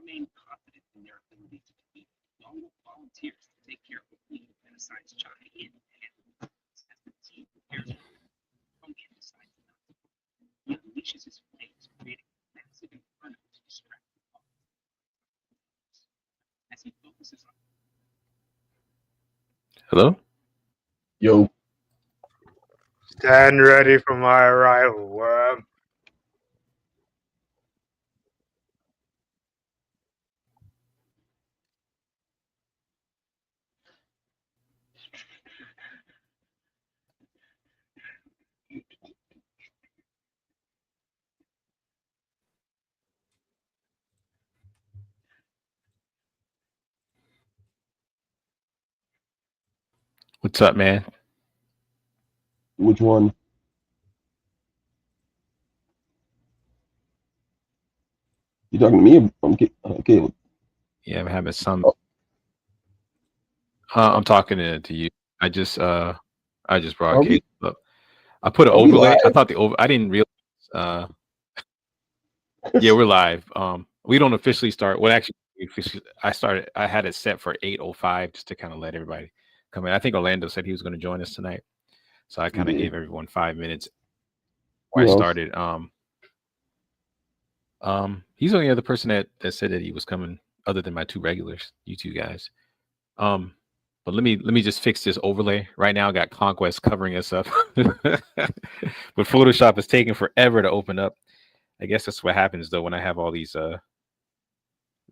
remain confident in their ability to defeat volunteers to take care of the fleet of genocides China in and as the team prepares from genocides he unleashes his flames, creating a massive inferno to distract the public as he focuses on. Hello? Yo. Stand ready for my arrival, worm. What's up, man? Which one? You talking to me? Okay. Yeah, I'm having some. Oh. I'm talking to you. I just brought Caleb up. I put an we overlay. live? I thought I didn't realize. Yeah, we're live. We don't officially start. Well, actually, I had it set for 8:05 just to kind of let everybody come in. I think Orlando said he was going to join us tonight, so I kind of gave everyone 5 minutes before I started. He's the only other person that said that he was coming, other than my two regulars, you two guys. But let me just fix this overlay right now. I got Conquest covering us up, but Photoshop is taking forever to open up. I guess that's what happens though when I have all these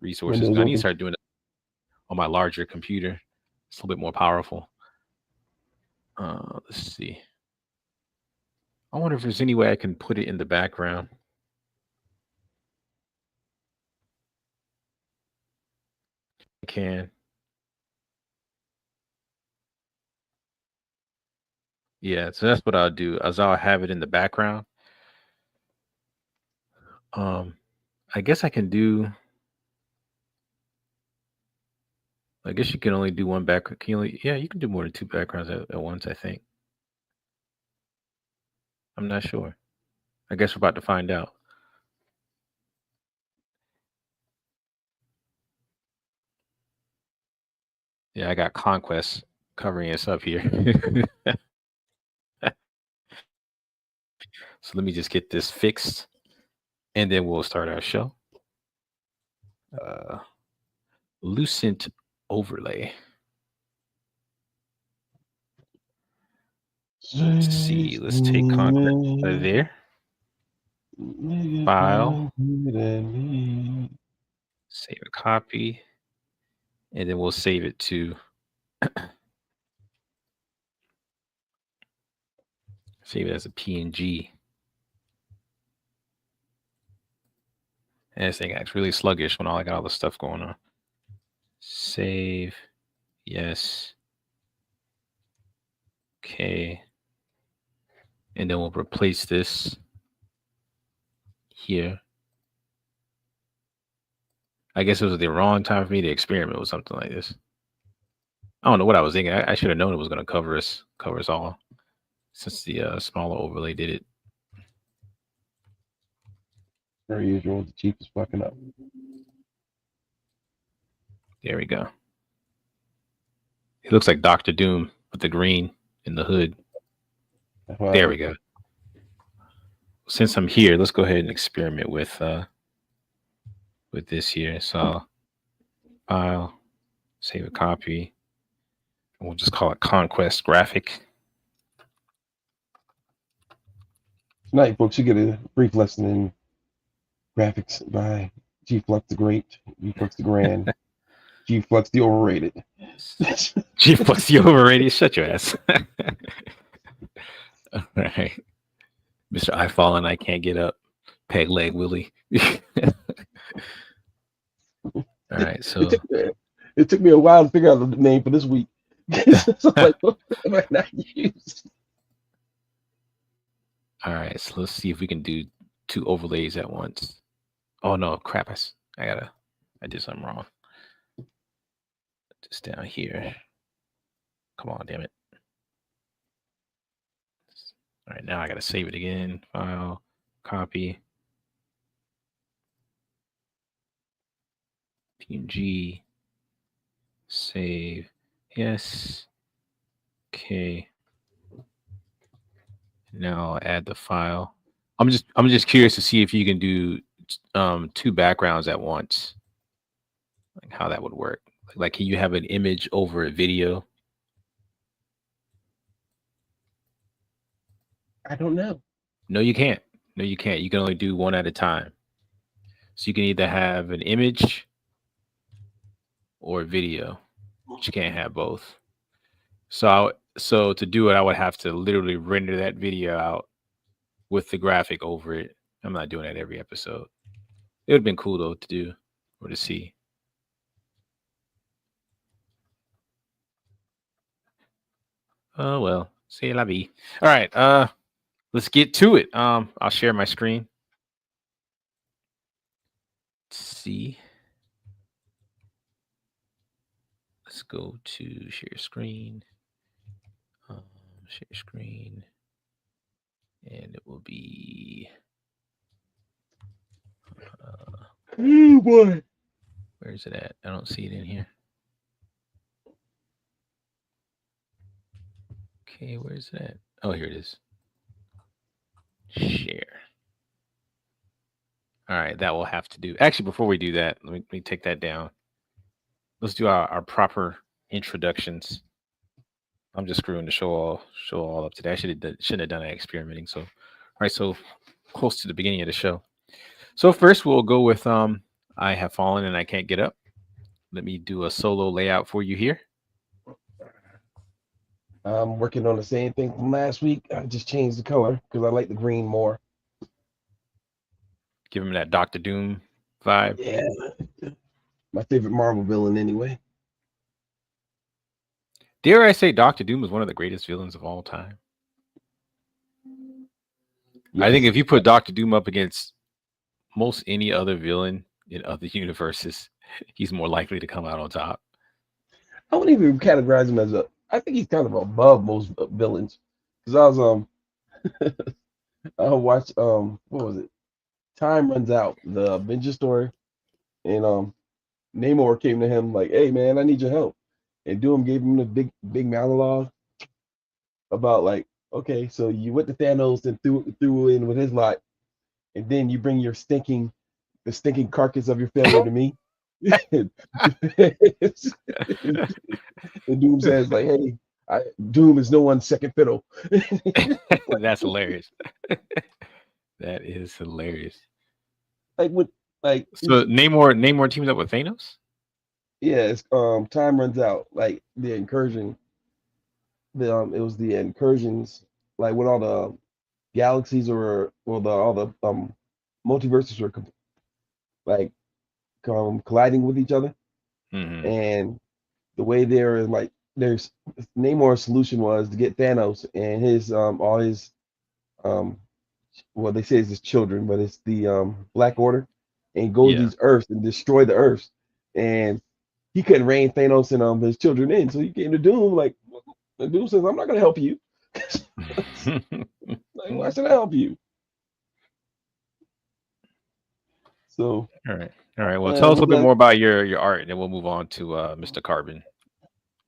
resources. I need to start doing it on my larger computer. It's a little bit more powerful. Let's see. I wonder if there's any way I can put it in the background. I can. Yeah, so that's what I'll do. I'll have it in the background. I guess I can do. I guess you can only do one background. Yeah, you can do more than two backgrounds at once, I think. I'm not sure. I guess we're about to find out. Yeah, I got Conquest covering us up here. So let me just get this fixed, and then we'll start our show. Lucent overlay. Let's see. Let's take Conquest out of there. File. Save a copy. And then we'll save it to save it as a PNG. And this thing acts really sluggish when I got all the stuff going on. Save. Yes. Okay. And then we'll replace this here. I guess it was the wrong time for me to experiment with something like this. I don't know what I was thinking. I should have known it was going to cover us all, since the smaller overlay did it. Per usual, the Chief is fucking up. There we go. It looks like Dr. Doom with the green in the hood. Wow. There we go. Since I'm here, let's go ahead and experiment with this here. So file, save a copy. We'll just call it Conquest Graphic. Tonight, folks, you get a brief lesson in graphics by G Flux the Great, G Flux the Grand, G Flux the Overrated. G Flux the Overrated? Shut your ass. All right. Mr. I Fallen, I Can't Get Up. Peg Leg Willie. All right, so it took me a while to figure out the name for this week. So like, what am I not used? All right, so let's see if we can do two overlays at once. Oh no, crap! I did something wrong. Just down here. Come on, damn it! All right, now I gotta save it again. File, copy. PNG. Save. Yes. Okay. Now I'll add the file. I'm just curious to see if you can do two backgrounds at once. Like how that would work. Like can you have an image over a video? I don't know. No, you can't. No, you can't. You can only do one at a time. So you can either have an image or a video, but you can't have both. So to do it, I would have to literally render that video out with the graphic over it. I'm not doing that every episode. It would have been cool though to do or to see. Oh well, c'est la vie. All right, let's get to it. I'll share my screen. Let's see. Let's go to share screen. Share screen. And it will be Oh boy. where is it at? I don't see it in here. Okay, where is it at? Oh, here it is. Share. All right, that will have to do. Actually, before we do that, let me take that down. Let's do our proper introductions. I'm just screwing the show all up today. I shouldn't have done that experimenting. So, all right, so close to the beginning of the show. So first we'll go with I have fallen and I can't get up. Let me do a solo layout for you here. I'm working on the same thing from last week. I just changed the color because I like the green more. Give him that Dr. Doom vibe. Yeah. My favorite Marvel villain anyway. Dare I say Dr. Doom is one of the greatest villains of all time? Yes. I think if you put Dr. Doom up against most any other villain in other universes, he's more likely to come out on top. I wouldn't even categorize him as I think he's kind of above most villains. Because I was I watched what was it? Time Runs Out, the Avengers story, and Namor came to him like, "Hey man, I need your help," and Doom gave him the big monologue about like, okay, so you went to Thanos and threw in with his lot, and then you bring the stinking carcass of your failure to me. And Doom says like, "Hey, Doom is no one's second fiddle." That's hilarious. That is hilarious. Like what? Like So Namor teams up with Thanos? yeah, it's Time Runs Out. Like the incursion. It was the incursions, like when all the galaxies were, well, all the multiverses were like colliding with each other, and the way they're like, there's Namor's solution was to get Thanos and his all his well, they say it's his children, but it's the Black Order, and go to these Earths and destroy the Earths, and he couldn't rein Thanos and his children in, so he came to Doom like. The dude says, "I'm not going to help you." Like, why should I help you? So, all right. Well, tell us a little bit more about your art, and then we'll move on to Mr. Carbon.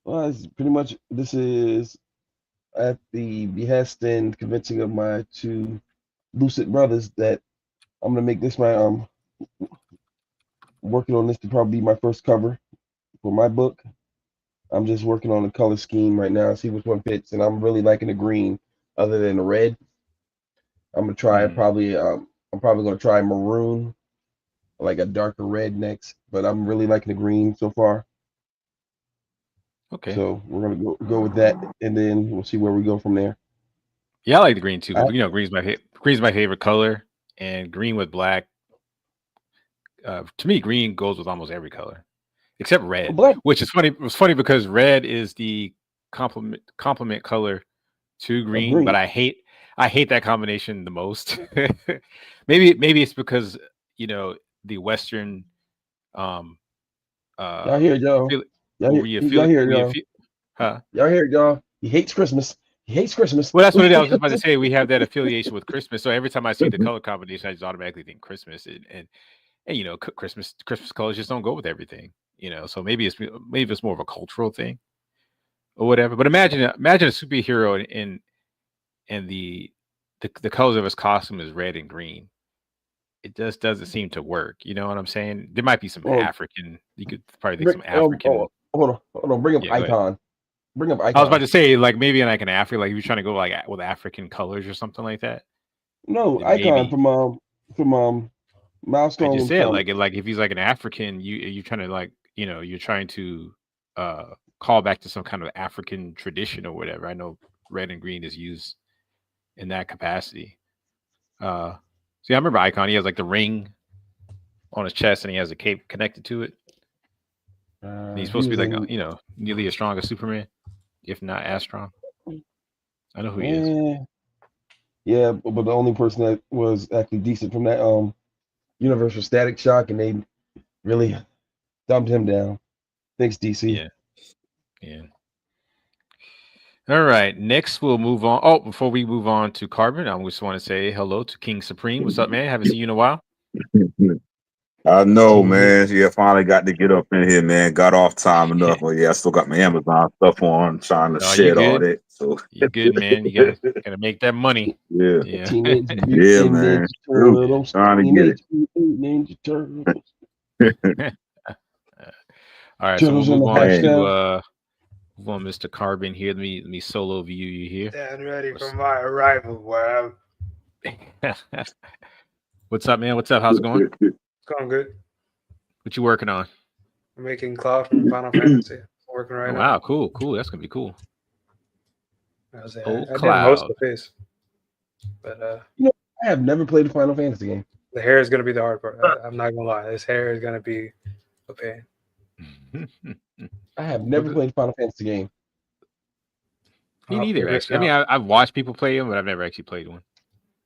Well, it's pretty much this is at the behest and convincing of my two Lucent brothers that I'm going to make this my working on this to probably be my first cover for my book. I'm just working on the color scheme right now, see which one fits, and I'm really liking the green other than the red. I'm gonna try I'm probably gonna try maroon, like a darker red next, but I'm really liking the green so far. Okay. So we're gonna go with that, and then we'll see where we go from there. Yeah, I like the green too. Green's my favorite color, and green with black. To me, green goes with almost every color. Except red, which is funny. It was funny because red is the complement color to green, but I hate that combination the most. maybe it's because the Western y'all hear y'all. Y'all hear y'all. Y'all hear y'all. He hates Christmas. He hates Christmas. Well, that's what I was just about to say. We have that affiliation with Christmas, so every time I see the color combination, I just automatically think Christmas, And Christmas colors just don't go with everything. So maybe it's more of a cultural thing or whatever. But imagine a superhero and the colors of his costume is red and green. It just doesn't seem to work. You know what I'm saying? There might be some African. You could probably think some African. Hold on. Bring up Yeah, Icon. Bring up Icon. I was about to say, like, maybe in like an Africa, like if you're trying to go like with African colors or something like that. No, then Icon maybe. from Milestone. I just and said from- like if he's like an African, you're trying to like you're trying to call back to some kind of African tradition or whatever. I know red and green is used in that capacity. See, I remember Icon. He has like the ring on his chest, and he has a cape connected to it. And he's supposed to be like nearly as strong as Superman, if not as strong. I know who he is. Yeah, but the only person that was actually decent from that universe was Static Shock, and they really dumped him down. Thanks, DC. Yeah. All right. Next, we'll move on. Oh, before we move on to Carbon, I just want to say hello to King Supreme. What's up, man? Haven't seen you in a while. I know, man. Yeah, finally got to get up in here, man. Got off time enough. Well, yeah, I still got my Amazon stuff on, trying to shed all that. So you good, man. You gotta make that money. Yeah. Teenage Yeah, man. Turtles. Trying to get it. Ninja Turtles. All right, so we'll move on to move on, Mr. Carbon here. Let me solo view you here. Stand ready for my arrival, Web. What's up, man? What's up? How's it going? It's going good. What you working on? I'm making Cloud from Final Fantasy. I'm working right now. Wow, cool. That's gonna be cool. I did most of the face. But I have never played a Final Fantasy game. The hair is gonna be the hard part. I'm not gonna lie. This hair is gonna be a pain. I have never played a Final Fantasy game. Me neither, actually. I mean, I've watched people play them, but I've never actually played one.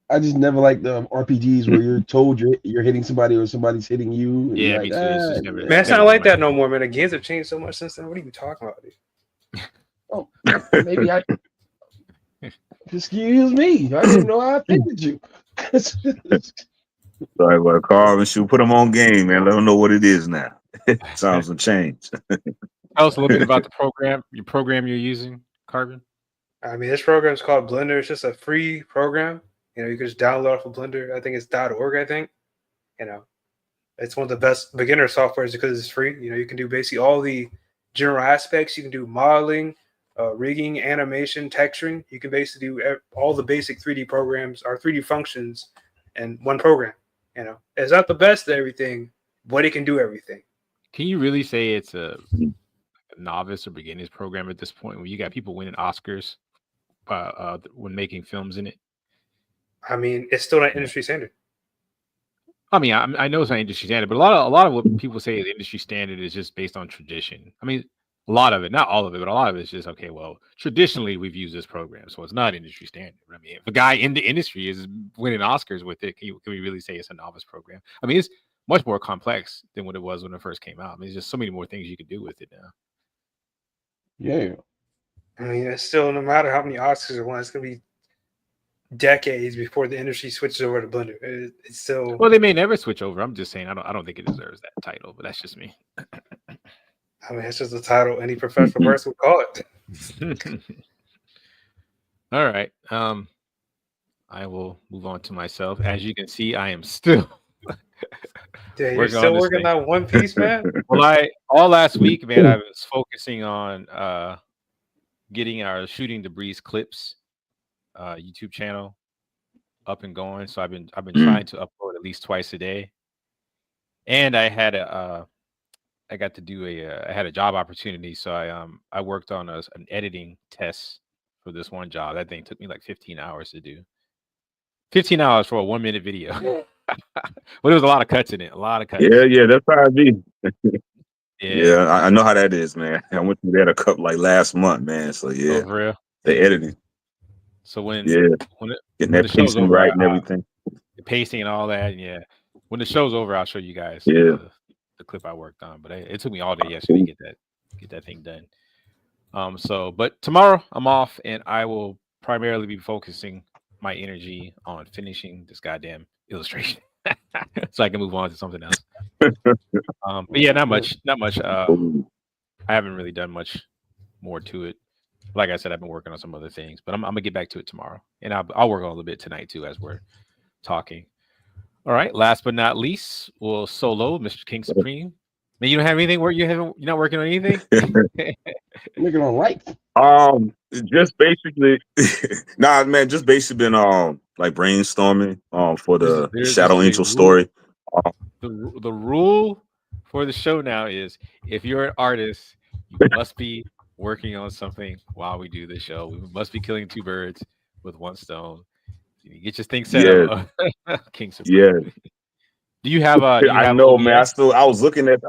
I just never liked the RPGs where you're told you're hitting somebody or somebody's hitting you. Yeah, like, me too. Man, it's not like that no more, man. The games have changed so much since then. What are you talking about, dude? Oh, maybe I. Excuse me. I didn't know I offended you. Sorry, but Carl and Shoe, put them on game, man. Let them know what it is now. Sounds some change. Tell us a little bit about your program you're using, Carbon. I mean, this program is called Blender. It's just a free program. You can just download off of Blender. I think it's .org, I think. It's one of the best beginner softwares because it's free. You can do basically all the general aspects. You can do modeling, rigging, animation, texturing. You can basically do all the basic 3D programs or 3D functions in one program. It's not the best at everything, but it can do everything. Can you really say it's a novice or beginner's program at this point when you got people winning Oscars when making films in it? I mean, it's still not industry standard. I mean, I know it's not industry standard, but a lot of what people say is industry standard is just based on tradition. I mean, a lot of it, not all of it, but a lot of it is just, okay, well, traditionally we've used this program, so it's not industry standard. I mean, if a guy in the industry is winning Oscars with it, can we really say it's a novice program? I mean, it's much more complex than what it was when it first came out. I mean, there's just so many more things you can do with it now. Yeah. I mean, it's still, no matter how many Oscars it won, it's going to be decades before the industry switches over to Blender. It's still... Well, they may never switch over. I'm just saying, I don't think it deserves that title, but that's just me. I mean, it's just a title any professional person would call it. All right. I will move on to myself. As you can see, I am still you're still working on One Piece, man? Well, all last week, man, I was focusing on getting our Shooting Debris clips YouTube channel up and going. So I've been trying to upload at least twice a day. And I had I had a job opportunity, so I worked on an editing test for this one job. That thing took me like 15 hours to do. 15 hours for a 1-minute video. But there was a lot of cuts in it. A lot of cuts. Yeah, that's how it be. Yeah, I know how that is, man. I went through that a couple last month, man. So yeah, for real. The editing. So when getting that pacing right and everything, the pacing and all that, yeah. When the show's over, I'll show you guys the clip I worked on. But it took me all day yesterday to get that thing done. But tomorrow I'm off, and I will primarily be focusing my energy on finishing this goddamn illustration, so I can move on to something else. But yeah, not much. Ooh. I haven't really done much more to it. Like I said, I've been working on some other things, but I'm gonna get back to it tomorrow, and I'll work on a little bit tonight too as we're talking. All right. Last but not least, we'll solo Mr. King Supreme. Man, you don't have anything where you're not working on anything. Looking on lights. Just basically, nah, man, just basically been like brainstorming for the This Shadow is a Angel rule. story. The rule for the show now is if you're an artist, you must be working on something while we do the show. We must be killing two birds with one stone. You get your thing set up, King Supreme. Yeah, Do you have I know, OBS? man. I was looking at.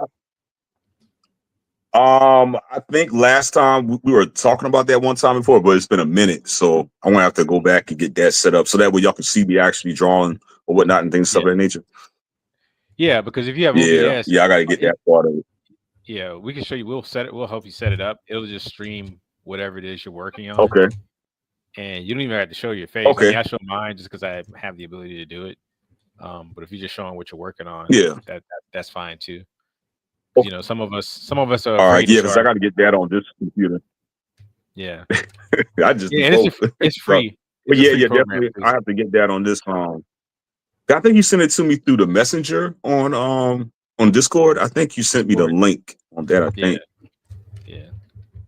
I think last time we were talking about that one time before, but it's been a minute, so I'm gonna have to go back and get that set up so that way y'all can see me actually drawing or whatnot and things stuff of that nature. Yeah, because if you have Yeah, OBS, I gotta get that part of it. Yeah, we can show you. We'll help you set it up. It'll just stream whatever it is you're working on. Okay. And you don't even have to show your face. Okay. I mean, I show mine just because I have the ability to do it. But if you're just showing what you're working on, that's fine too. You know, some of us are. All right, yeah, because I got to get that on this computer. Yeah. I just it's free. But definitely. I have to get that on this phone. I think you sent it to me through the messenger on Discord. I think you sent me the link on that. I think. Yeah.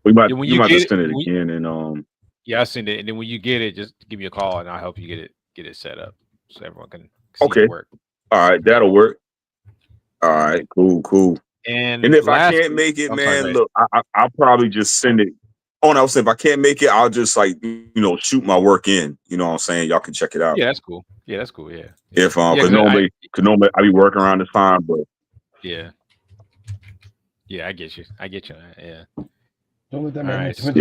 You might just send it again and Yeah, I send it, and then when you get it, just give me a call and I'll help you get it set up so everyone can see it work. All right, that'll work. All right, cool. And if I can't make it, man, look, I'll probably just send it. Oh, and I was saying if I can't make it, I'll just shoot my work in. You know what I'm saying? Y'all can check it out. Yeah, that's cool. Yeah. If because normally I be working around this time, but yeah, I get you. Yeah. Don't let that All man right. So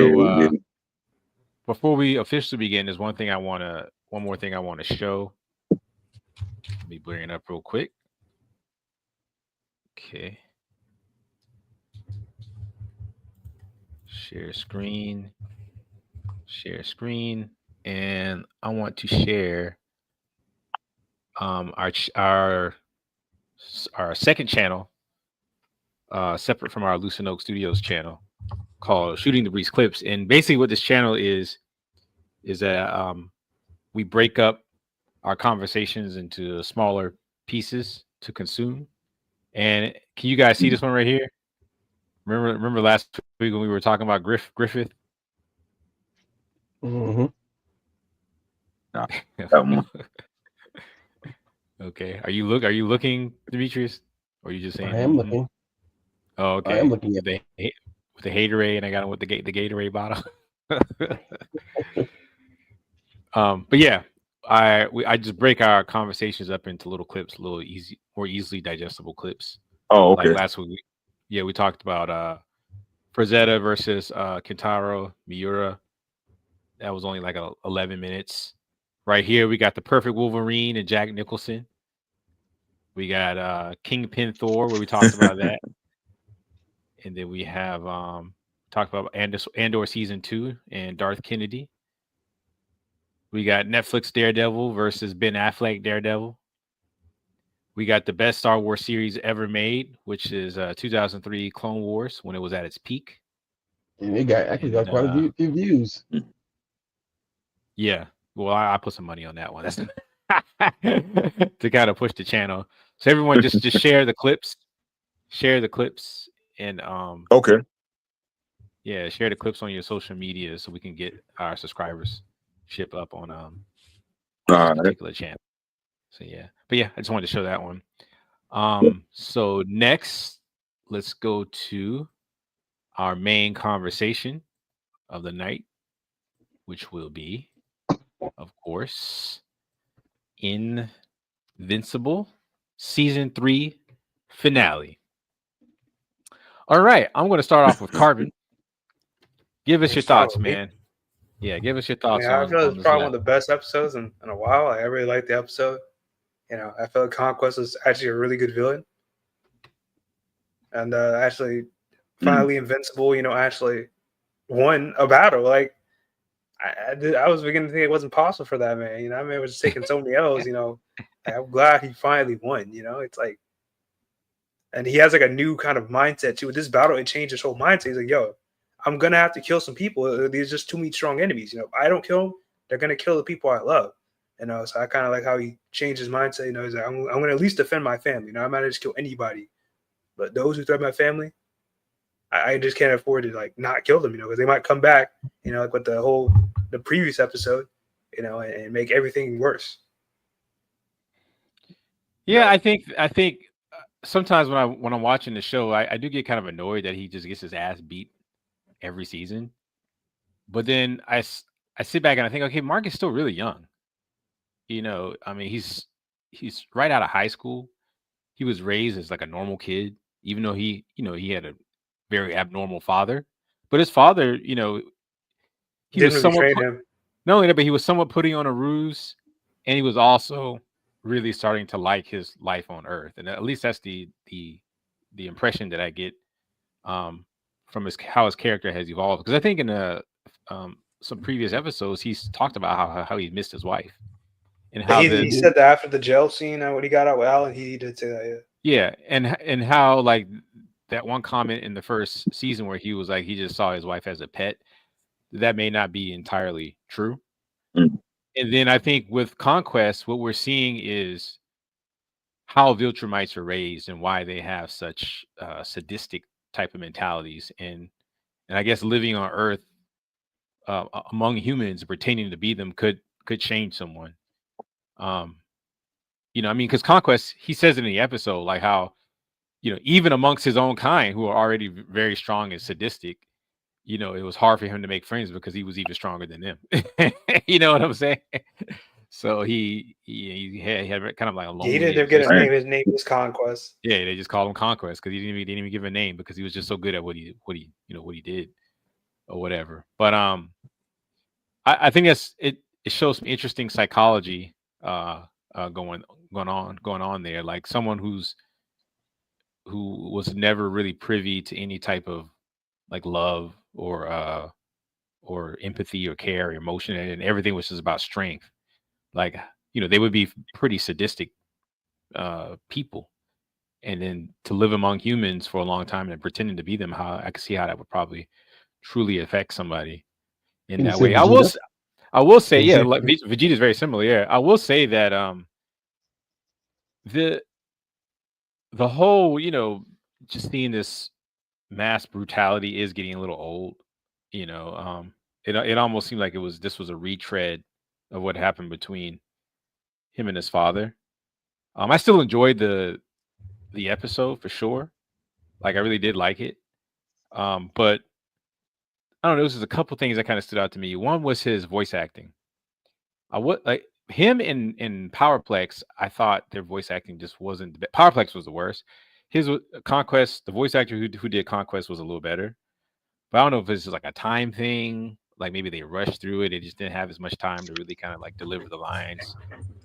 before we officially begin, there's one more thing I want to show. Let me bring it up real quick. Okay. Share screen, and I want to share our second channel, separate from our Lucent Oak Studios channel, called Shooting the Breeze Clips. And basically, what this channel is that we break up our conversations into smaller pieces to consume. And can you guys see this one right here? Remember last week when we were talking about Griffith? Mm-hmm. Okay. Are you looking, Demetrius? Or are you just saying? I am looking. Oh, okay. I am looking with the Haterade, and I got him with the Gatorade bottle. But yeah, I just break our conversations up into little clips, more easily digestible clips. Oh, okay. Like last week, we talked about Frazetta versus Kentaro Miura. That was only like 11 minutes. Right here, we got the Perfect Wolverine and Jack Nicholson. We got Kingpin Thor, where we talked about that. And then we have talked about Andor season 2 and Darth Kennedy. We got Netflix Daredevil versus Ben Affleck Daredevil. We got the best Star Wars series ever made, which is 2003 Clone Wars when it was at its peak. And it got quite a few views. Yeah. Well, I put some money on that one. That's to kind of push the channel. So everyone just share the clips. Share the clips and okay. Yeah, share the clips on your social media so we can get our subscribers ship up on this particular channel. So yeah. But yeah, I just wanted to show that one. So next, let's go to our main conversation of the night, which will be, of course, Invincible Season 3 finale. All right, I'm going to start off with Carbon. Give us your thoughts, man. Yeah, give us your thoughts. I feel it's probably one of the best episodes in a while. I really liked the episode. I felt Conquest was actually a really good villain. And actually, finally, Invincible, actually won a battle. Like, I was beginning to think it wasn't possible for that man. That man was just taking so many L's, I'm glad he finally won. It's like, And he has like a new kind of mindset too. With this battle, it changed his whole mindset. He's like, yo, I'm gonna have to kill some people. These just too many strong enemies. You know, if I don't kill them, they're gonna kill the people I love. You know, so I kind of like how he changed his mindset. You know, he's like, I'm gonna at least defend my family. You know, I'm not just kill anybody, but those who threaten my family, I just can't afford to like not kill them. You know, because they might come back. You know, like with the previous episode. You know, and make everything worse. Yeah, I think sometimes when I'm watching the show, I do get kind of annoyed that he just gets his ass beat every season. But then I sit back and I think, okay, Mark is still really young. You know, I mean, he's right out of high school. He was raised as like a normal kid, even though he had a very abnormal father. But his father, he Didn't was really somewhat train him. not only that, but he was somewhat putting on a ruse, and he was also really starting to like his life on Earth. And at least that's the impression that I get from how his character has evolved. Because I think in some previous episodes, he's talked about how he missed his wife and how He said that after the jail scene when he got out with Alan, he did say that. Yeah, and how like that one comment in the first season where he was like he just saw his wife as a pet, that may not be entirely true. Mm. And then I think with Conquest, what we're seeing is how Viltrumites are raised and why they have such sadistic type of mentalities, and I guess living on Earth among humans, pretending to be them could change someone. I mean, because Conquest, he says it in the episode, like how, even amongst his own kind who are already very strong and sadistic, it was hard for him to make friends because he was even stronger than them. You know what I'm saying? So he had kind of like a lonely. He didn't get a name. His name was Conquest. Yeah, they just called him Conquest because he didn't even give a name because he was just so good at what he did or whatever. But I think it shows some interesting psychology going on there. Like someone who was never really privy to any type of like love or empathy or care or emotion, and everything was just about strength. Like, they would be pretty sadistic people, and then to live among humans for a long time and pretending to be them, how I can see how that would probably truly affect somebody in that way. I will say, yeah, like Vegeta is very similar. Yeah, I will say that the whole, just seeing this mass brutality is getting a little old. It almost seemed like this was a retread of what happened between him and his father. I still enjoyed the episode for sure. Like I really did like it. But I don't know, there's just a couple things that kind of stood out to me. One was his voice acting. What like him in Powerplex, I thought their voice acting just wasn't the best. Powerplex was the worst. His Conquest, the voice actor who did Conquest was a little better. But I don't know if it's just like a time thing. Like maybe they rushed through it. They just didn't have as much time to really kind of like deliver the lines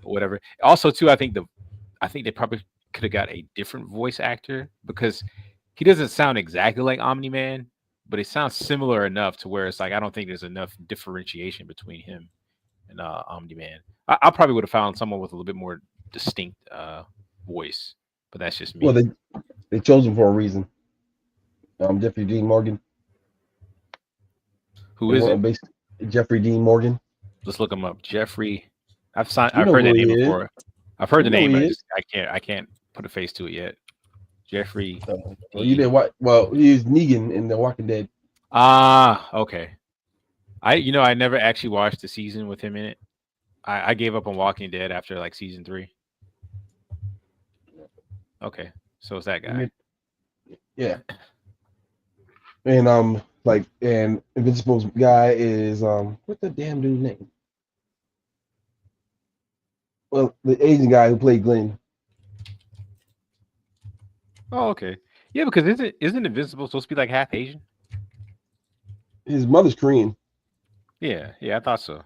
or whatever. Also, too, I think they probably could have got a different voice actor because he doesn't sound exactly like Omni-Man, but it sounds similar enough to where it's like I don't think there's enough differentiation between him and Omni-Man. I probably would have found someone with a little bit more distinct voice, but that's just me. Well, they chose him for a reason. Jeffrey Dean Morgan. Who is it? Jeffrey Dean Morgan. Let's look him up. Jeffrey. I've heard that name before. I've heard the name. I can't put a face to it yet. Jeffrey. You didn't watch. Well, he's Negan in The Walking Dead. Ah, okay. I never actually watched the season with him in it. I gave up on Walking Dead after like season 3. Okay, so it's that guy. Yeah. And and Invincible's guy is what's the damn dude's name? Well, the Asian guy who played Glenn. Oh, okay. Yeah, because isn't Invincible supposed to be like half Asian? His mother's Korean. Yeah, I thought so.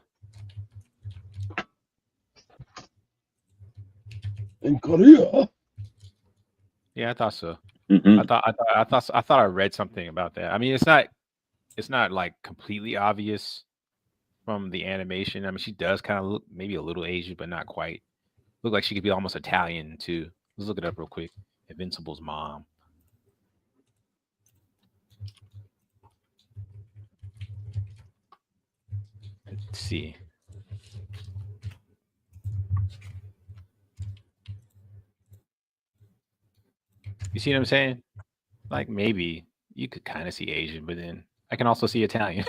In Korea. Yeah, I thought so. Mm-hmm. I thought I read something about that. I mean, it's not like completely obvious from the animation. I mean, she does kind of look maybe a little Asian, but not quite. Look like she could be almost Italian too. Let's look it up real quick. Invincible's mom. Let's see. You see what I'm saying? Like maybe you could kind of see Asian, but then I can also see Italian.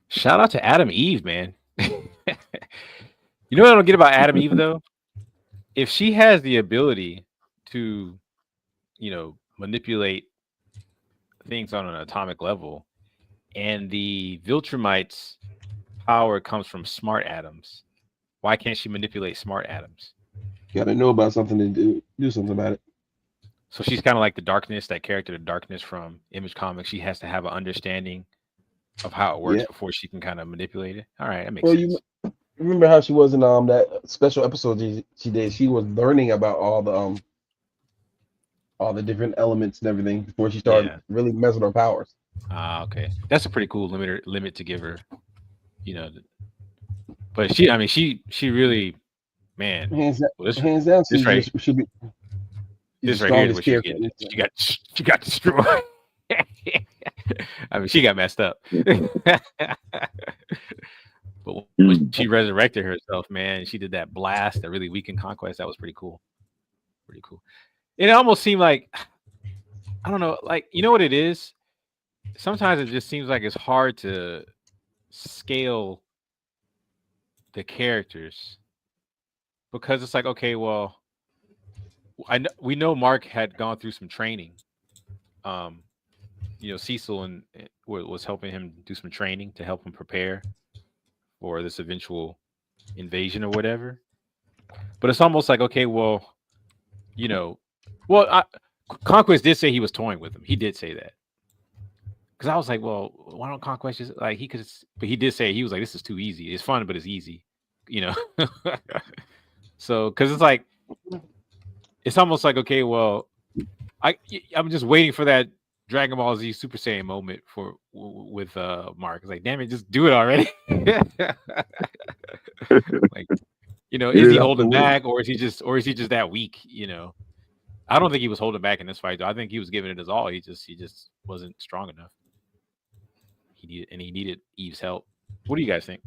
Shout out to Adam Eve, man. You know what I don't get about Adam Eve though? If she has the ability to, manipulate things on an atomic level, and the Viltrumites' power comes from smart atoms, why can't she manipulate smart atoms? You gotta know about something to do something about it. So she's kind of like the Darkness, that character, the Darkness from Image Comics. She has to have an understanding of how it works before she can kind of manipulate it. All right, that makes sense. You remember how she was in that special episode she did? She was learning about all the different elements and everything before she started really messing with her powers. Okay, that's a pretty cool limit to give her. But she really, man, hands down, this right, should be. This right here is what she got destroyed. I mean, she got messed up. But when she resurrected herself, man, she did that blast that really weakened Conquest. That was pretty cool. Pretty cool. It almost seemed like, I don't know, like, you know what it is? Sometimes it just seems like it's hard to scale the characters because it's like, okay, well, we know Mark had gone through some training. Cecil and was helping him do some training to help him prepare for this eventual invasion or whatever. But it's almost like, okay, well, Conquest did say he was toying with him. He did say that. Because I was like, well, why don't Conquest just but he did say, he was like, this is too easy. It's fun, but it's easy, So, because it's like, it's almost like, okay, well, I'm just waiting for that Dragon Ball Z Super Saiyan moment with Mark. It's like, damn it, just do it already. Like, is he holding back, or is he just that weak? I don't think he was holding back in this fight, though. I think he was giving it his all. He just wasn't strong enough. He needed Eve's help. What do you guys think?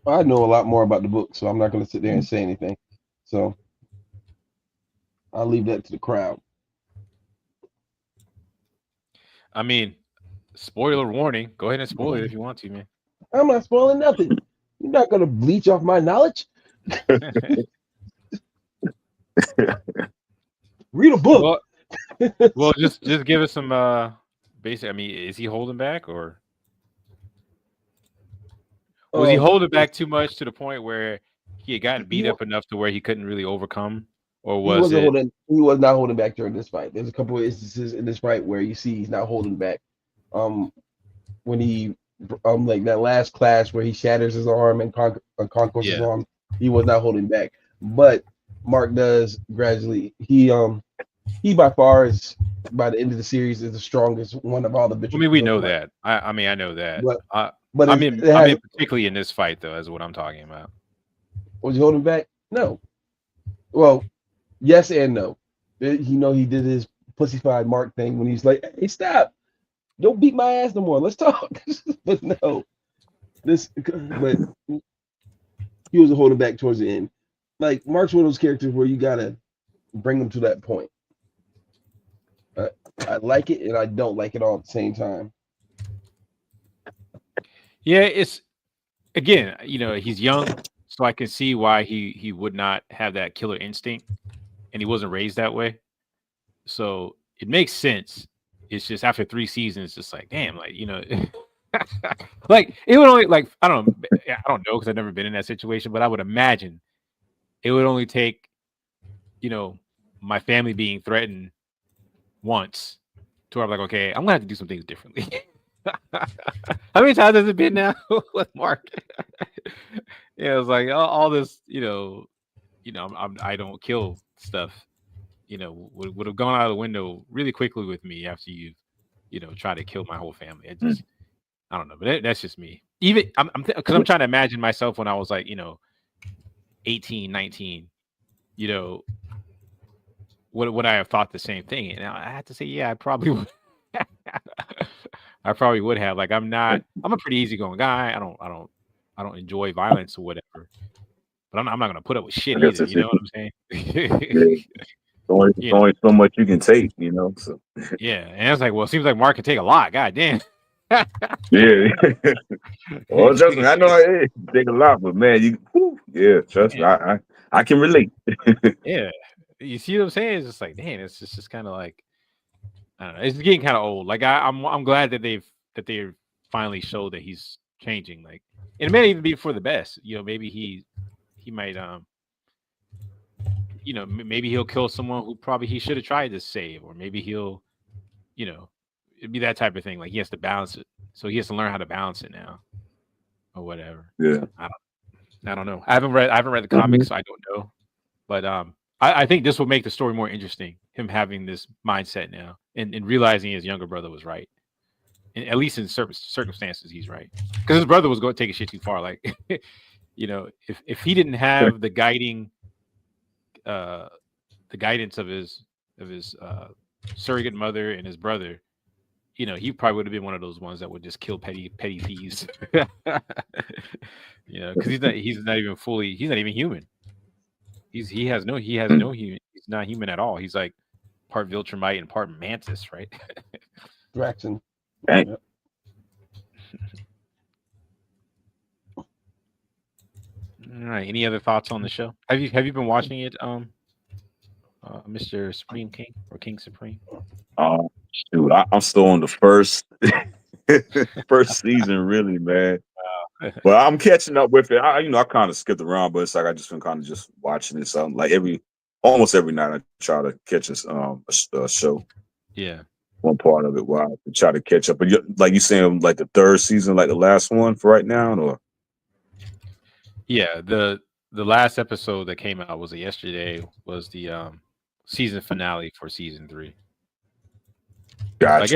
I know a lot more about the book, so I'm not going to sit there and say anything. So I'll leave that to the crowd. I mean, spoiler warning. Go ahead and spoil it if you want to, man. I'm not spoiling nothing. You're not going to bleach off my knowledge. Read a book. Well, just give us some basic. I mean, is he holding back, or was he holding back too much to the point where he had gotten beat up enough to where he couldn't really overcome, or was he was not holding back during this fight. There's a couple of instances in this fight where you see he's not holding back. When he like that last clash where he shatters his arm and Conquest's arm, he was not holding back. But Mark does gradually. He by far is, by the end of the series, is the strongest one of all the. I mean, we know that. I know that. But I mean, particularly in this fight, though, is what I'm talking about. Was he holding back? No. Well, yes and no. He did his pussified Mark thing when he's like, "Hey, stop! Don't beat my ass no more. Let's talk." But no, but he was holding back towards the end. Like, Mark's one of those characters where you gotta bring him to that point. I like it and I don't like it all at the same time. Yeah, it's, again, he's young, so I can see why he would not have that killer instinct, and he wasn't raised that way. So it makes sense. It's just after 3 seasons, just like, damn, like, like it would only, like, I don't know because I've never been in that situation, but I would imagine it would only take, my family being threatened once to where I'm like, okay, I'm gonna have to do some things differently. How many times has it been now with Mark? Yeah, it was like all this, I don't kill stuff, would have gone out of the window really quickly with me after you try to kill my whole family. It just, I don't know, but that's just me. Even because I'm trying to imagine myself when I was like, 18, 19, would I have thought the same thing? And I had to say, yeah, I probably would. I probably would have. Like, I'm a pretty easygoing guy. I don't enjoy violence or whatever. But I'm not gonna put up with shit I guess either. it's You know what I'm saying? yeah. Only, You know, only so much you can take, you know. So yeah. And it's like, well, it seems like Mark can take a lot. God damn. yeah. Well, trust me, I know it take a lot, but man, yeah, trust me, I can relate. Yeah. You see what I'm saying? It's just like, damn, it's just kind of like, I don't know. It's getting kind of old. Like, I'm glad that they've finally showed that he's changing. Like, and it may even be for the best. You know, maybe he might you know, maybe he'll kill someone who probably he should have tried to save, or maybe he'll, you know, it'd be that type of thing. Like, he has to balance it, so he has to learn how to balance it now, or whatever. Yeah. I don't know. I haven't read the comics, so I don't know. But I think this will make the story more interesting. Him having this mindset now, and realizing his younger brother was right, and at least in certain circumstances, he's right, because his brother was going to take a shit too far. Like, you know, if he didn't have the guidance of his surrogate mother and his brother, you know, he probably would have been one of those ones that would just kill petty thieves. You know, because he's not even human. He has no human. He's not human at all. He's like part Viltrumite and part mantis, right? Draxon. Dang. Yep. All right. Any other thoughts on the show? Have you been watching it, Mr. Supreme King or King Supreme? Shoot, I'm still on the first season, really, man. But I'm catching up with it. I kind of skipped around, but it's like I just been kind of just watching it. So like almost every night, I try to catch a show. Yeah. One part of it while I try to catch up. But like you saying, like the third season, like the last one for right now, or yeah, the last episode that came out was yesterday. Was the season finale for season 3. gotcha. I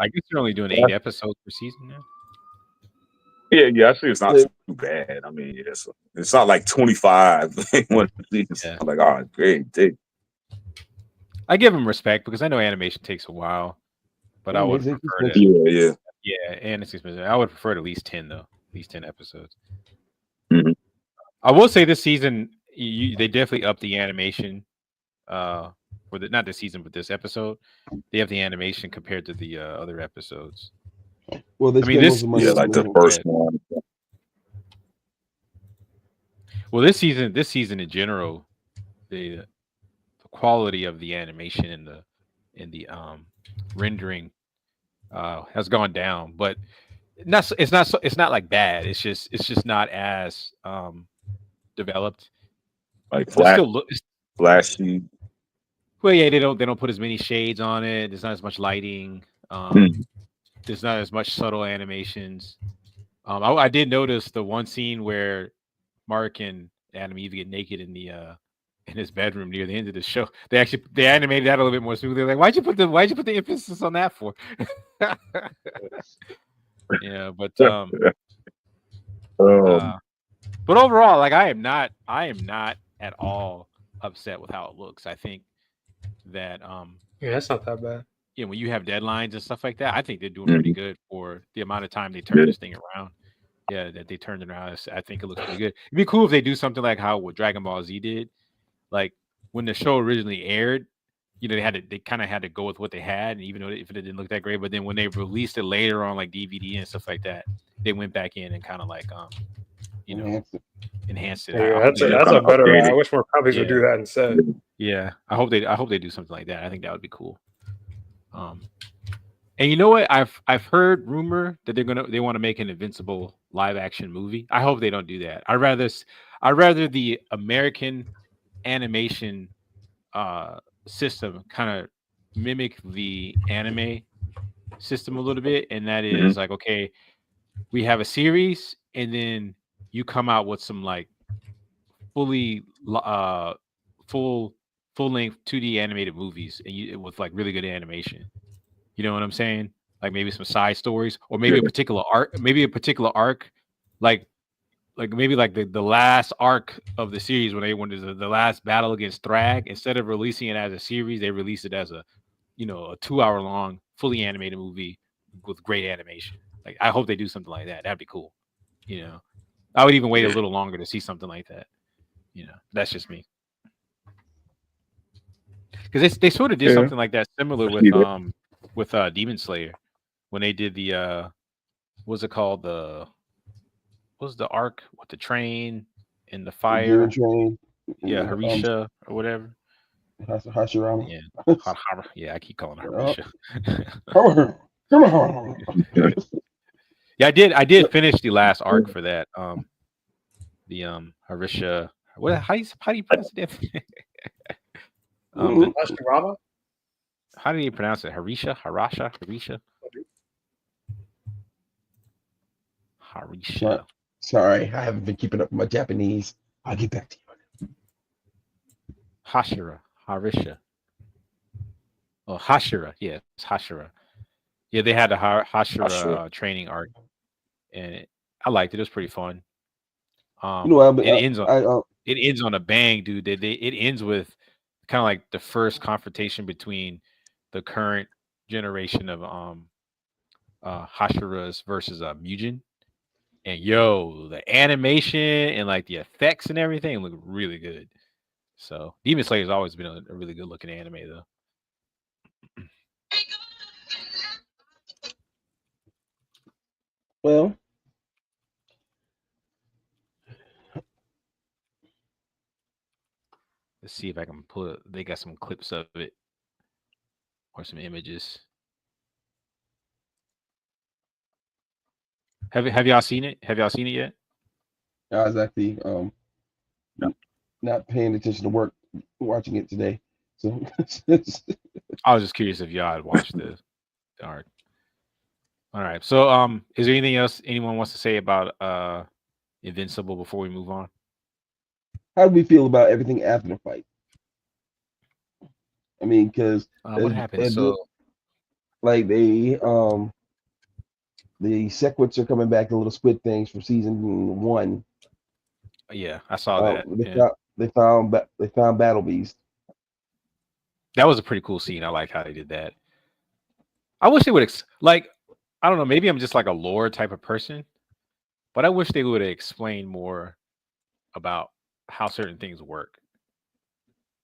guess they're only doing 8 episodes per season now. Yeah. I see it's not too bad. I mean, it's not like 25. Yeah. I'm like, oh, great, dig. I give them respect because I know animation takes a while, but I would prefer to. Yeah, and it's expensive. I would prefer at least 10 though, at least 10 episodes. Mm-hmm. I will say this season they definitely upped the animation. For not this season, but this episode, they have the animation compared to the other episodes. Well, like the first one. Well, this season in general, the quality of the animation and the rendering has gone down, but it's not like bad. It's just not as developed. Like flashy. Well, yeah, they don't put as many shades on it. There's not as much lighting. There's not as much subtle animations. I did notice the one scene where Mark and Adam Eve get naked in his bedroom near the end of the show. They animated that a little bit more smoothly. Like, why'd you put the emphasis on that for? Yeah, but but overall, like, I am not at all upset with how it looks. I think that yeah, that's not that bad. Yeah, when you have deadlines and stuff like that, I think they're doing pretty good for the amount of time they turn this thing around. Yeah, that they turned it around. I think it looks pretty good. It'd be cool if they do something like what Dragon Ball Z did. Like when the show originally aired, you know, they kind of had to go with what they had, and even though if it didn't look that great, but then when they released it later on, like DVD and stuff like that, they went back in and kind of like you know, enhanced it. Yeah, that's a better. I wish more companies would do that instead. Yeah, I hope they do something like that. I think that would be cool. And you know what? I've heard rumor that they want to make an Invincible live action movie. I hope they don't do that. I'd rather the American animation system kind of mimic the anime system a little bit, and that is like, okay, we have a series, and then you come out with some like fully full length 2D animated movies, and with like really good animation. You know what I'm saying? Like maybe some side stories, or maybe a particular arc, like maybe like the last arc of the series when the last battle against Thrag. Instead of releasing it as a series, they release it as a a 2-hour long, fully animated movie with great animation. Like, I hope they do something like that. That'd be cool. I would even wait a little longer to see something like that. That's just me. Because they sort of did something like that similar with Demon Slayer when they did the what's it called, what was the arc with the train and the fire? Demon Train. Harisha or whatever. Hashirama. Yeah, yeah, I keep calling her Harisha. Come on. Yeah, I did finish the last arc for that. The Harisha. How do you pronounce it? Hashirama? How do you pronounce it? Harisha? Harisha? Harisha. Sorry, I haven't been keeping up with my Japanese. I'll get back to you. Harisha. Oh, Hashira. Yeah, it's Hashira. Yeah, they had the Hashira training arc, and I liked it. It was pretty fun. It ends on a bang, dude. It ends with kind of like the first confrontation between the current generation of Hashiras versus Mugen. And the animation and like the effects and everything look really good. So Demon Slayer has always been a really good looking anime, though. Well, let's see if I can pull it. They got some clips of it or some images. Have y'all seen it? Have y'all seen it yet? I was actually not paying attention to work, watching it today. So I was just curious if y'all had watched the art. All right. So is there anything else anyone wants to say about Invincible before we move on? How do we feel about everything after the fight? I mean, because what happened? Like the Sequits are coming back, the little squid things from season 1. Yeah, I saw that. They found Battle Beast. That was a pretty cool scene. I like how they did that. I wish they would I don't know, maybe I'm just like a lore type of person, but I wish they would explain more about how certain things work.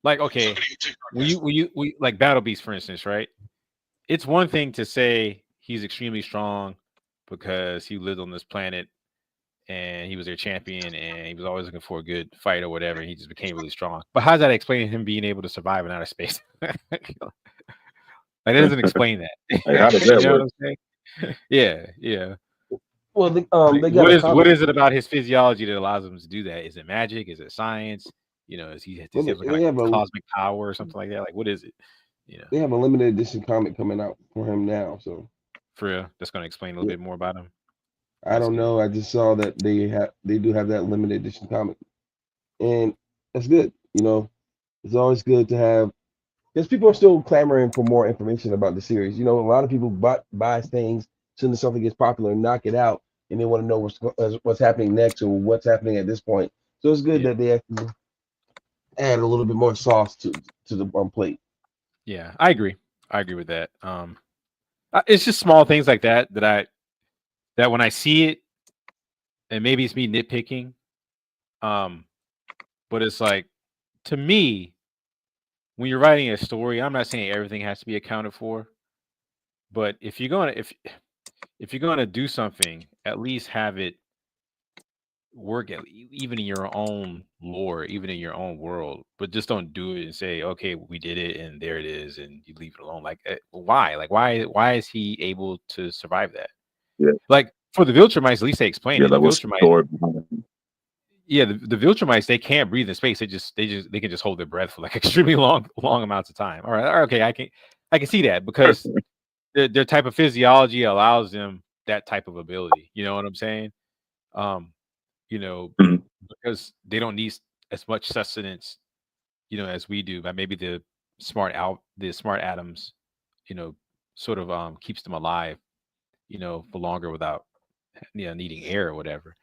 Like, okay, we like Battle Beast, for instance, right? It's one thing to say he's extremely strong because he lived on this planet and he was their champion and he was always looking for a good fight or whatever. And he just became really strong. But how's that explaining him being able to survive in outer space? Like, that doesn't explain that. Like, how does that work? What I'm saying? Yeah. Well, they got what is it about his physiology that allows him to do that? Is it magic? Is it science? Does he have some kind of cosmic power or something like that? Like, what is it? They have a limited edition comic coming out for him now, so for real, that's going to explain a little bit more about him. I don't know. I just saw that they do have that limited edition comic, and that's good. It's always good to have, because people are still clamoring for more information about the series. A lot of people buy things as soon as something gets popular, knock it out, and they want to know what's happening next or what's happening at this point. So it's good that they actually add a little bit more sauce to the plate. Yeah, I agree with that. It's just small things like that that when I see it, and maybe it's me nitpicking, but it's like, to me, when you're writing a story, I'm not saying everything has to be accounted for, but if you're gonna do something, at least have it work even in your own lore, even in your own world. But just don't do it and say, okay, we did it and there it is, and you leave it alone. Like, why? Like, why is he able to survive that? Yeah. Like, for the Viltrumites, at least they explain it. That was the Viltrumites, they can't breathe in space. They can just hold their breath for like extremely long amounts of time. All right, okay, I can see that, because their type of physiology allows them that type of ability. You know what I'm saying? Because they don't need as much sustenance, as we do. But maybe the smart atoms, sort of keeps them alive, for longer without needing air or whatever.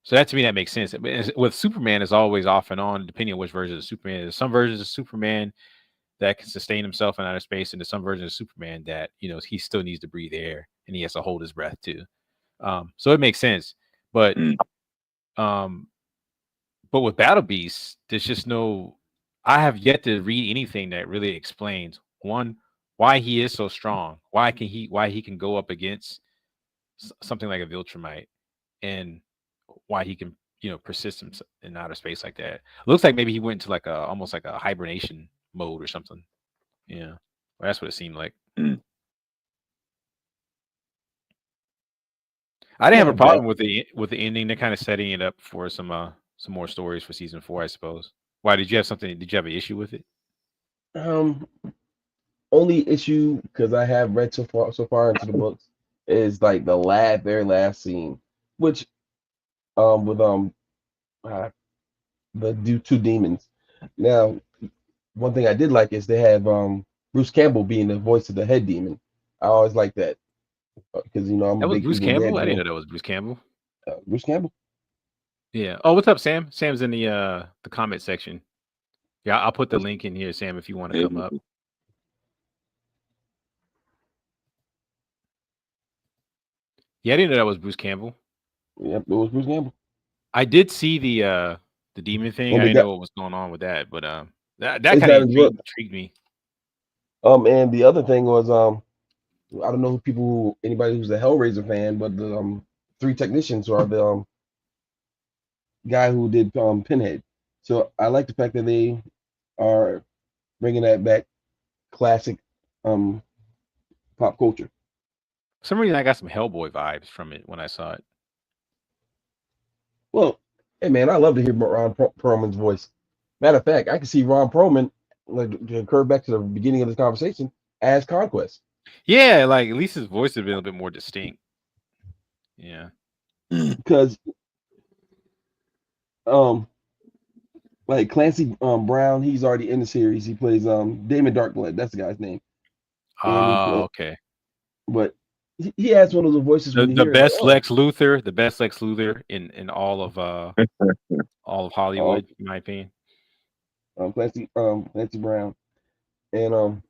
So that, to me, that makes sense. With Superman, is always off and on, depending on which version of Superman. There's some versions of Superman that can sustain himself in outer space, and there's some version of Superman that he still needs to breathe air and he has to hold his breath too. So it makes sense, but but with Battle Beast, there's just no. I have yet to read anything that really explains one why he is so strong, why he can go up against something like a Viltrumite, and why he can persist in outer space like that. It looks like maybe he went into like almost like a hibernation mode or something. Yeah, well, that's what it seemed like. I didn't have a problem with the ending. They're kind of setting it up for some more stories for season 4, I suppose. Why did you have something? Did you have an issue with it? Only issue, because I have read so far into the books, is like the very last scene, which with the two demons. Now, one thing I did like is they have Bruce Campbell being the voice of the head demon. I always like that because I'm that a was big Bruce Evil Campbell. Dead I didn't fan. know that was Bruce Campbell. Bruce Campbell. Yeah. Oh, what's up, Sam? Sam's in the comment section. Yeah, I'll put the link in here, Sam, if you want to come up. Yeah, I didn't know that was Bruce Campbell. Yep, it was Bruce Campbell. I did see the demon thing. I didn't know what was going on with that, but that kind of intrigued me. And the other thing was I don't know anybody who's a Hellraiser fan, but the 3 technicians are the guy who did Pinhead. So I like the fact that they are bringing that back, classic pop culture. For some reason, I got some Hellboy vibes from it when I saw it. Well, hey man, I love to hear Ron Perlman's voice. Matter of fact, I can see Ron Perlman, like to occur back to the beginning of this conversation, as Conquest. Yeah, like at least his voice would be a little bit more distinct. Yeah, because like Clancy Brown, he's already in the series. He plays Damon Darkblood. That's the guy's name. Oh, okay. But he has one of those voices. The best Lex Luthor, the best Lex Luthor in all of Hollywood, in my opinion. Clancy Brown, and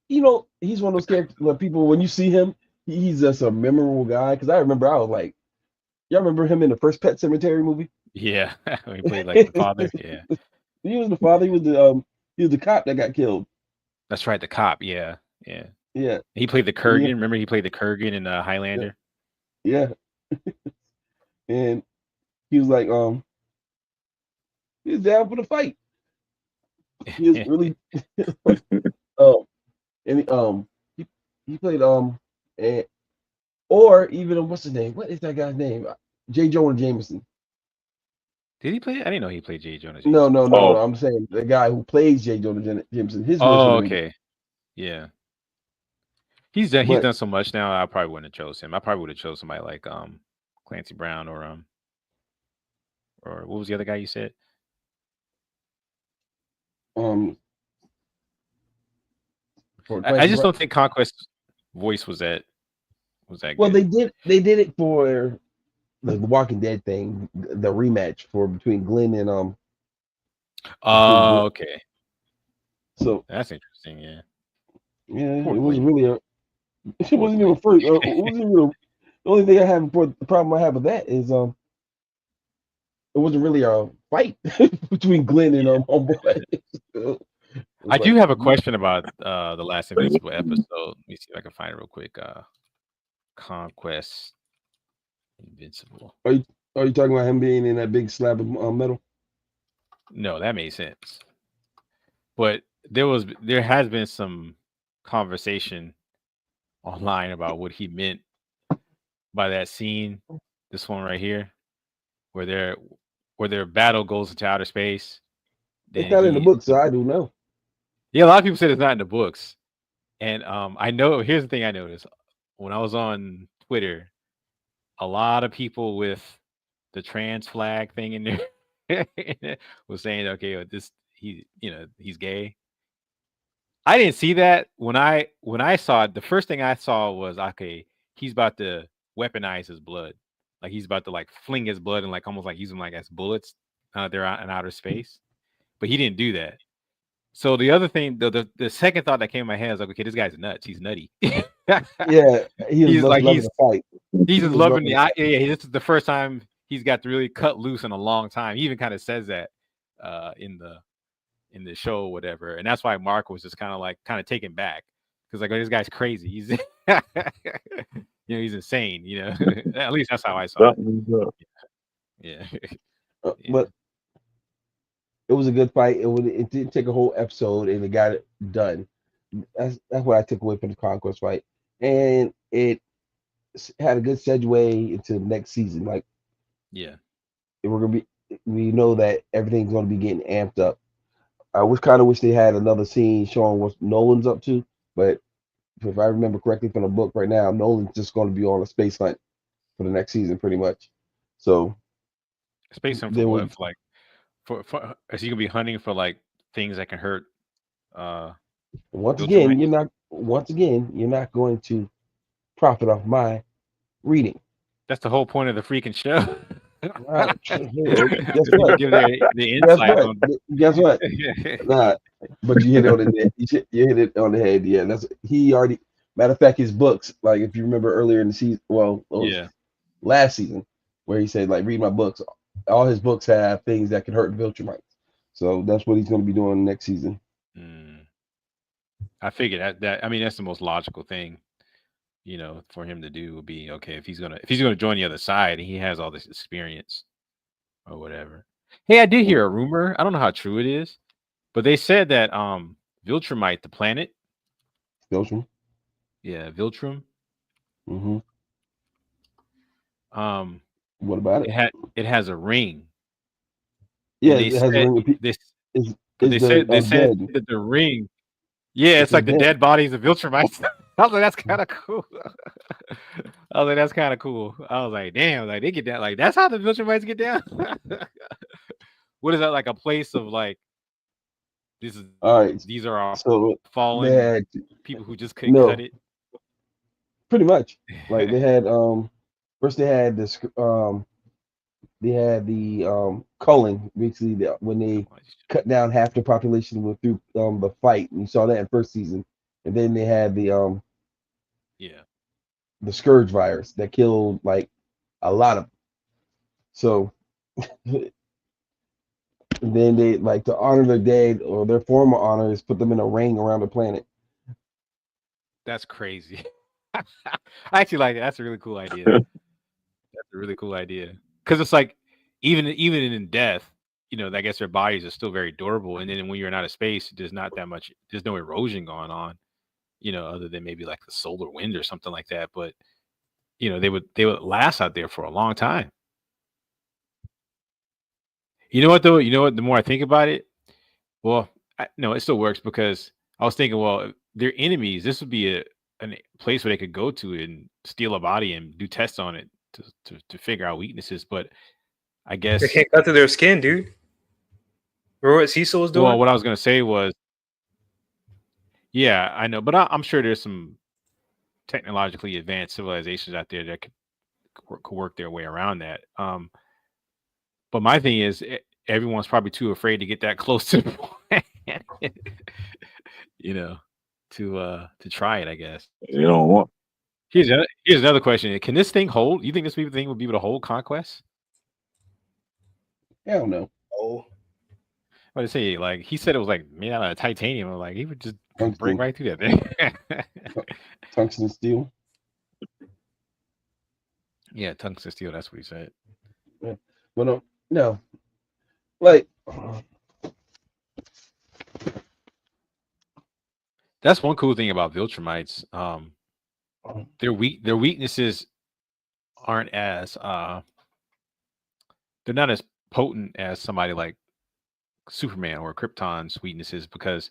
he's one of those characters where people, when you see him, he's just a memorable guy. Because I remember I was like, y'all remember him in the first Pet Sematary movie? Yeah, he played like the father. Yeah, he was the father. He was the cop that got killed. That's right, the cop. Yeah. He played the Kurgan. Yeah. Remember, he played the Kurgan in Highlander. Yeah. And he was like, he was down for the fight. He was really, and he played and or even what's his name? What is that guy's name? J. Jonah Jameson. Did he play? I didn't know he played J. Jonah Jameson. No. I'm saying the guy who plays J. Jonah Jameson. His okay. Yeah. He's done so much now. I probably wouldn't have chose him. I probably would have chose somebody like Clancy Brown or what was the other guy you said? I just don't think Conquest's voice was that well, good. they did it for the Walking Dead thing, the rematch between Glenn and Oh, okay. So that's interesting. Yeah. Yeah, it wasn't really it wasn't even first. It wasn't real. The only thing the problem I have with that is it wasn't really a fight between Glenn and Homeboy. I do have a question about the last Invincible episode. Let me see if I can find it real quick. Conquest Invincible. Are you talking about him being in that big slab of metal? No, that made sense. But there has been some conversation online about what he meant by that scene. This one right here, where their battle goes into outer space. It's not in the book, so I do know. Yeah, a lot of people said it's not in the books, and I know. Here's the thing I noticed when I was on Twitter, a lot of people with the trans flag thing in there was saying, "Okay, he's gay." I didn't see that when I saw it. The first thing I saw was, okay, he's about to weaponize his blood, like he's about to like fling his blood and like almost like use them like as bullets there in outer space. But he didn't do that. So the other thing, the second thought that came in my head is like, okay, this guy's nuts. He's nutty. Yeah, he was He's like loving the fight. he's He just was loving loving the yeah. This is the first time he's got to really cut loose in a long time. He even kind of says that in the show or whatever, and that's why Mark was just kind of taken back because like, oh, this guy's crazy. He's he's insane. At least that's how I saw it. Yeah. But it was a good fight. It didn't take a whole episode, and it got it done. That's what I took away from the Conquest fight, and it had a good segue into the next season. Like, Yeah. we know that everything's gonna be getting amped up. I kind of wish they had another scene showing what Nolan's up to, but if I remember correctly from the book, right now Nolan's just going to be on a space hunt for the next season, pretty much. So space hunt for what? For like, for is he gonna be hunting for like things that can hurt? Once again, you're not going to profit off my reading. That's the whole point of the freaking show. Right. Guess what? Give the insight. Guess what? Nah, but you hit it on the head. You hit it on the head. Yeah, that's he already. Matter of fact, his books, like if you remember earlier in the season, last season, where he said like read my books. All his books have things that can hurt Viltrumites. So that's what he's going to be doing next season. I figured that I mean that's the most logical thing, for him to do would be okay if he's gonna join the other side and he has all this experience or whatever. Hey, I did hear a rumor. I don't know how true it is, but they said that Viltrumite, the planet. Viltrum. Yeah, Viltrum. Mm-hmm. What about it? It has a ring. Yeah, it has a ring. They said that the ring. Yeah, it's like the dead bodies of Viltrumites. I was like, that's kind of cool. I was like, damn, like they get down. Like that's how the Viltrumites get down. What is that, like a place of like? This is all right. These are all fallen people who just couldn't cut it. Pretty much, like they had first they had this culling, basically when they cut down half the population through the fight, and you saw that in first season, and then they had the scourge virus that killed like a lot of them. So then they like to honor their dead or their former honors, put them in a ring around the planet. That's crazy. I actually like it. That's a really cool idea. That's a really cool idea because it's like even in death, I guess their bodies are still very durable, and then when you're in outer space, there's not that much. There's no erosion going on, other than maybe like the solar wind or something like that. But they would last out there for a long time. You know what though? You know what? The more I think about it, well, no, it still works because I was thinking, well, if they're enemies. This would be a place where they could go to and steal a body and do tests on it to figure out weaknesses. But I guess they can't cut through their skin, dude. Remember what Cecil was doing? Well, what I was gonna say was, yeah, I know, but I'm sure there's some technologically advanced civilizations out there that could work their way around that. But my thing is, everyone's probably too afraid to get that close to the planet, to try it. I guess you don't want. Here's another question: can this thing hold? You think this thing would be able to hold Conquest? Hell no. Oh, what did I say? Like he said, it was like made out of titanium. I'm like he would just break right through that thing. Tungsten steel. Yeah, tungsten steel. That's what he said. Yeah. Well, no, like that's one cool thing about Viltrumites. Their weaknesses aren't as they're not as potent as somebody like Superman or Krypton's weaknesses, because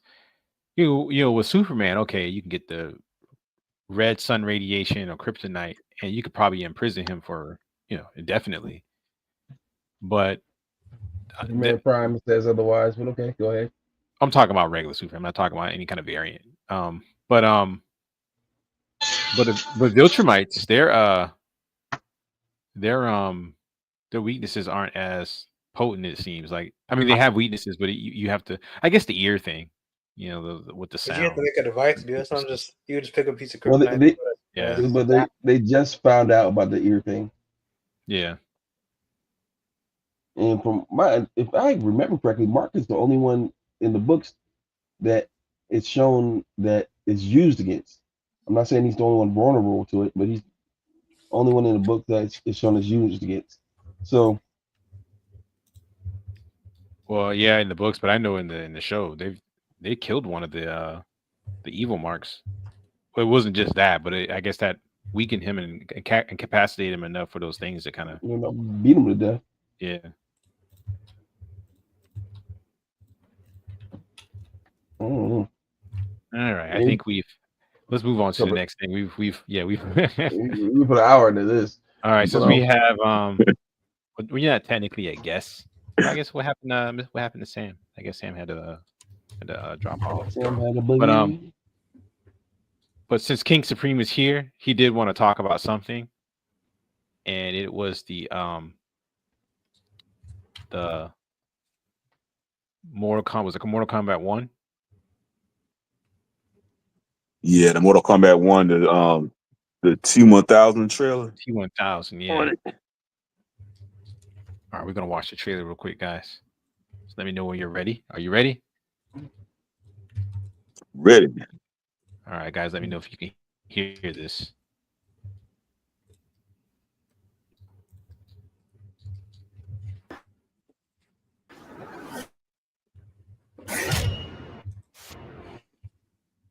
with Superman, okay, you can get the red sun radiation or kryptonite, and you could probably imprison him for indefinitely. But Prime says otherwise, but okay, go ahead. I'm talking about regular Superman. I'm not talking about any kind of variant. But Viltrumites, their weaknesses aren't as potent, it seems. Like, I mean, they have weaknesses, but you have to, I guess, the ear thing. you know, with the But you have sound. to make a device to do it. So I'm just you just pick a piece of Well, kryptonite. Yeah. but they just found out about the ear thing. Yeah. And from if I remember correctly, Mark is the only one in the books that it's shown that it's used against. I'm not saying he's the only one vulnerable to it, but he's the only one in the book that it's shown as used against. So, Well, yeah, in the books, but I know in the show they killed one of the evil marks. Well, it wasn't just that, but I guess that weakened him and incapacitated him enough for those things to kind of beat him to death. Yeah. I don't know. All right, I think let's move on to the next thing. We've we put an hour into this. All right, since we have we're not technically a guest. I guess what happened to Sam? I guess Sam had to drop off. Sam had a but since King Supreme is here, he did want to talk about something, and it was the Mortal Kombat 1. Yeah, the Mortal Kombat 1, the T1000 trailer. T1000, yeah. All right, we're gonna watch the trailer real quick, guys. So let me know when you're ready. Are you ready? Ready. All right, guys, let me know if you can hear this.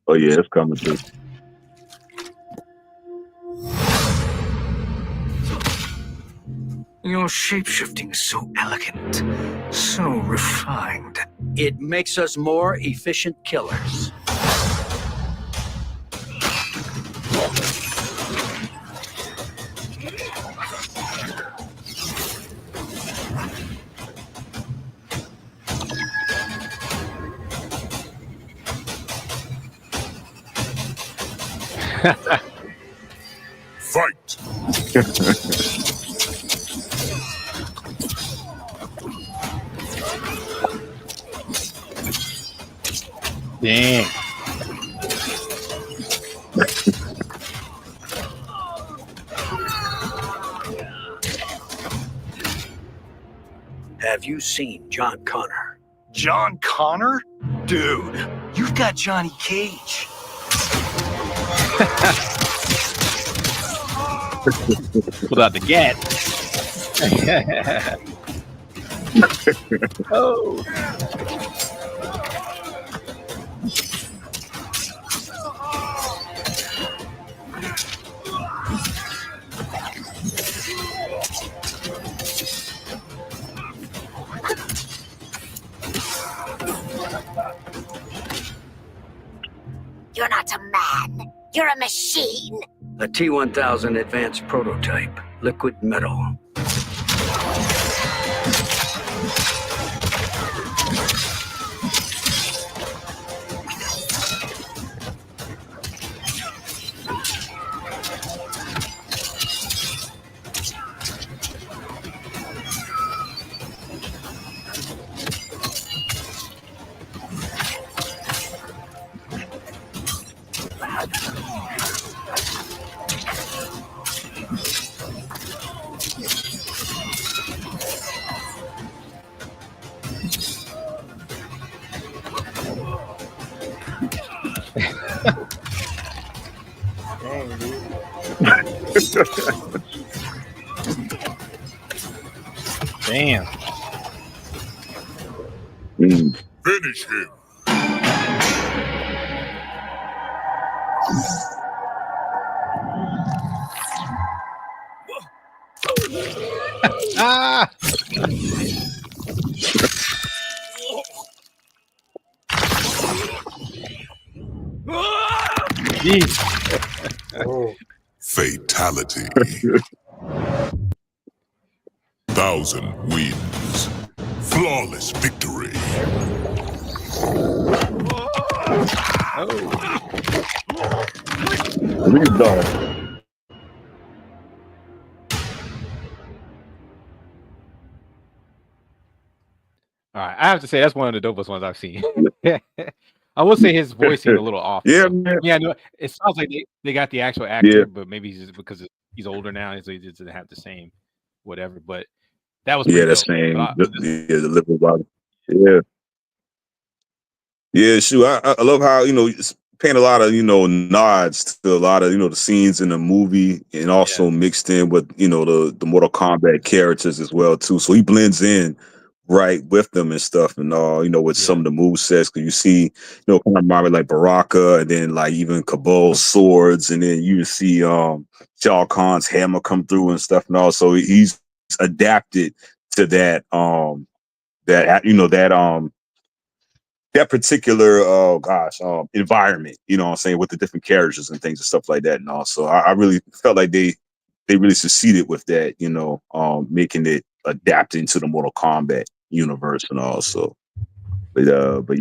Oh yeah, it's coming too. Your shape-shifting is so elegant, so refined. It makes us more efficient killers. Fight! Dang. Have you seen John Connor? John Connor? Dude, you've got Johnny Cage. Pulled out the gat. Oh. You're not a man. You're a machine. A T1000 advanced prototype, liquid metal. Damn. Finish him. Ah! Oh. Fatality. 1,000 wins. Flawless victory. Please don't. All right, I have to say that's one of the dopest ones I've seen. I will say his voice seemed a little off. Yeah, Though. man. Yeah, no, it sounds like they got the actual actor, Yeah. but maybe he's just because he's older now, so he just doesn't have the same whatever. But that was Yeah, pretty that dope. same. But The liberal body. Yeah. Yeah, shoot. I love how, it's paying a lot of, nods to a lot of, the scenes in the movie and also mixed in with, the Mortal Kombat characters as well, too. So he blends in right with them and stuff and all, with some of the movesets. Because you see, kind of remind me like Baraka and then like even Kabal's swords. And then you see Shao Kahn's hammer come through and stuff and all. So he's adapted to that, that particular environment, what I'm saying, with the different characters and things and stuff like that. And also I really felt like they really succeeded with that, making it adapting to the Mortal Kombat universe and also. But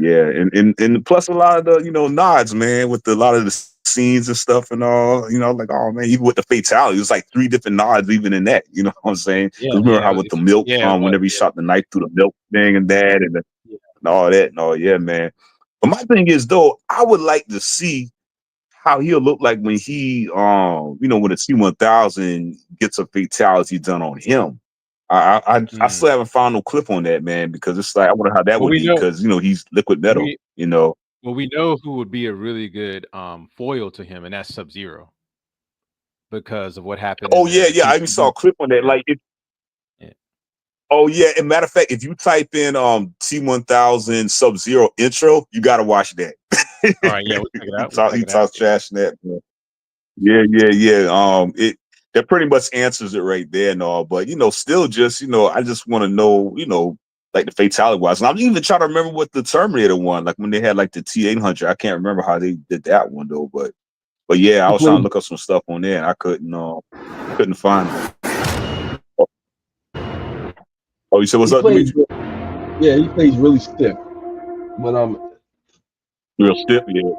yeah, and plus a lot of the nods, man, with a lot of the scenes and stuff and all, like, oh man, even with the fatality, it was like 3 different nods even in that, you know what I'm saying? Yeah, remember how with the milk, whenever he shot the knife through the milk thing and that and all that and all, yeah, man. But my thing is though, I would like to see how he'll look like when he when the T1000 gets a fatality done on him. I still haven't found no clip on that, man, because it's like I wonder how that would be because he's liquid metal, Well, we know who would be a really good foil to him, and that's Sub-Zero, because of what happened. Oh yeah, I even saw a clip on that. Like, oh yeah, and matter of fact, if you type in T1000 Sub-Zero intro, you gotta watch that. All right, yeah, we'll check it out. He talks trash in that. Man. Yeah. That pretty much answers it right there and all. But still just I just want to know, like the fatality wise. And I'm even trying to remember what the Terminator one, like when they had like the T800. I can't remember how they did that one though. But yeah, I was trying to look up some stuff on there and I couldn't find it. Oh, you said what's up, Dimitri? Yeah, he plays really stiff. But real stiff, yeah.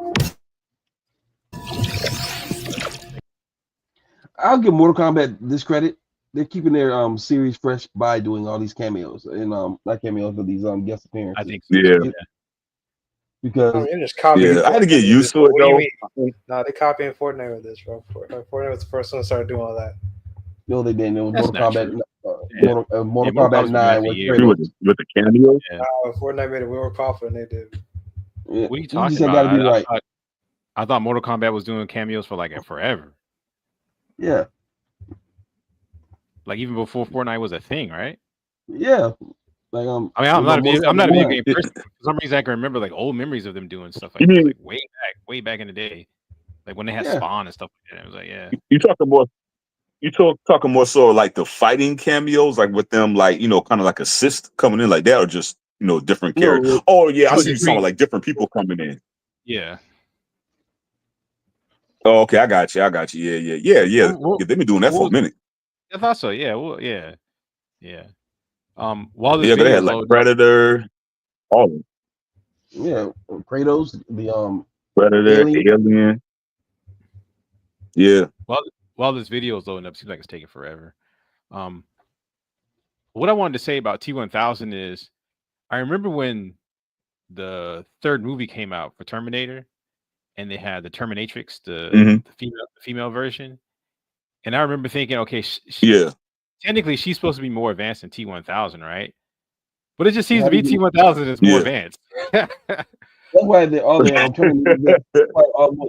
I'll give Mortal Kombat this credit. They're keeping their series fresh by doing all these cameos and not cameos but these guest appearances. I think so. Yeah. Because I mean, just copying. I had to get used to it What do you though. mean? No, they copying Fortnite with this, bro. Fortnite was the first one to start doing all that. no, they didn't. It was That's Mortal not Kombat. Mortal Kombat 9 with years. With the cameo. Yeah. Fortnite made it way more powerful than they did. Yeah. What are you talking just about? gotta be right. I thought Mortal Kombat was doing cameos for like forever. Yeah. Like even before Fortnite was a thing, right? Yeah. Like I mean, I'm not a video game person. For some reason, I can remember like old memories of them doing stuff like that, like way back in the day, like when they had Spawn and stuff like that. It was like, yeah. You talking more so like the fighting cameos, like with them, like kind of like assist coming in like that, or just different characters. Oh yeah, I see you talking like different people coming in. Yeah. Oh, okay, I got you. Yeah. They've been doing that for a minute. I thought so. Yeah. Well, yeah. While this they video had like Predator, all of them. Yeah, Kratos, the Predator, Alien. Yeah. While this video is loading up, seems like it's taking forever. What I wanted to say about T1000 is, I remember when the 3rd movie came out for Terminator, and they had the Terminatrix, the female version, and I remember thinking, okay, technically she's supposed to be more advanced than T1000, right? But it just seems to be T1000 is more advanced. That's why all the Terminator,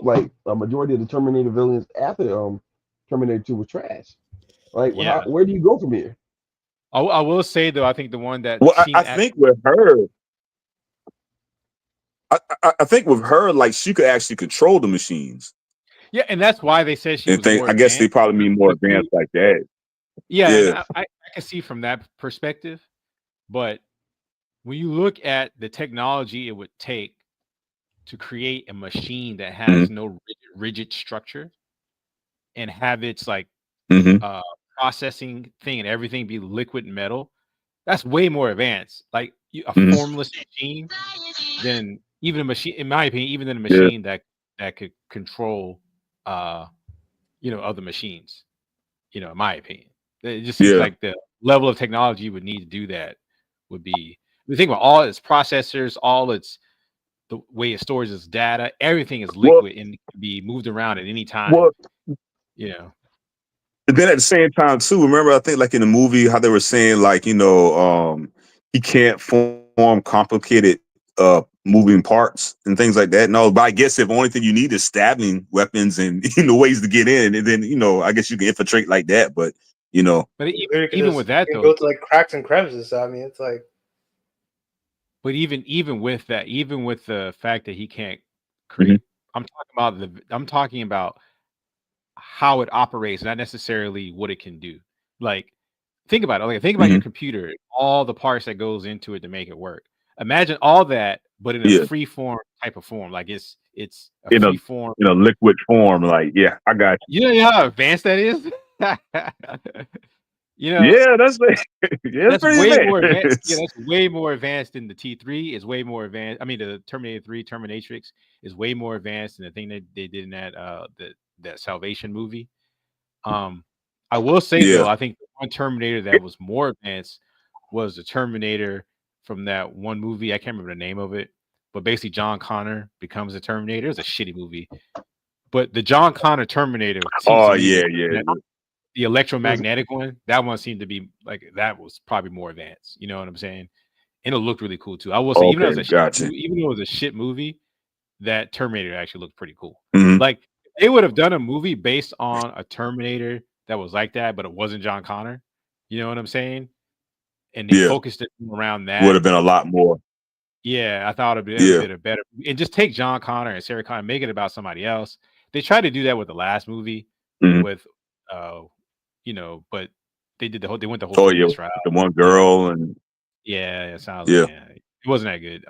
like a majority of the Terminator villains after Terminator 2 was trash. Like, where do you go from here? I will say though, I think the one that I think with her, I think with her, like she could actually control the machines. Yeah, and that's why they said she was more I guess they probably mean more advanced like that. Yeah. I can see from that perspective, but when you look at the technology it would take to create a machine that has no rigid structure and have its like processing thing and everything be liquid metal, that's way more advanced. Like a formless machine than even a machine, in my opinion, even than a machine that could control other machines. In my opinion. It just seems like the level of technology you would need to do that would be, we think about all its processors, all its the way it stores its data. Everything is Well, liquid and can be moved around at any time. well, You know. and then at the same time too, remember I think like in the movie how they were saying like he can't form complicated moving parts and things like that. No, but I guess if only thing you need is stabbing weapons and ways to get in, and then I guess you can infiltrate like that. But But You can even with that you can though, go to like cracks and crevices. So, I mean, it's like but even with that, even with the fact that he can't create, I'm talking about how it operates, not necessarily what it can do. Like, think about it. Like, think about your computer, all the parts that goes into it to make it work. Imagine all that, but in a yeah, free form type of form. Like it's a in a free form. liquid form. Like, yeah, I got you. You know how advanced that is? Yeah, that's yeah, it's That's pretty way more advanced. Yeah, advanced. that's way more advanced than the T3. Is way more advanced. I mean, the Terminator 3 Terminatrix is way more advanced than the thing that they did in that Salvation movie. I will say though, Yeah. I think the one Terminator that was more advanced was the Terminator from that one movie. I can't remember the name of it, but basically John Connor becomes a Terminator. It's a shitty movie, but the John Connor Terminator seems to Oh me yeah, the electromagnetic one, that one seemed to be like that was probably more advanced. You know what I'm saying? And it looked really cool too. I will say, even though Okay, gotcha. even though it was a shit movie, that Terminator actually looked pretty cool. Mhm. Like they would have done a movie based on a Terminator that was like that, but it wasn't John Connor. You know what I'm saying? And they Yeah, focused it around would that. have been a lot more. Yeah, I thought it would have Yeah. been a better. And just take John Connor and Sarah Connor, make it about somebody else. They tried to do that with the last movie Mhm. with, but they went the whole Oh yeah, feminist route. the one Yeah, girl and it sounds yeah, like it wasn't that good.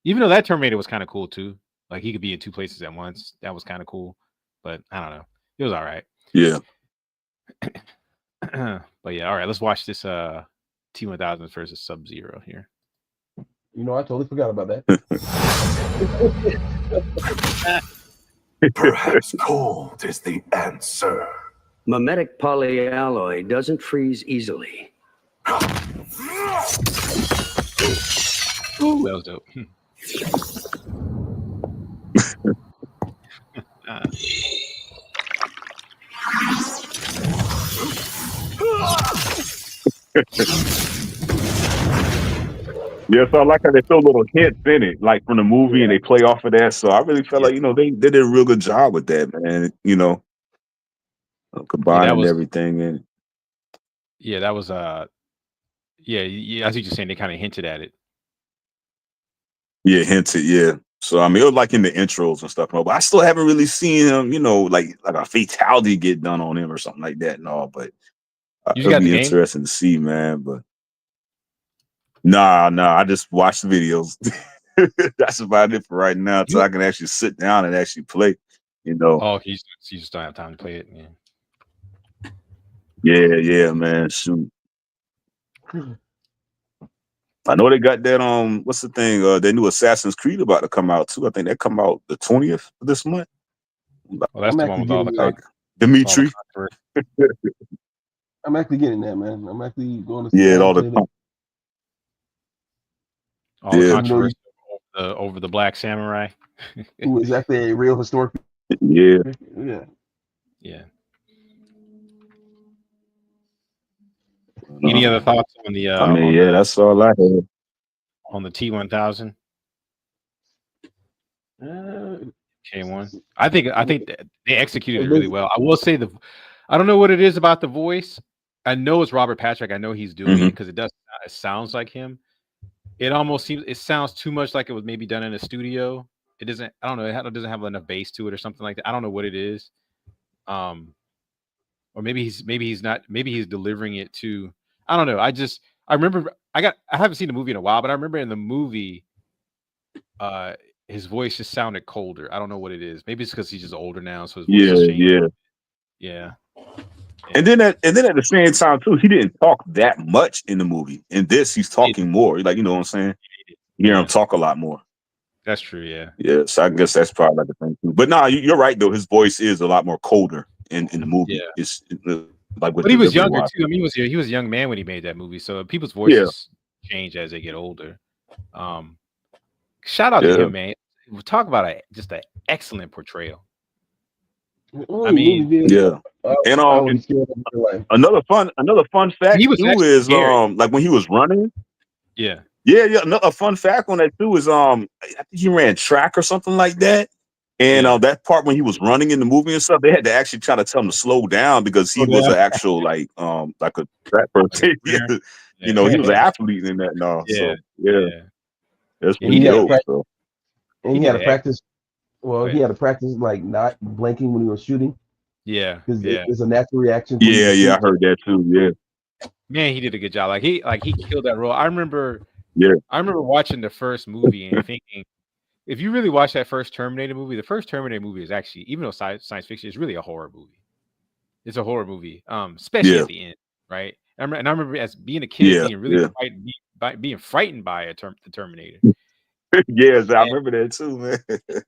Even though that Terminator was kind of cool too. Like he could be in two places at once. That was kind of cool. But I don't know. It was all right. yeah. But yeah, all right. Let's watch this T1000 versus Sub-Zero here. I totally forgot about that. Perhaps cold is the answer. Mimetic polyalloy doesn't freeze easily. Ooh, that was dope. Yeah, so I like how they throw little hints in it, like from the movie, and they play off of that. So I really felt like they did a real good job with that, man. Combining was everything in. Yeah, that was yeah, I see what you're saying. They kind of hinted at it. Yeah, hinted. Yeah. So I mean, it was like in the intros and stuff, but I still haven't really seen him. Like a fatality get done on him or something like that and all. But You it'll got be the game? interesting to see, man. But nah, I just watch the videos. That's about it for right now, so I can actually sit down and actually play. Oh, you just don't have time to play it. Yeah. Yeah, man. Shoot. I know they got that what's the thing? Their new Assassin's Creed about to come out too. I think that come out the 20th of this month. Well, that's the one with all the Dimitri. I'm actually getting that, man. I'm actually going to all the controversy over the Black Samurai. who is actually a real historic. Yeah. Any other thoughts on the? I mean, that's all I had on the T1000. K1. I think they executed it really well. I will say I don't know what it is about the voice. I know it's Robert Patrick. I know he's doing it because it sounds like him. It almost sounds too much like it was maybe done in a studio. It doesn't. I don't know. It doesn't have enough bass to it or something like that. I don't know what it is. Or maybe he's not. Maybe he's delivering it to. I don't know. I remember. I haven't seen the movie in a while, but I remember in the movie, his voice just sounded colder. I don't know what it is. Maybe it's because he's just older now, so his voice has changed. Yeah. And then at the same time too, he didn't talk that much in the movie. In this, he's talking more. Like, you know what I'm saying? You hear him talk a lot more. That's true. Yeah. Yeah. So I guess that's probably like the thing too. But no, you're right though. His voice is a lot more colder in the movie. Yeah. It's like, but he was younger too. I mean, he was a young man when he made that movie. So people's voices change as they get older. Because shout out to Yeah. him, man. We talk about just an excellent portrayal. I mean, Yeah. And I would be scared of your life. another fun fact He was too actually is scary. like when he was running. Yeah. Yeah. A fun fact on that too is I think he ran track or something like that. And Yeah. that part when he was running in the movie and stuff, they had to actually try to tell him to slow down because he was an actual like a track person. Yeah. You know, he was an athlete in that and all. Yeah. So yeah, that's Yeah, pretty he did dope. it. So. And he had to practice. Well, Go he had to practice like not blinking when he was shooting. Yeah. Because Yeah. it's a natural reaction. For you Yeah, to yeah, I shoot. heard that too. Yeah. Man, he did a good job. Like he killed that role. I remember watching the first movie and thinking, if you really watch that first Terminator movie, the first Terminator movie is actually, even though science fiction, it's really a horror movie. It's a horror movie, especially at the end, right? And I remember as being a kid being really being frightened by the Terminator. Yes, I remember that too, man.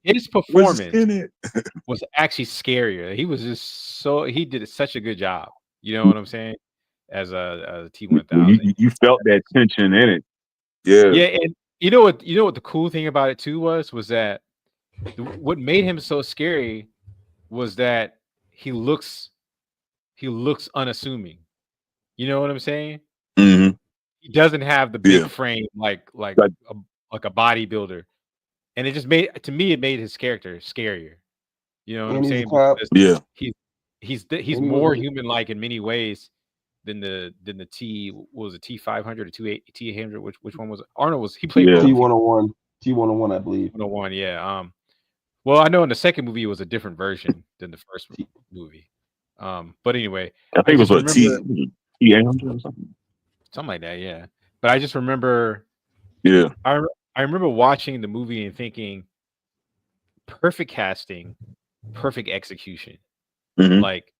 His performance was actually scarier. He was just he did such a good job. You know what I'm saying? As a T-1000, you felt that tension in it. Yeah, yeah, and you know what the cool thing about it too was that what made him so scary was that he looks unassuming. You know what I'm saying? Mm-hmm. He doesn't have the big frame like a bodybuilder, and it just made his character scarier. You know what I'm saying? Yeah, he's more human-like in many ways than the what was it, T500 or T800? Which one was it? Arnold he played both. T101, I believe. 101, yeah. Well, I know in the second movie it was a different version than the first movie. But anyway, I think it was a T800 or something like that. Yeah, but I just remember. Yeah, I remember watching the movie and thinking, perfect casting, perfect execution. Mm-hmm. Like,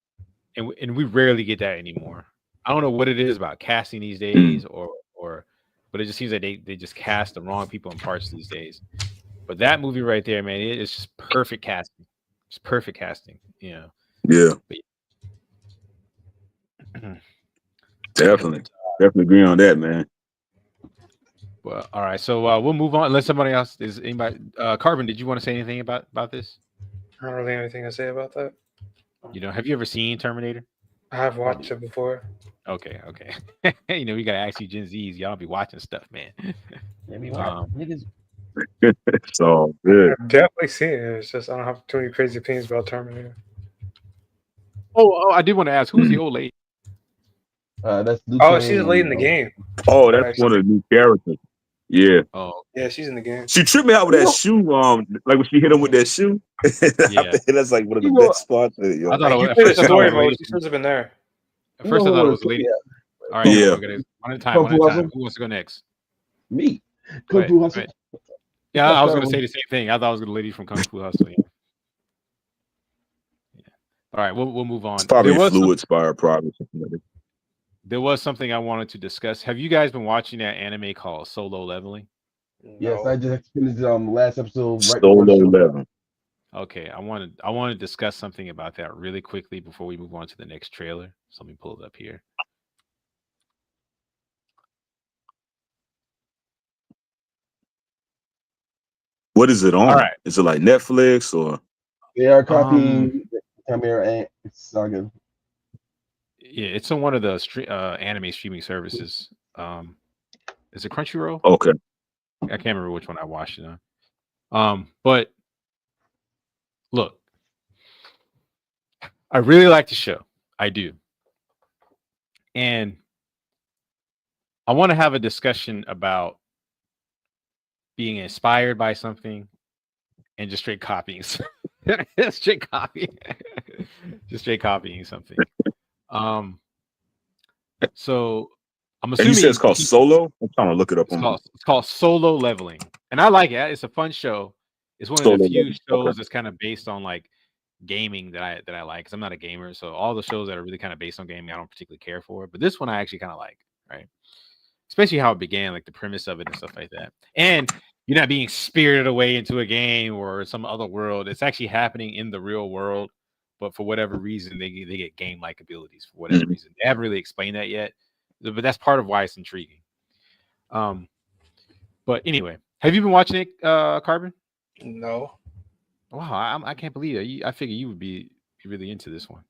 and we rarely get that anymore. I don't know what it is about casting these days, but it just seems like they just cast the wrong people in parts these days. But that movie right there, man, it's just perfect casting. It's perfect casting, you know. Yeah. Definitely agree on that, man. Well, all right, so we'll move on. Unless somebody else is anybody. Carbon, did you want to say anything about this? I don't really have anything to say about that. You know, have you ever seen Terminator? I have watched it before. Okay. You know, we gotta ask you Gen Zs. Y'all be watching stuff, man. So good. I've definitely seen it. It's just I don't have too many crazy opinions about Terminator. Oh, I did want to ask, who's the old lady? That's she's late in the game. Oh, that's one of the new characters. Yeah. Oh, yeah, she's in the game. She tripped me out with that shoe. Like when she hit him with that shoe. Yeah, that's like one of the best spots. I thought you played the story mode. She should have been there. At first, I thought it was a lady. All right, yeah. One at a time. Who wants to go next? Me. Kung Fu Hustle. Yeah, I was going to say the same thing. I thought it was the lady from Kung Fu Hustle. Yeah. All right, we'll move on. It's probably Fluid Spire, probably something like that. There was something I wanted to discuss. Have you guys been watching that anime called Solo Leveling? Yes, I just finished last episode. Solo Leveling. Okay, I want to discuss something about that really quickly before we move on to the next trailer. So let me pull it up here. What is it on? All right. Is it like Netflix or? They are copying Chimera Saga. Yeah, it's on one of the anime streaming services. Is it Crunchyroll? Okay. I can't remember which one I watched it on. But look, I really like the show. I do. And I want to have a discussion about being inspired by something and just straight copying. Just straight copying something. So I'm assuming you said it's called Solo. I'm trying to look it up. It's called Solo Leveling, and I like it. It's a fun show. It's one of the few shows that's kind of based on like gaming that I like, because I'm not a gamer. So all the shows that are really kind of based on gaming, I don't particularly care for. But this one I actually kind of like, right? Especially how it began, like the premise of it and stuff like that. And you're not being spirited away into a game or some other world. It's actually happening in the real world, but for whatever reason, they get game-like abilities for whatever reason. They haven't really explained that yet, but that's part of why it's intriguing. But anyway, Have you been watching it, Carbon? No. Wow, I can't believe it. I figure you would be really into this one.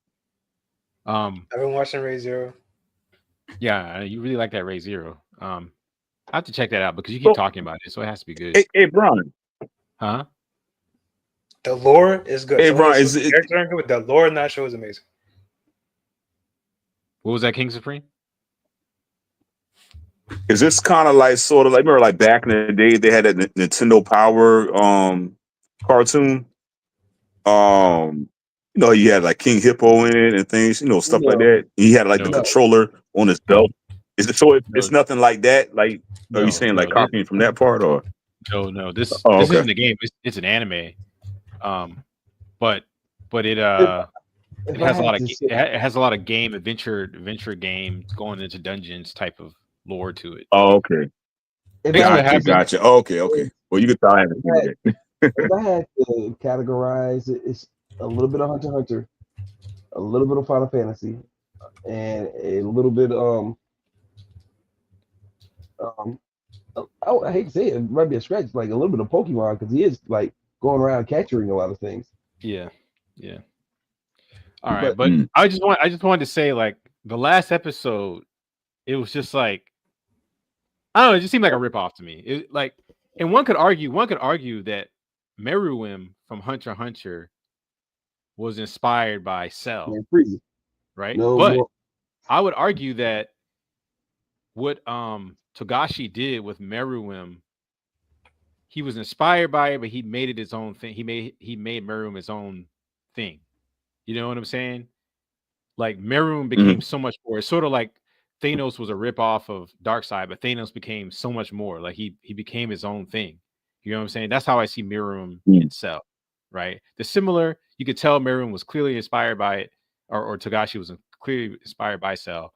I've been watching Ray Zero. Yeah, you really like that Ray Zero. I have to check that out because you keep talking about it, so it has to be good. Hey, Brian. Huh? The lore is good. Hey, Some of Brian, the characters aren't good, but the lore in that show is amazing. What was that, King Supreme? Is this kind of like sort of like, remember like back in the day they had that Nintendo Power cartoon? You know, you had like King Hippo in it and things, you know, stuff like that. He had like the controller on his belt. Is it so? It's nothing like that. Like, are you saying like copying from that part or? No. This okay. isn't a game. It's an anime. But it has a lot of it has a lot of game adventure game going into dungeons type of lore to it. Oh, okay. Gotcha. Oh, okay. Well, you could tell I haven't seen it. If I had to categorize it, it's a little bit of Hunter x Hunter, a little bit of Final Fantasy, and a little bit I hate to say it might be a stretch, like a little bit of Pokemon, because he is like going around capturing a lot of things. Yeah. All right, but I just wanted to say, like, the last episode, it was just like, I don't know, it just seemed like a ripoff to me. It like, and one could argue that Meruem from Hunter x Hunter was inspired by Cell, right? But I would argue that what Togashi did with Meruem, he was inspired by it, but he made it his own thing. He made Meruem his own thing. You know what I'm saying? Like Meruem became so much more. It's sort of like Thanos was a ripoff of Darkseid, but Thanos became so much more. Like he became his own thing. You know what I'm saying? That's how I see Meruem itself, right? The similar, you could tell Meruem was clearly inspired by it, or Togashi was clearly inspired by Cell,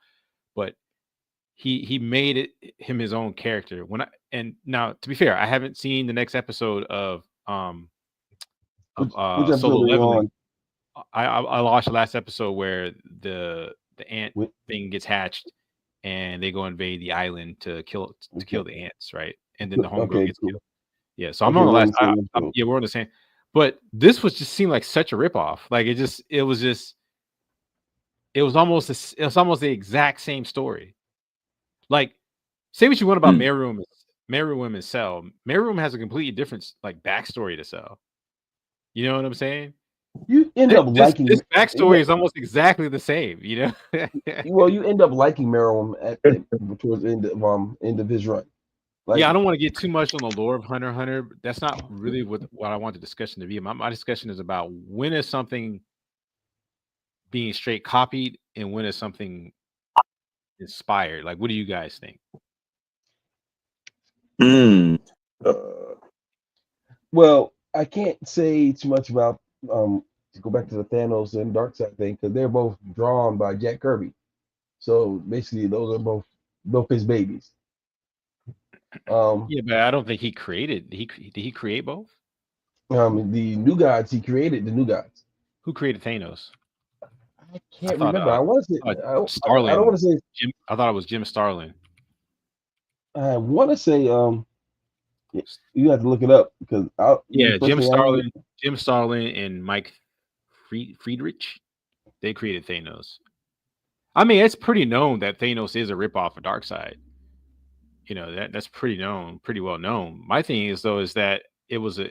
but he made him his own character. And now, to be fair, I haven't seen the next episode of Solo Leveling. I watched the last episode where the ant thing gets hatched and they go invade the island to kill the ants, right? And then the homegirl gets killed. Yeah, so I'm on the last. Yeah, we're on the same. But this was just seemed like such a ripoff. Like it was almost the exact same story. Like, say what you want about Meruem and Cell. Meruem has a completely different like backstory to Cell. You know what I'm saying? You end up liking this backstory is almost exactly the same, you know. Well, you end up liking Meruem towards the end of his run. Like, yeah, I don't want to get too much on the lore of Hunter x Hunter. That's not really what I want the discussion to be. My discussion is about when is something being straight copied and when is something inspired. Like, what do you guys think? Well, I can't say too much about to go back to the Thanos and Darkseid thing, because they're both drawn by Jack Kirby. So basically, those are both his babies. Yeah, but I don't think he created. Did he create both? The New Gods, he created the New Gods. Who created Thanos? I can't remember. I want to say Starlin. I don't want to say Jim. I thought it was Jim Starlin. I want to say you have to look it up because Jim Starlin and Mike Friedrich, they created Thanos. I mean, it's pretty known that Thanos is a ripoff of Darkseid. You know, that's pretty well known. My thing is though is that it was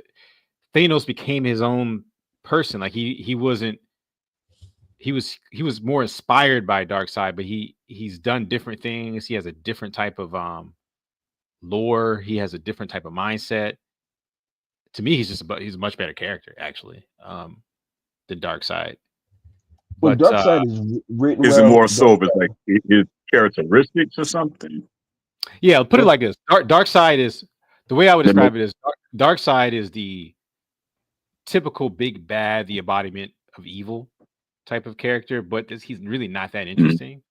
Thanos became his own person. Like he was more inspired by Darkseid, but he's done different things. He has a different type of lore. He has a different type of mindset. To me, he's a much better character actually than Darkseid. But Darkseid is written. Is it more so, but like his characteristics or something? Yeah, I'll put it like this: Darkseid is the way I would describe it is Darkseid is the typical big bad, the embodiment of evil type of character, but he's really not that interesting.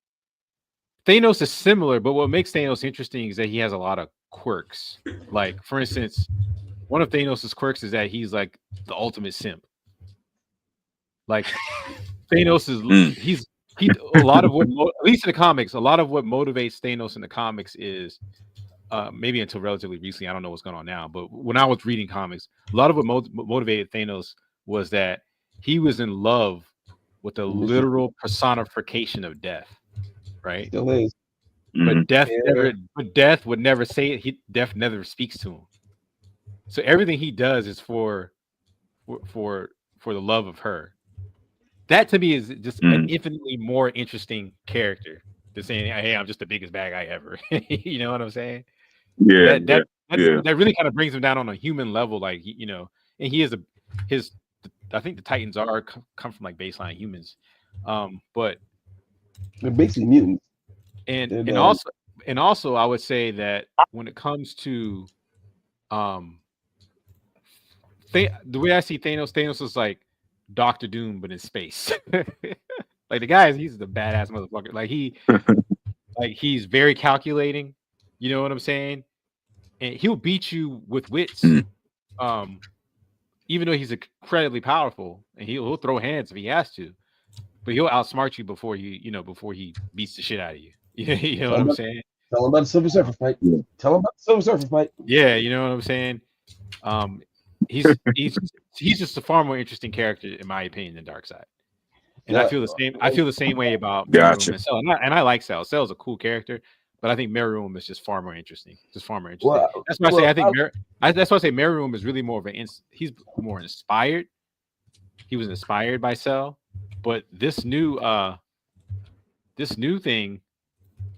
Thanos is similar, but what makes Thanos interesting is that he has a lot of quirks. Like, for instance, one of Thanos's quirks is that he's like the ultimate simp. Like Thanos is he a lot of what, at least in the comics, a lot of what motivates Thanos in the comics is maybe until relatively recently, I don't know what's going on now, but when I was reading comics, a lot of what motivated Thanos was that he was in love with the literal personification of death, right? Still is. But Yeah. death would never say it. Death never speaks to him. So everything he does is for the love of her. That to me is just an infinitely more interesting character than saying, "Hey, I'm just the biggest bad guy ever." You know what I'm saying? Yeah, That yeah. really kind of brings him down on a human level, like and he is his. I think the Titans come from like baseline humans, but They're basically mutants. and They're also I would say that when it comes to the way I see Thanos is like Doctor Doom, but in space. Like the guy he's the badass motherfucker. Like he's very calculating. You know what I'm saying? And he'll beat you with wits. Even though he's incredibly powerful, and he'll throw hands if he has to, but he'll outsmart you before he beats the shit out of you. You know what I'm saying? Tell him about the Silver Surfer fight. Tell him about the Silver Surfer fight. Yeah, you know what I'm saying? He's just a far more interesting character in my opinion than Darkseid. And I feel the same. I feel the same way about Gotcha. Mary Cell. And I like Cell. Cell's a cool character, but I think Mary is just far more interesting. Just far more interesting. That's why I say I think that's why I say Mary is really more of he's more inspired. He was inspired by Cell, but this new thing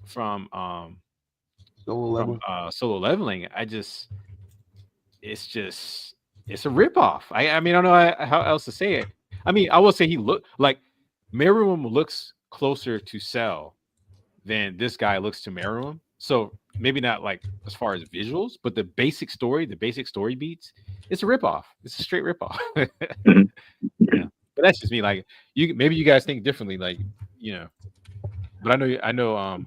from Solo Leveling, it's a ripoff. I mean, I don't know how else to say it. I mean, I will say he looked like Meruem looks closer to Cell than this guy looks to Meruem. So maybe not like as far as visuals, but the basic story beats, it's a ripoff. It's a straight ripoff. Yeah. But that's just me. Like maybe you guys think differently, like, but I know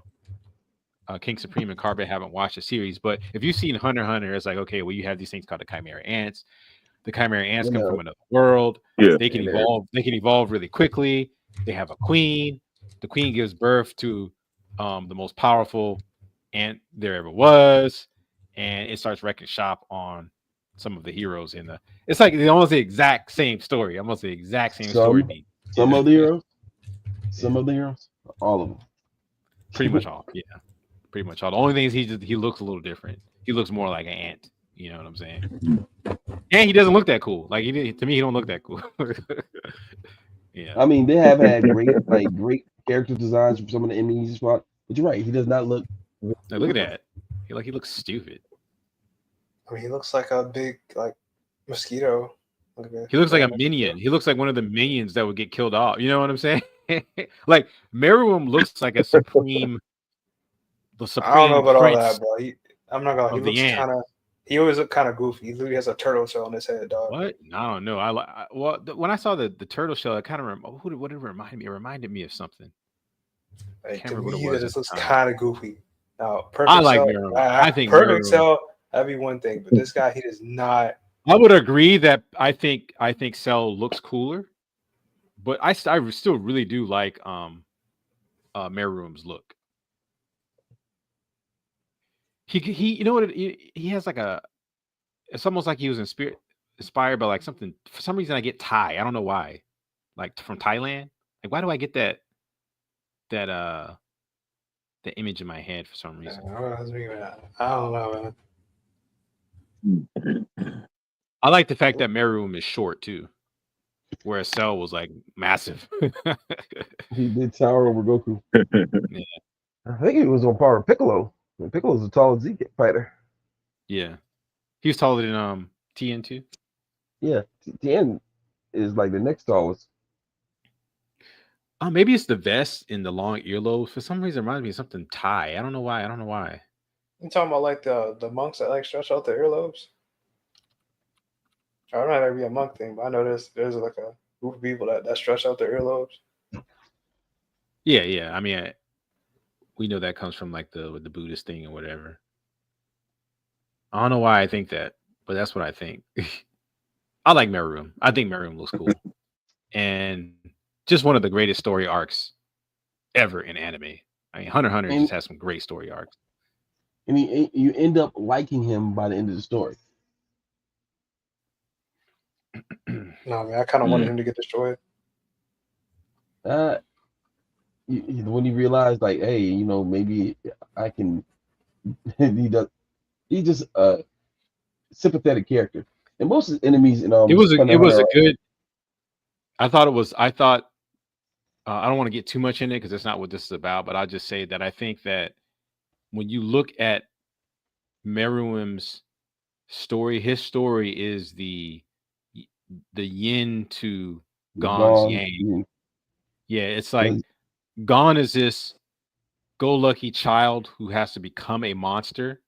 King Supreme and Carbon haven't watched the series, but if you've seen Hunter x Hunter, it's like, okay, well, you have these things called the Chimera Ants. The Chimera Ants come from another world. Yeah. They can evolve. They can evolve really quickly. They have a queen. The queen gives birth to the most powerful ant there ever was, and it starts wrecking shop on some of the heroes in the. It's like almost the exact same story. Almost the exact same story beat. Some of the heroes. Some of the heroes. All of them. Pretty much all. Yeah. Pretty much all. The only thing is he looks a little different. He looks more like an ant. You know what I'm saying? And he doesn't look that cool. Like to me, he don't look that cool. Yeah. I mean, they have had great character designs from some of the enemies, but you're right. He does not look. Now, look at that. He looks stupid. I mean, he looks like a big mosquito. He looks like a minion. He looks like one of the minions that would get killed off. You know what I'm saying? Like Meruem looks like a supreme. I don't know about all that, bro. I'm not gonna. He looks kind of. He always looked kind of goofy. He literally has a turtle shell on his head, dog. What? I don't know. When I saw the turtle shell, it kind of what did it remind me? It reminded me of something. To me, it just looks kind of goofy. Now, I like Meruem. I think Perfect Cell, that'd be one thing, but this guy, he does not. I would agree that I think Cell looks cooler, but I still really do like Meruem's look. He you know what he has like it's almost like he was inspired by like something. For some reason I get Thai. I don't know why. Like from Thailand. Like why do I get that the image in my head for some reason? I don't know, man. I like the fact that Meruem is short too. Whereas Cell was like massive. He did tower over Goku. Yeah. I think he was on par with Piccolo. Piccolo's a tall Zeke fighter. Yeah. He was taller than TN too. Yeah. TN is like the next tallest. Maybe it's the vest and the long earlobes. For some reason it reminds me of something Thai. I don't know why. You talking about like the monks that like stretch out their earlobes? I don't know if that'd be a monk thing, but I know there's like a group of people that stretch out their earlobes. Yeah. I mean, we know that comes from like the Buddhist thing or whatever. I don't know why I think that, but that's what I think. I like Meruem. I think Meruem looks cool. And just one of the greatest story arcs ever in anime. I mean, Hunter x Hunter just has some great story arcs. and you end up liking him by the end of the story. No, man, I kind of wanted him to get destroyed. When he realized, like, hey, you know, maybe I can. He's just a sympathetic character, and most of his enemies in it was Hunter a good. I thought I don't want to get too much in it because that's not what this is about, but I'll just say that I think that when you look at Meruem's story, his story is the yin to Gon's yang. Yeah, it's like Gon is this go-lucky child who has to become a monster,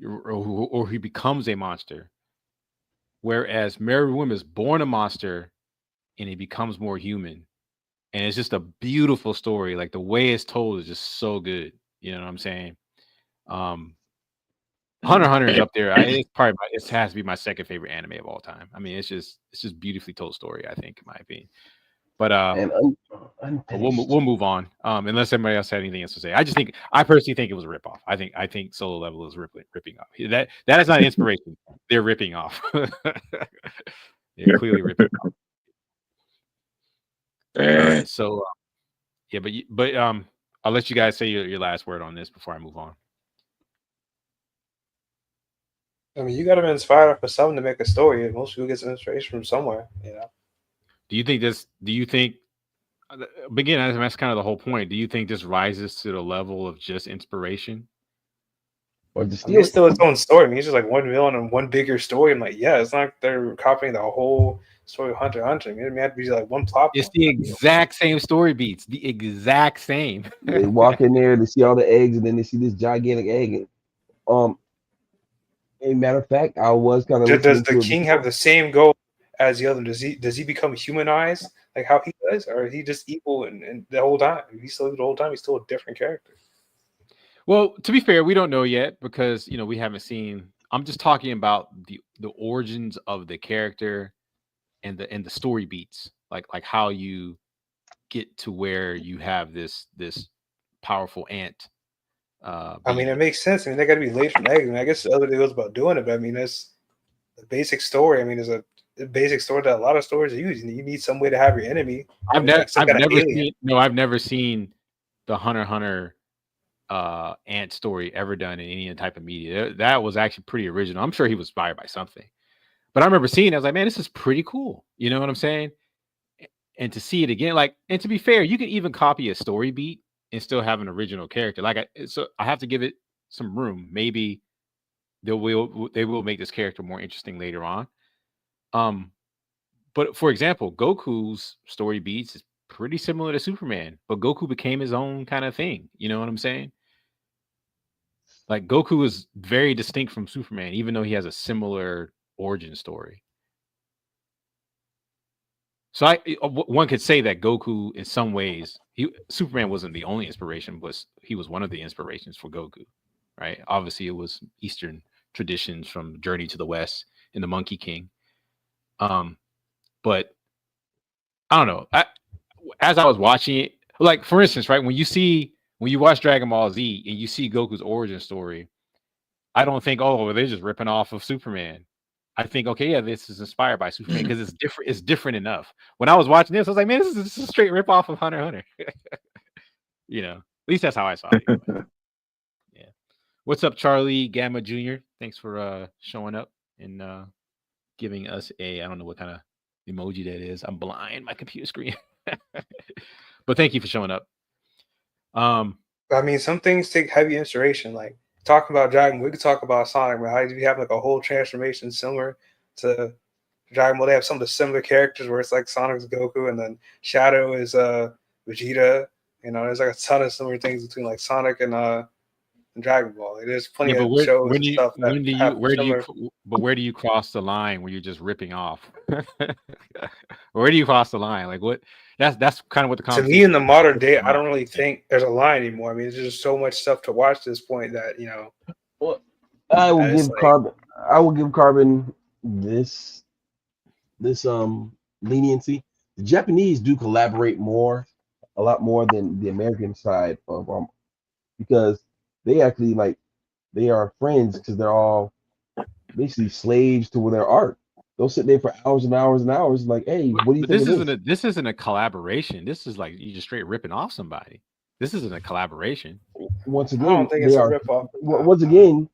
or he becomes a monster, whereas Meruem is born a monster and he becomes more human. And it's just a beautiful story. Like the way it's told is just so good. You know what I'm saying? Hunter x Hunter is up there. It's probably it has to be my second favorite anime of all time. I mean, it's just beautifully told story, I think, in my opinion. But we'll move on. Unless somebody else had anything else to say. I personally think it was a ripoff. I think Solo Level is ripping off. That is not inspiration. They're ripping off. They're clearly ripping off. All right, so yeah, but I'll let you guys say your last word on this before I move on. I mean, you got to be inspired off of something to make a story. And most people get some inspiration from somewhere, you know. Do you think again, that's kind of the whole point. Do you think this rises to the level of just inspiration? Or just it's still its own story. I mean, it's just like one villain and one bigger story. I'm like, yeah, it's not like they're copying the whole story of Hunter x Hunter. I mean, it had to be like one plot. It's the exact same story beats. The exact same. They walk in there, they see all the eggs, and then they see this gigantic egg. A matter of fact, I was kind of. Does the king have the same goal as the other? Does he become humanized like how he does, or is he just evil and the whole time? If he's still the whole time, he's still a different character. Well, to be fair, we don't know yet because we haven't seen. I'm just talking about the origins of the character and the story beats, like how you get to where you have this powerful ant. I mean, it makes sense. I mean, they got to be laid from eggs. I mean, I guess the other day was about doing it, but I mean, that's the basic story. I mean, there's a basic story that a lot of stories are using. You need some way to have your enemy. I've never seen the Hunter x Hunter ant story ever done in any type of media. That was actually pretty original. I'm sure he was inspired by something, but I remember seeing it. I was like, man, this is pretty cool. You know what I'm saying? And to see it again, and to be fair, you can even copy a story beat and still have an original character. So I have to give it some room. Maybe they will make this character more interesting later on. But for example, Goku's story beats is pretty similar to Superman, but Goku became his own kind of thing. You know what I'm saying? Like Goku is very distinct from Superman, even though he has a similar origin story. So one could say that Goku, in some ways, Superman wasn't the only inspiration, but he was one of the inspirations for Goku, right? Obviously, it was Eastern traditions from Journey to the West and the Monkey King. But I don't know. As I was watching it, like for instance, right, when you watch Dragon Ball Z and you see Goku's origin story, I don't think, oh, they're just ripping off of Superman. I think, okay, yeah, this is inspired by Superman because it's different. It's different enough. When I was watching this, I was like, man, this is a straight rip off of Hunter x Hunter. At least that's how I saw it. Yeah. What's up, Charlie Gamma Jr.? Thanks for showing up and giving us I don't know what kind of emoji that is. I'm blind, my computer screen. But thank you for showing up. I mean, some things take heavy inspiration, like talking about Dragon Ball. We could talk about Sonic, but how do you have like a whole transformation similar to Dragon Ball? They have some of the similar characters where it's like Sonic's Goku and then Shadow is Vegeta. There's like a ton of similar things between like Sonic and Dragon Ball. There's plenty of shows and stuff. Where do you cross the line where you're just ripping off? Where do you cross the line? Like what? That's kind of what the to me in the modern day, I don't really think there's a line anymore. I mean, there's just so much stuff to watch at this point that Well, I will give Carbon this leniency. The Japanese do collaborate a lot more than the American side of because they actually they are friends because they're all basically slaves to their art. They'll sit there for hours and hours and hours, like, hey, what do you But think of this? this isn't a collaboration. This is like you just straight ripping off somebody. This isn't a collaboration. Once I again, don't think it's a ripoff. once again,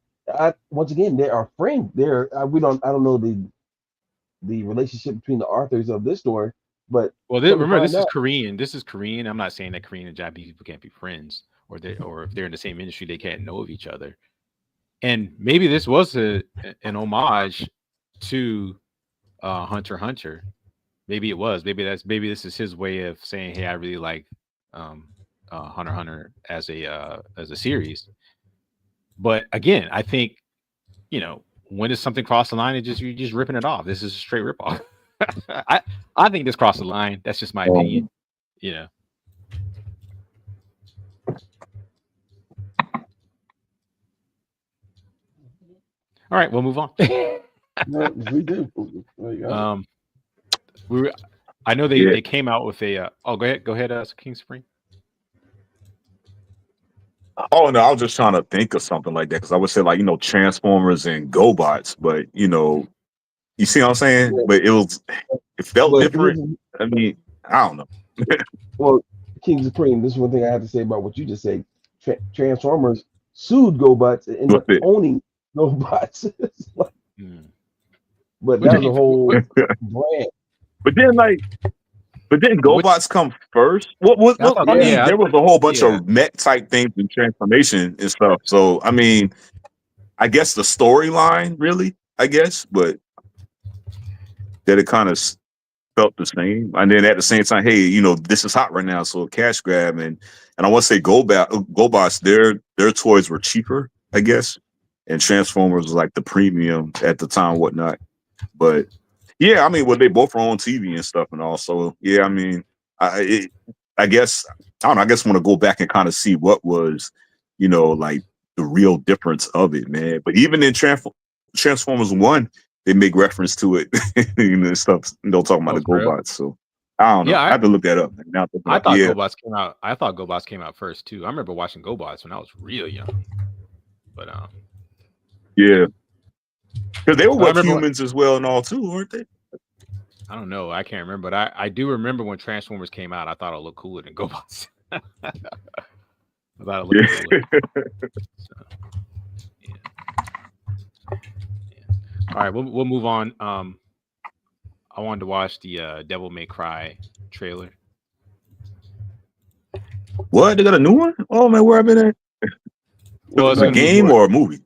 they are friends. They're I don't know the relationship between the authors of this story, but Well, come to remember this find is out- Korean. This is Korean. I'm not saying that Korean and Japanese people can't be friends, or if they're in the same industry, they can't know of each other. And maybe this was an homage to Hunter x Hunter. Maybe it was. Maybe this is his way of saying, hey, I really like Hunter x Hunter as a series. But again, I think, you know, when does something cross the line, you're just ripping it off. This is a straight rip off. I think this crossed the line. That's just my opinion. You know. All right, we'll move on. No, we do. I know they came out with a. Go ahead, King Supreme. Oh no, I was just trying to think of something like that because I would say like, you know, Transformers and GoBots, but you know, you see what I'm saying? Yeah. But it felt different. I mean, I don't know. Well, King Supreme, this is one thing I have to say about what you just said. Transformers sued GoBots and ended up owning GoBots. But that was a whole brand. But then GoBots come first. I mean, there was a whole bunch of mech type things and transformation and stuff. So I mean, I guess the storyline, really, I guess, but that it kind of felt the same. And then at the same time, hey, you know, this is hot right now, so a cash grab. And I want to say GoBots, their toys were cheaper, I guess, and Transformers was like the premium at the time, whatnot. But yeah, I mean, well, they both were on TV and stuff, and all. So yeah, I mean, I guess I don't know. I guess I want to go back and kind of see what was, you know, like the real difference of it, man. But even in Transformers 1, they make reference to it, you know, stuff. Don't talk about the GoBots. So I don't know. I have to look that up. I thought GoBots came out. I thought GoBots came out first too. I remember watching GoBots when I was real young. But yeah, because they were with humans as well and all too, weren't they? I don't know. I can't remember, but I do remember when Transformers came out. I thought it looked cooler than GoBots. I thought it looked cooler. So, yeah. All right, we'll move on. I wanted to watch the Devil May Cry trailer. What? They got a new one? Oh man, where have I been at? Well, it's a game or a movie?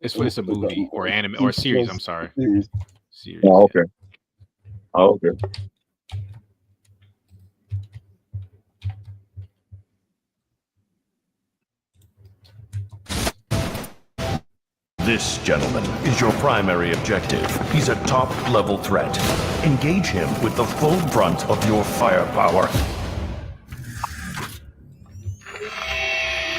It's a movie or anime or series. I'm sorry. Series. Oh, okay. Oh, okay. This, gentleman, is your primary objective. He's a top-level threat. Engage him with the full brunt of your firepower.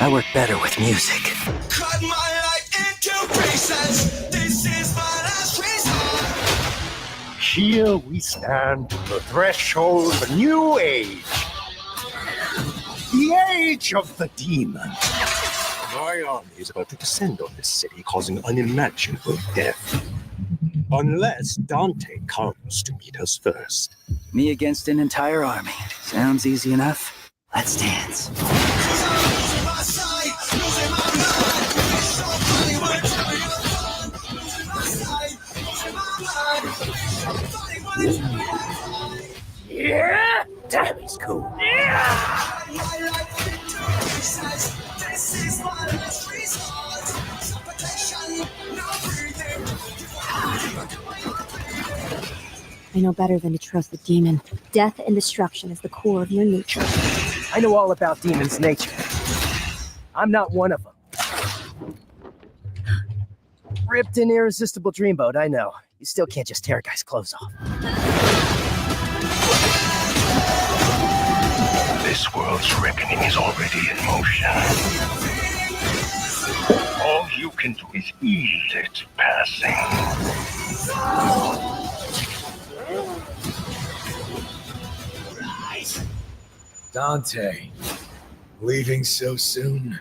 I work better with music. Cut my life into pieces. This is my last resort. Here we stand on the threshold of a new age. The age of the demon. My army is about to descend on this city, causing unimaginable death. Unless Dante comes to meet us first. Me against an entire army. Sounds easy enough. Let's dance. Yeah, that is cool. I know better than to trust the demon. Death and destruction is the core of your nature. I know all about demons' nature. I'm not one of them. Ripped and irresistible dreamboat, I know. You still can't just tear a guy's clothes off. This world's reckoning is already in motion. All you can do is ease its passing. Dante, leaving so soon?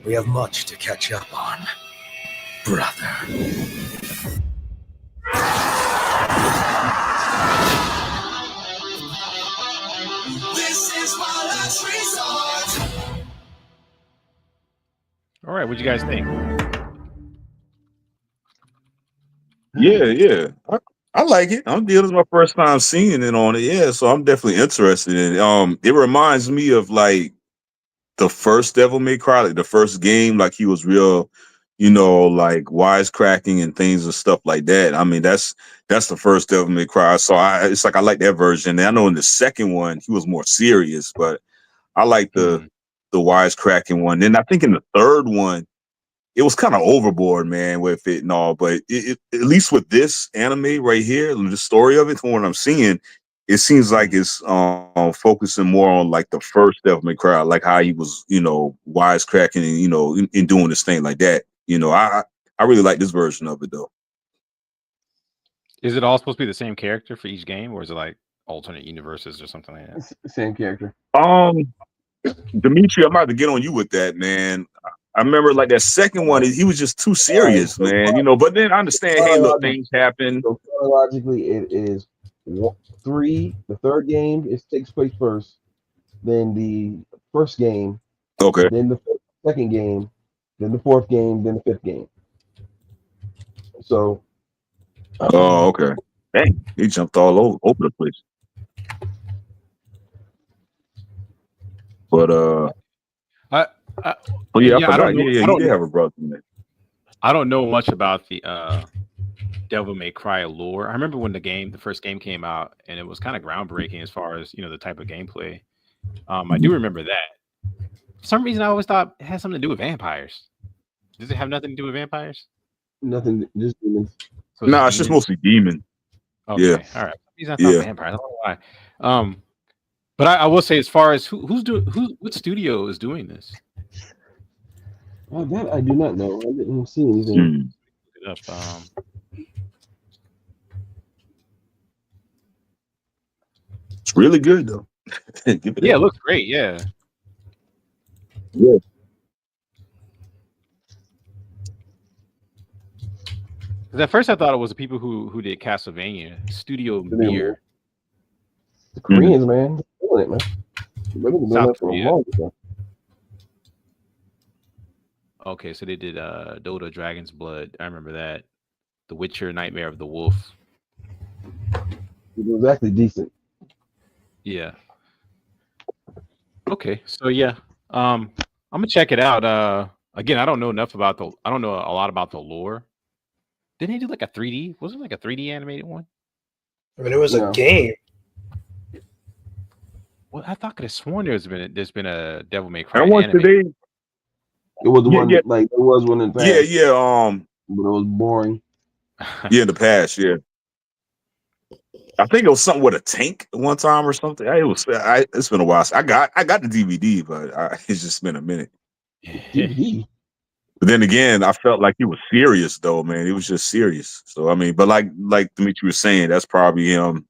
We have much to catch up on. brother. This is my last resort. All right, what you guys think? Yeah. I like it. This is my first time seeing it on it. Yeah, so I'm definitely interested in it. It reminds me of like the first Devil May Cry, like the first game, like he was real, like wisecracking and things and stuff like that. I mean, that's the first Devil May Cry. So it's like I like that version. And I know in the second one he was more serious, but I like the wisecracking one. Then I think in the third one, it was kind of overboard, man, with it and all. But at least with this anime right here, the story of it, from what I'm seeing, it seems like it's focusing more on like the first Devil May Cry, like how he was, wisecracking and in doing this thing like that. I really like this version of it though. Is it all supposed to be the same character for each game, or is it like alternate universes or something like that? It's the same character. Dimitri, I'm about to get on you with that, man. I remember like that second one, he was just too serious, man. But then I understand, hey, look, things happen. So chronologically, it is 3. The third game takes place first, then the first game, okay, then the second game, then the fourth game, then the fifth game. So. Oh, okay. Dang, he jumped all over the place. But I forgot. Yeah, he did have a brother in there. I don't know much about the Devil May Cry lore. I remember when the first game came out, and it was kind of groundbreaking as far as the type of gameplay. I do remember that. For some reason, I always thought it had something to do with vampires. Does it have nothing to do with vampires? Nothing, just demons. So it's just mostly demon. Okay, yeah. All right. I thought vampires. I don't know why. But I will say, as far as what studio is doing this? Oh, that I do not know. I didn't see anything. Look it up. It's really good though. It looks great. Yeah. Yeah. Because at first I thought it was the people who did Castlevania, Studio Mir. The Koreans, man, they're doing it, man. They've been doing that for a long time. Okay, so they did Dota Dragon's Blood. I remember that. The Witcher, Nightmare of the Wolf. It was actually decent. Yeah. Okay, so yeah, I'm gonna check it out. Again, I don't know a lot about the lore. Didn't he do like a 3D? Was it like a 3D animated one? I mean, it was a game. Well, I thought I could have sworn there's been a Devil May Cry. I want today. It was the one like there was one in the past. Yeah. But it was boring. Yeah, in the past, yeah. I think it was something with a tank one time or something. It's been a while. I got the DVD, but it's just been a minute. DVD. But then again, I felt like he was serious though, man. He was just serious. So I mean, but like Dimitri was saying, that's probably him,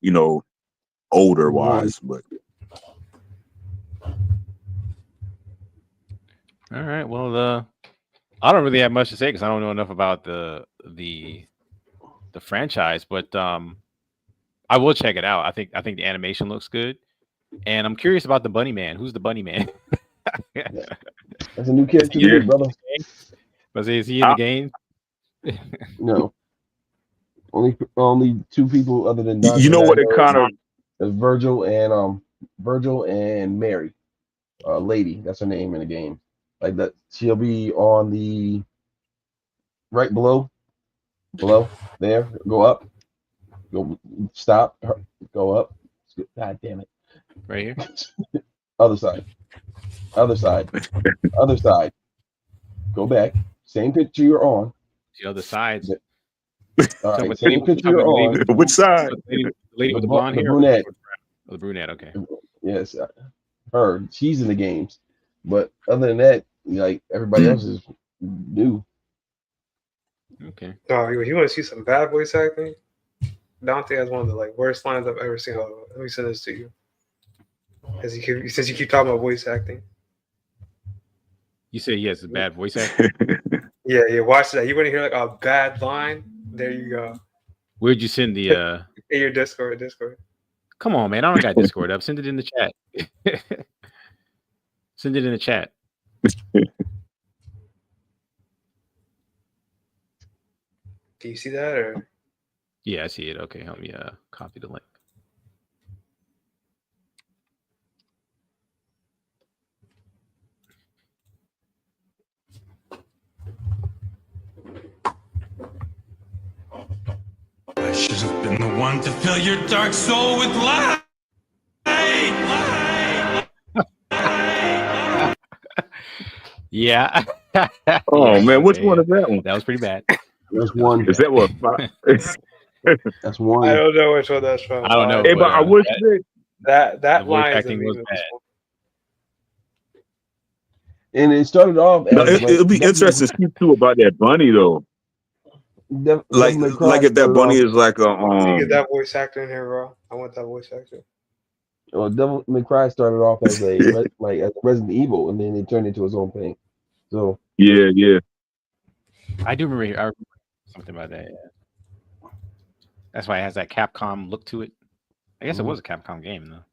older wise. But all right, well, I don't really have much to say because I don't know enough about the franchise, but I will check it out. I think the animation looks good, and I'm curious about the Bunny Man. Who's the Bunny Man? That's a new character, brother. Was is he in the game? No. Only two people other than Dante. You know what it kind of is Virgil and Mary, lady. That's her name in the game. Like that, she'll be on the right below there. Go up, go stop, go up. God damn it! Right here. Other side. Go back. Same picture you're on. The other side. All right, same picture you're on. Which side? The lady with the blonde hair. Brunette. The brunette. Okay. Yes, her. She's in the games, but other than that, like everybody else is new. Okay. Oh, you want to see some bad voice acting? Dante has one of the worst lines I've ever seen. Hold on, let me send this to you. Since you keep talking about voice acting. You say he has a bad voice acting? Yeah, watch that. You want to hear like a bad line? There you go. Where'd you send the? In your Discord. Come on, man. I don't got Discord up. Send it in the chat. Send it in the chat. Do you see that or? Yeah, I see it. Okay, help me copy the link. I should have been the one to fill your dark soul with light. Yeah. Oh Yeah, man, which okay, one yeah. is that one? That was pretty bad. That's one. Is that what? That's one. I don't know which one that's from. I don't know. Hey, but I wish that the voice line is acting was amazing. bad. And it started off as No, it'll be interesting to see too about that bunny though. Like if that bunny is like a You get that voice actor in here, bro. I want that voice actor. Well, Devil May Cry started off as a like as Resident Evil, and then it turned into his own thing. So yeah. I do remember. I remember something about that. Yeah. That's why it has that Capcom look to it. I guess it was a Capcom game though.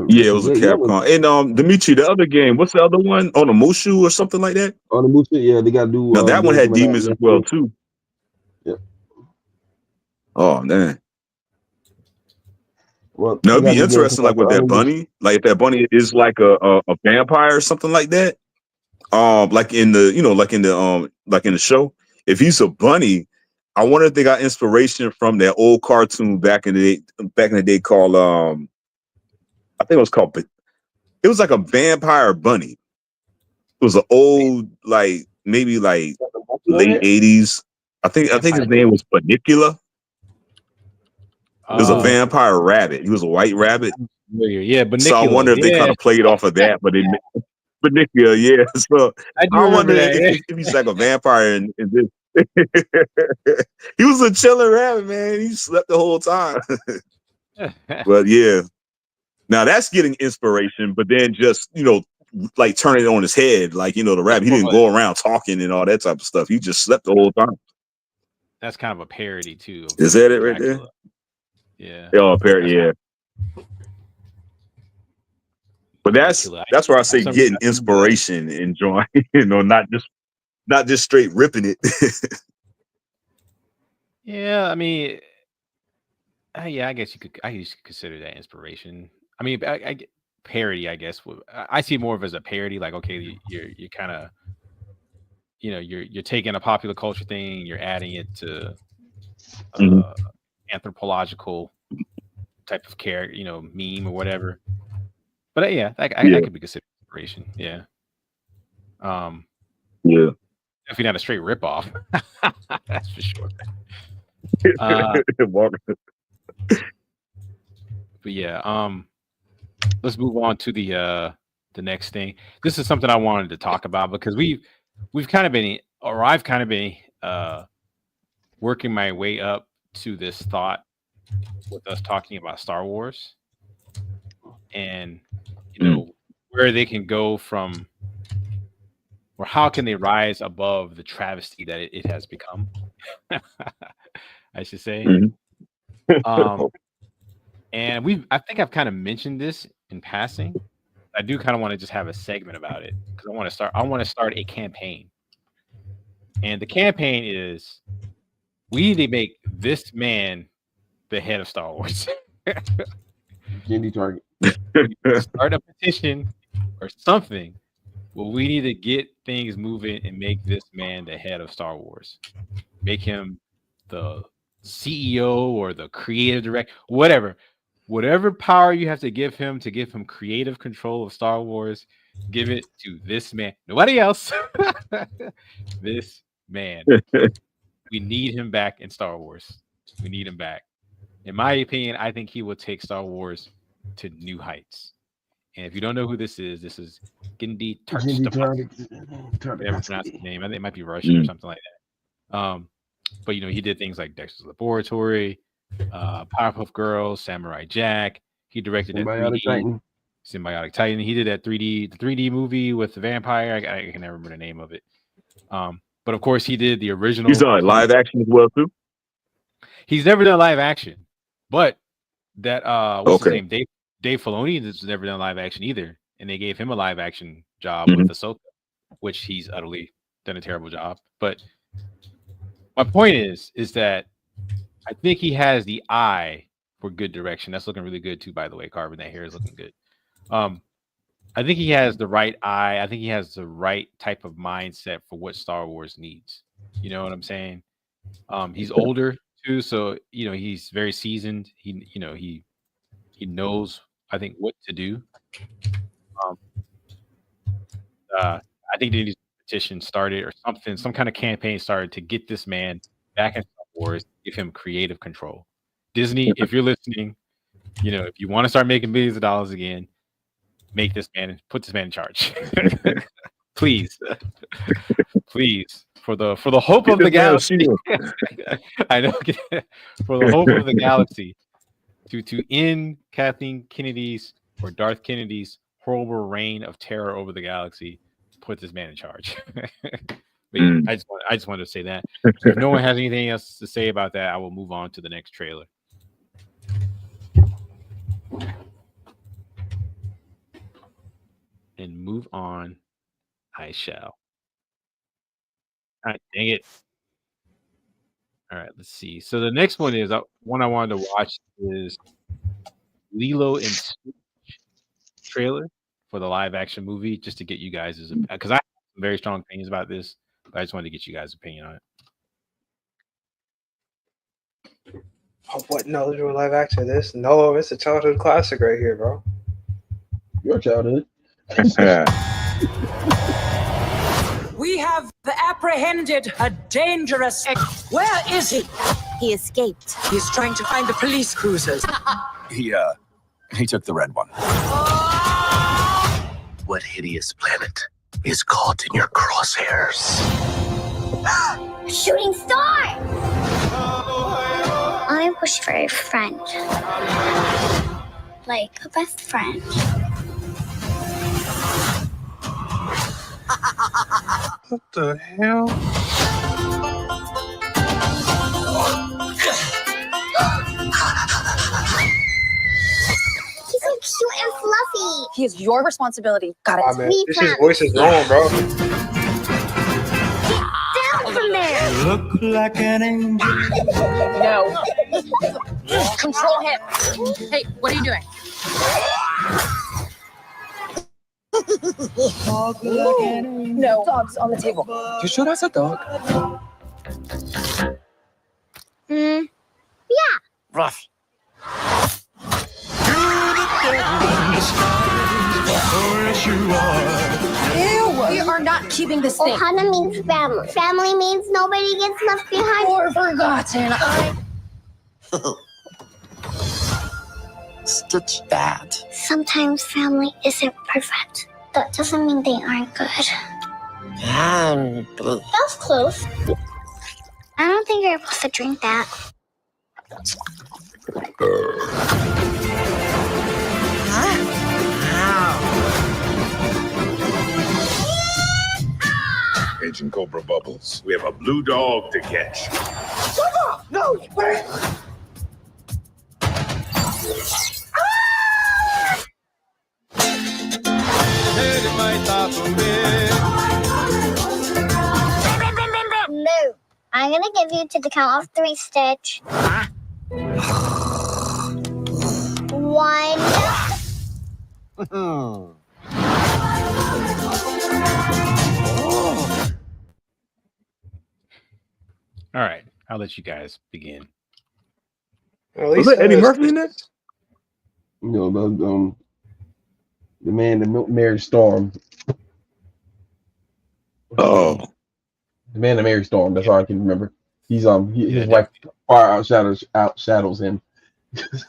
Yeah, it was a Capcom. And Dimitri, the other game, what's the other one? On a Mushu or something like that? On the Mushu, yeah, they got to do. Now that one had demons as well too. Yeah. Oh man. Well, now it'd be interesting, like with that bunny, like if that bunny is like a vampire or something like that. Like in the like in the show, if he's a bunny, I wonder if they got inspiration from that old cartoon back in the day called I think it was called. It was like a vampire bunny. It was an old, like maybe like late '80s. I think his name was Banicula. It was a vampire rabbit. He was a white rabbit. Yeah, Banicula. So I wonder if they kind of played off of that, but Banicula, yeah. So I wonder if he's like a vampire and this. He was a chilling rabbit, man. He slept the whole time. But yeah. Now that's getting inspiration, but then just, like turning it on his head, like, the rabbit, he didn't go around talking and all that type of stuff. He just slept the whole time. That's kind of a parody too. Is that it right there? Yeah. Oh, parody, yeah. But that's where I say getting inspiration, enjoying, not just straight ripping it. Yeah, I mean, yeah, I guess you could consider that inspiration. I mean, I get parody, I guess. I see more of as a parody, like, okay, you're kind of, you're taking a popular culture thing, you're adding it to anthropological type of character, meme or whatever. But yeah, I could be considered inspiration. Yeah. Yeah. Definitely not a straight ripoff. That's for sure. But yeah, let's move on to the next thing. This is something I wanted to talk about because we've kind of been, or I've kind of been working my way up to this thought with us talking about Star Wars and where they can go from, or how can they rise above the travesty that it has become. I should say. And I think I've kind of mentioned this in passing. I do kind of want to just have a segment about it because I want to start a campaign. And the campaign is we need to make this man the head of Star Wars. Candy target. Start a petition or something. Well, we need to get things moving and make this man the head of Star Wars. Make him the CEO or the creative director, whatever power you have to give him creative control of Star Wars, give it to this man. Nobody else. This man. We need him back in Star Wars. We need him back. In my opinion, I think he will take Star Wars to new heights. And if you don't know who this is Genndy Tartakovsky. Never pronounce his name. I think it might be Russian or something like that. But he did things like Dexter's Laboratory, Powerpuff Girls, Samurai Jack. He directed that 3D. Symbiotic Titan. He did that 3D movie with the vampire. I can never remember the name of it. But of course, he did the original. He's done live action as well too. He's never done live action, but that what's his Okay. name? Dave Filoni has never done live action either, and they gave him a live action job with Ahsoka, which he's utterly done a terrible job. But my point is that I think he has the eye for good direction. That's looking really good too, by the way, Carvin. That hair is looking good. I think he has the right eye. I think he has the right type of mindset for what Star Wars needs. You know what I'm saying? He's older too, so you know he's very seasoned. He knows, I think, what to do. I think they need a petition started or something, some kind of campaign started to get this man back in Star Wars, give him creative control. Disney, if you're listening, if you want to start making billions of dollars again, put this man in charge. Please. Please. For the hope of the galaxy. I know. For the hope of the galaxy. To end Kathleen Kennedy's or Darth Kennedy's horrible reign of terror over the galaxy, put this man in charge. I just wanted to say that. If no one has anything else to say about that, I will move on to the next trailer. And move on, I shall. All right, dang it. All right, let's see. So the next one is one I wanted to watch is Lilo and Stitch trailer for the live action movie, just to get you guys' because I have some very strong opinions about this, but I just wanted to get you guys' opinion on it. Oh, what? No, they're doing live action of this? No, it's a childhood classic right here, bro. Your childhood. We have apprehended a dangerous. Where is he? He escaped. He's trying to find the police cruisers. He took the red one. What hideous planet is caught in your crosshairs? Shooting star! I wish for a friend. Like a best friend. What the hell? He's so cute and fluffy. He is your responsibility. Got it. Oh, man. This voice is wrong, bro. Down from there. Look like an angel. No. Control him. Hey, what are you doing? No, dog's on the table. You sure that's a dog? Yeah. Rough. Ew, we are not keeping this thing. Ohana means family. Family means nobody gets left behind or forgotten. Stitch that. Sometimes family isn't perfect. That doesn't mean they aren't good. That was close. I don't think you're supposed to drink that. Agent Cobra Bubbles, we have a blue dog to catch. No, wait. No. I'm gonna give you to the count of 3, Stitch. 1. All right, I'll let you guys begin. Was it Eddie Murphy in that? The man that married Storm. Oh, the man that married Storm. That's all I can remember. He's his wife far outshadows him.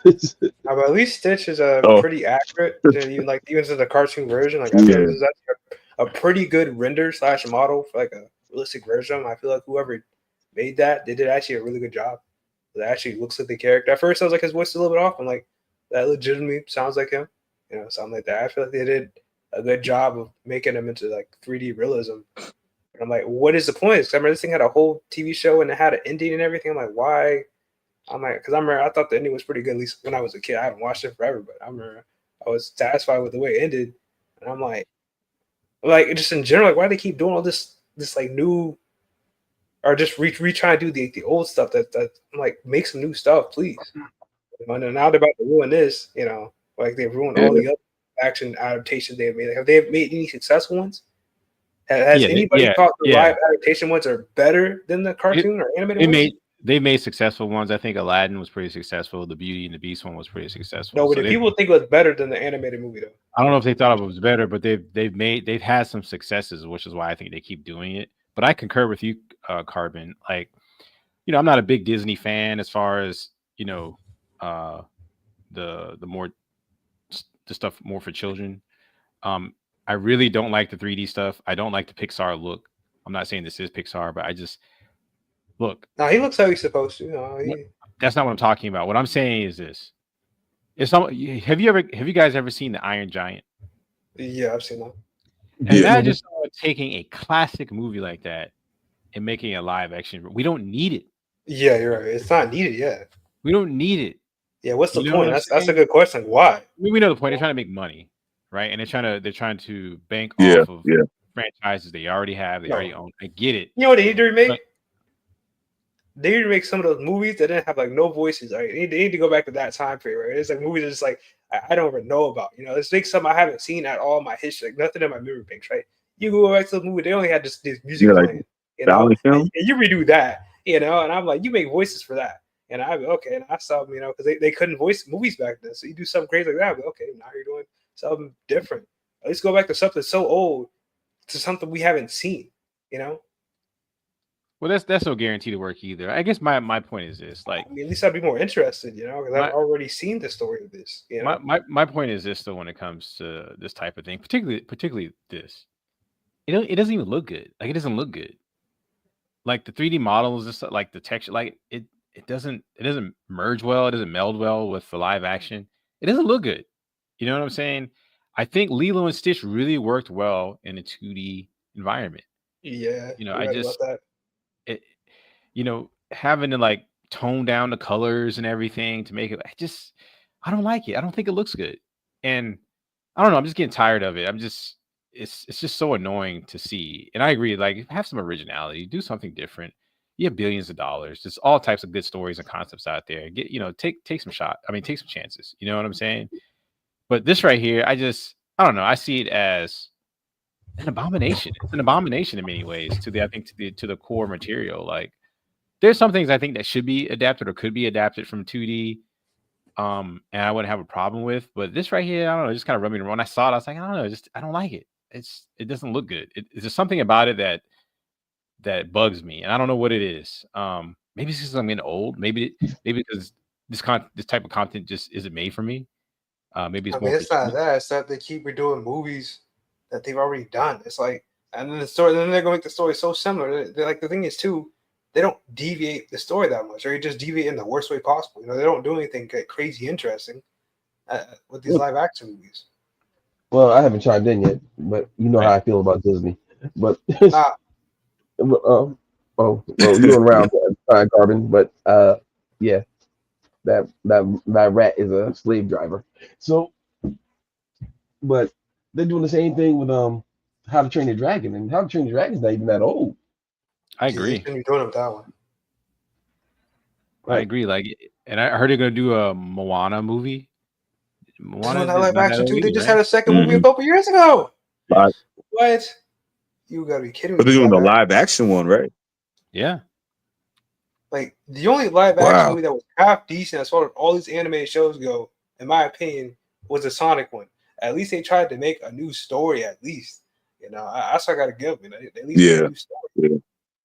But at least Stitch is pretty accurate. Even to the cartoon version, I feel this is actually a pretty good render / model for a realistic version. I feel like whoever made that, they did actually a really good job. It actually looks like the character. At first, I was like, his voice is a little bit off. I'm like, that legitimately sounds like him. you know, something like that. I feel like they did a good job of making them into like 3D realism. And I'm like, what is the point? Because I remember this thing had a whole TV show and it had an ending and everything. I'm like, why? I'm like, because I remember I thought the ending was pretty good, at least when I was a kid. I haven't watched it forever, but I remember I was satisfied with the way it ended. And I'm like just in general, like, why do they keep doing all this like new, or just trying to do the old stuff that like make some new stuff, please. You know, and now they're about to ruin this, you know, like they've ruined all the other action adaptations they've made. Have they made any successful ones? Has anybody thought the live adaptation ones are better than the cartoon or animated ones? They made successful ones. I think Aladdin was pretty successful. The Beauty and the Beast one was pretty successful. No, but if people think it was better than the animated movie, though. I don't know if they thought it was better, but they've had some successes, which is why I think they keep doing it. But I concur with you, Carbon. Like, you know, I'm not a big Disney fan as far as, you know, the stuff more for children. I really don't like the 3D stuff. I don't like the Pixar look. I'm not saying this is Pixar, but I just look. No, he looks how he's supposed to. No, that's not what I'm talking about. What I'm saying is this: have you guys ever seen the Iron Giant? Yeah, I've seen that. Imagine someone taking a classic movie like that and making a live action. We don't need it. Yeah, you're right. It's not needed yet. We don't need it. Yeah, what's the point? That's a good question. Why? We know the point. They're trying to make money, right? And they're trying to bank off of franchises they already have, they already own. I get it. You know what they need to remake? They need to make some of those movies that didn't have like no voices. Right? They need to go back to that time period. Right? It's like movies that's like I don't even know about. You know, let's make something I haven't seen at all in my history. Like nothing in my memory banks. Right? You go back to the movie, they only had this music playing. You know, and you redo that. You know, and I'm like, you make voices for that. And I okay, and I saw them, you know, because they couldn't voice movies back then. So you do something crazy like that. But okay, now you're doing something different. At least go back to something so old to something we haven't seen. You know. Well, that's no guarantee to work either. I guess my point is this: like, I mean, at least I'd be more interested, you know, because I've already seen the story of this. You know? My point is this: though, when it comes to this type of thing, particularly this, it doesn't even look good. Like, it doesn't look good. Like the 3D models, just like the texture, like it doesn't merge well. It doesn't meld well with the live action. It doesn't look good. You know what I'm saying? I think Lilo and Stitch really worked well in a 2D environment. Yeah, you know, you know, having to like tone down the colors and everything to make it, I don't like it. I don't think it looks good. And I don't know, I'm just getting tired of it. It's just so annoying to see. And I agree, like, have some originality, do something different. You have billions of dollars. There's all types of good stories and concepts out there. Take some take some chances. You know what I'm saying? But this right here, I don't know. I see it as an abomination. It's an abomination in many ways to the core material. Like, there's some things I think that should be adapted or could be adapted from 2D. And I wouldn't have a problem with, but this right here, I don't know, just kind of rubbed me the wrong. When I saw it, I was like, I don't know, I don't like it. It doesn't look good. It's just something about it that bugs me, and I don't know what it is. Maybe it's because I'm getting old. Maybe because this type of content just isn't made for me. Maybe it's more. It's not that. It's that they keep redoing movies that they've already done. It's like, and then then they're going to make the story so similar. They're like, the thing is too, they don't deviate the story that much, or they just deviate in the worst way possible. You know, they don't do anything crazy interesting with these live action movies. Well, I haven't chimed in yet, but you know how I feel about Disney. But you're around Carbon, but yeah, that rat is a slave driver. So, but they're doing the same thing with How to Train Your Dragon, and How to Train Your Dragon is not even that old. I agree. You're doing it with that one. I agree. Like, and I heard they're gonna do a Moana movie. Moana live action too. They just had a second movie a couple years ago. What? You gotta be kidding me! But they're doing the live action one, right? Yeah. Like, the only live action movie that was half decent as far as all these animated shows go, in my opinion, was the Sonic one. At least they tried to make a new story. At least, you know, that's what I gotta give them. At least make a new story. Yeah.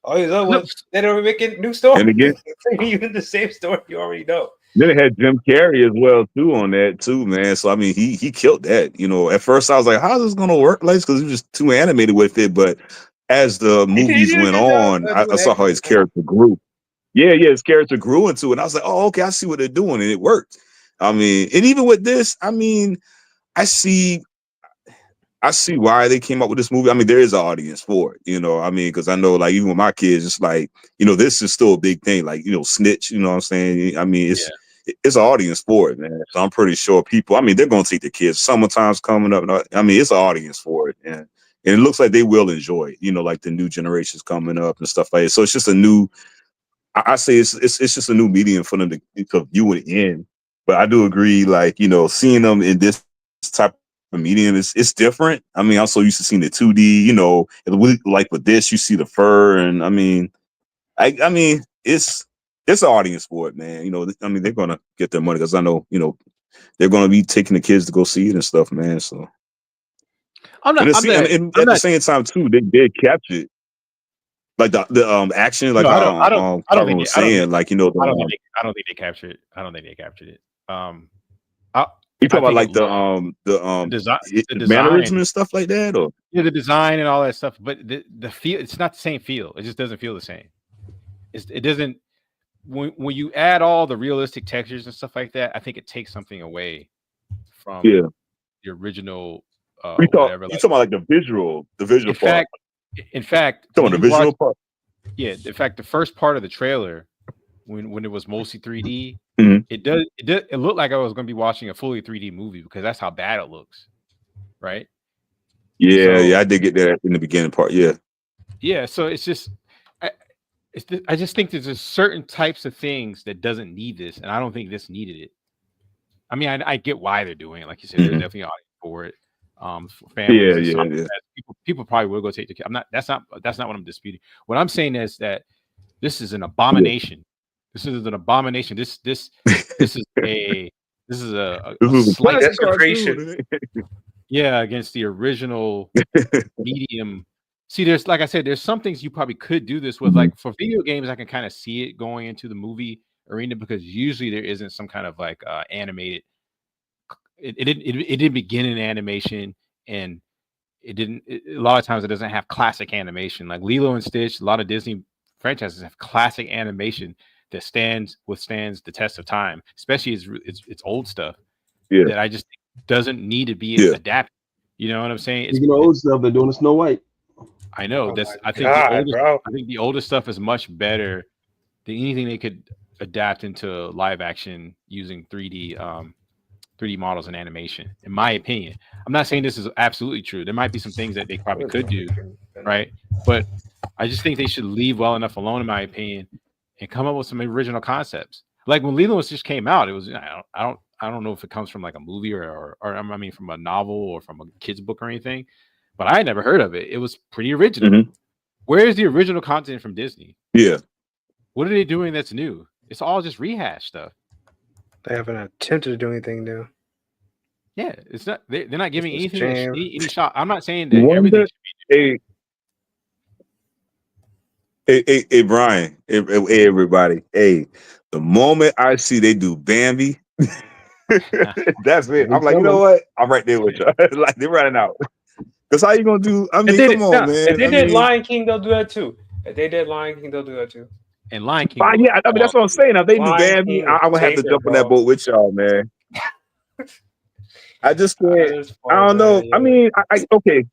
All these other ones, they don't make a new story. And again, even the same story you already know. Then it had Jim Carrey as well too on that too, man. So I mean, he killed that. You know, at first I was like, "How's this gonna work?" Like, because he was just too animated with it. But as the movies went on, I saw how his character grew. Yeah, his character grew into it. And I was like, "Oh, okay, I see what they're doing," and it worked. I mean, and even with this, I mean, I see why they came up with this movie. I mean, there is an audience for it, you know. I mean, because I know, like, even with my kids, it's like, you know, this is still a big thing. Like, you know, snitch. You know what I'm saying? I mean, it's an audience for it, man. So I'm pretty sure people. I mean, they're gonna take the kids. Summertime's coming up. I mean, it's an audience for it, and it looks like they will enjoy it. You know, like the new generations coming up and stuff like that. So it's just a new. I say it's just a new medium for them to view it in. But I do agree, like, you know, seeing them in this type of medium it's different. I mean, I'm so used to seeing the 2D, you know, like with this, you see the fur, and I mean, I mean, it's an audience for it, man. You know, I mean, they're gonna get their money because I know, you know, they're gonna be taking the kids to go see it and stuff, man. So and at the same time too, they did capture it. Like the action, like I don't Carvin was saying, like, you know, I don't think they captured it. I don't think they captured it. You talking about like the design, mannerism and stuff like that, or the design and all that stuff, but the feel, it's not the same feel. It just doesn't feel the same. It doesn't when you add all the realistic textures and stuff like that. I think it takes something away from the original. You talking about like the visual part. In fact, the visual part. Yeah, in fact, the first part of the trailer, when it was mostly 3D, it looked like I was going to be watching a fully 3D movie because that's how bad it looks, right? Yeah, I did get that in the beginning part. Yeah. So it's just, I just think there's just certain types of things that doesn't need this, and I don't think this needed it. I mean, I get why they're doing it, like you said, there's definitely an audience for it. For families, people probably will go take the kid. That's not what I'm disputing. What I'm saying is that this is an abomination. This is an abomination. This is a slight desecration. Yeah, against the original medium. See, there's, like I said, there's some things you probably could do this with. Like for video games, I can kind of see it going into the movie arena because usually there isn't some kind of like animated. It didn't begin in animation, and a lot of times it doesn't have classic animation like Lilo and Stitch. A lot of Disney franchises have classic animation that withstands the test of time, especially it's old stuff that I just think doesn't need to be adapted. You know what I'm saying? It's old stuff. They're doing a Snow White. I know I think the oldest stuff is much better than anything they could adapt into live action using 3D models and animation, in my opinion. I'm not saying this is absolutely true. There might be some things that they probably could do, right? But I just think they should leave well enough alone, in my opinion, and come up with some original concepts. Like when Lilo just came out, it was I don't know if it comes from like a movie or I mean from a novel or from a kid's book or anything, but I had never heard of it. It was pretty original. Where is the original content from Disney? Yeah. What are they doing that's new? It's all just rehash stuff. They haven't attempted to do anything new. Yeah, it's not. They're not giving anything any shot. I'm not saying that everything should be. Hey, Brian. Hey, everybody. Hey, the moment I see they do Bambi, that's it. I'm like, you know what? I'm right there with you. Like they're running out. Because how you gonna do? I mean, come on, man. If they did Lion King, they'll do that too. If they did Lion King, they'll do that too. And Lion King. Yeah, I mean that's what I'm saying. If they do Bambi, I'm gonna have to jump on that boat with y'all, man. I just can't. I don't know. I mean, I okay.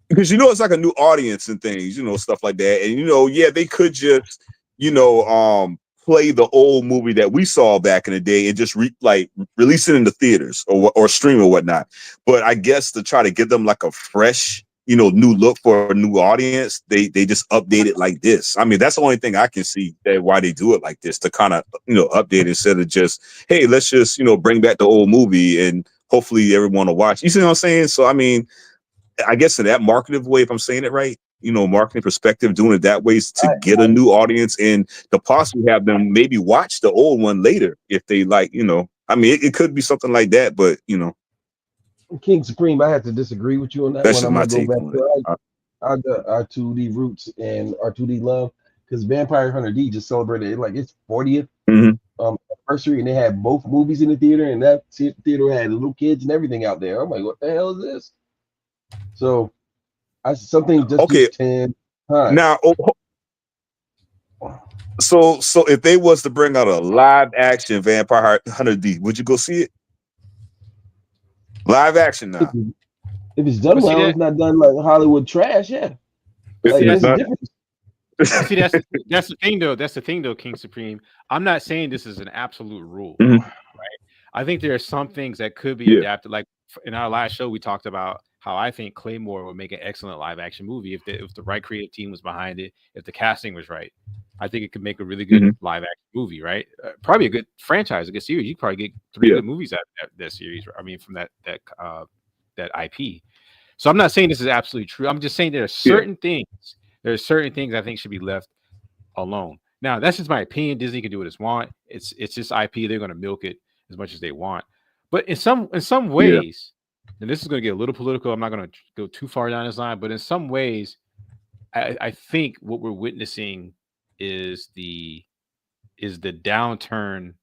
Because you know it's like a new audience and things, you know, stuff like that. And you know, yeah, they could just, you know, play the old movie that we saw back in the day and just release it in the theaters or stream or whatnot. But I guess to try to give them like a fresh, you know, new look for a new audience, they just update it like this. I mean, that's the only thing I can see that why they do it like this, to kind of, you know, update instead of just, hey, let's just, you know, bring back the old movie and hopefully everyone will watch. You see what I'm saying? So I mean, I guess in that marketing way, if I'm saying it right, you know, marketing perspective, doing it that way is to get a new audience and to possibly have them maybe watch the old one later if they like, you know. I mean, it could be something like that, but you know. King Supreme, I have to disagree with you on that. That's one. my I'm take gonna go back on to our 2D roots and our 2D love, because Vampire Hunter D just celebrated like its 40th anniversary, and they had both movies in the theater, and that theater had little kids and everything out there. I'm like, what the hell is this? So, something just okay. 10 times. Now, so if they was to bring out a live action Vampire Hunter D, would you go see it? Live action now. If it's done But see well, that- it's not done like Hollywood trash. Yeah, It's like there's a not- difference. See, that's the thing though. That's the thing though, King Supreme. I'm not saying this is an absolute rule, Mhm. right? I think there are some things that could be Yeah. adapted. Like in our last show, we talked about how I think Claymore would make an excellent live action movie if the right creative team was behind it, if the casting was right. I think it could make a really good live action movie, right? Probably a good franchise, a good series. You could probably get 3 good movies out of that series. I mean, from that IP. So I'm not saying this is absolutely true. I'm just saying there are certain things. There are certain things I think should be left alone. Now, that's just my opinion. Disney can do what it wants. It's just IP. They're going to milk it as much as they want. But in some ways, and this is going to get a little political. I'm not going to go too far down this line, but in some ways, I think what we're witnessing is the downturn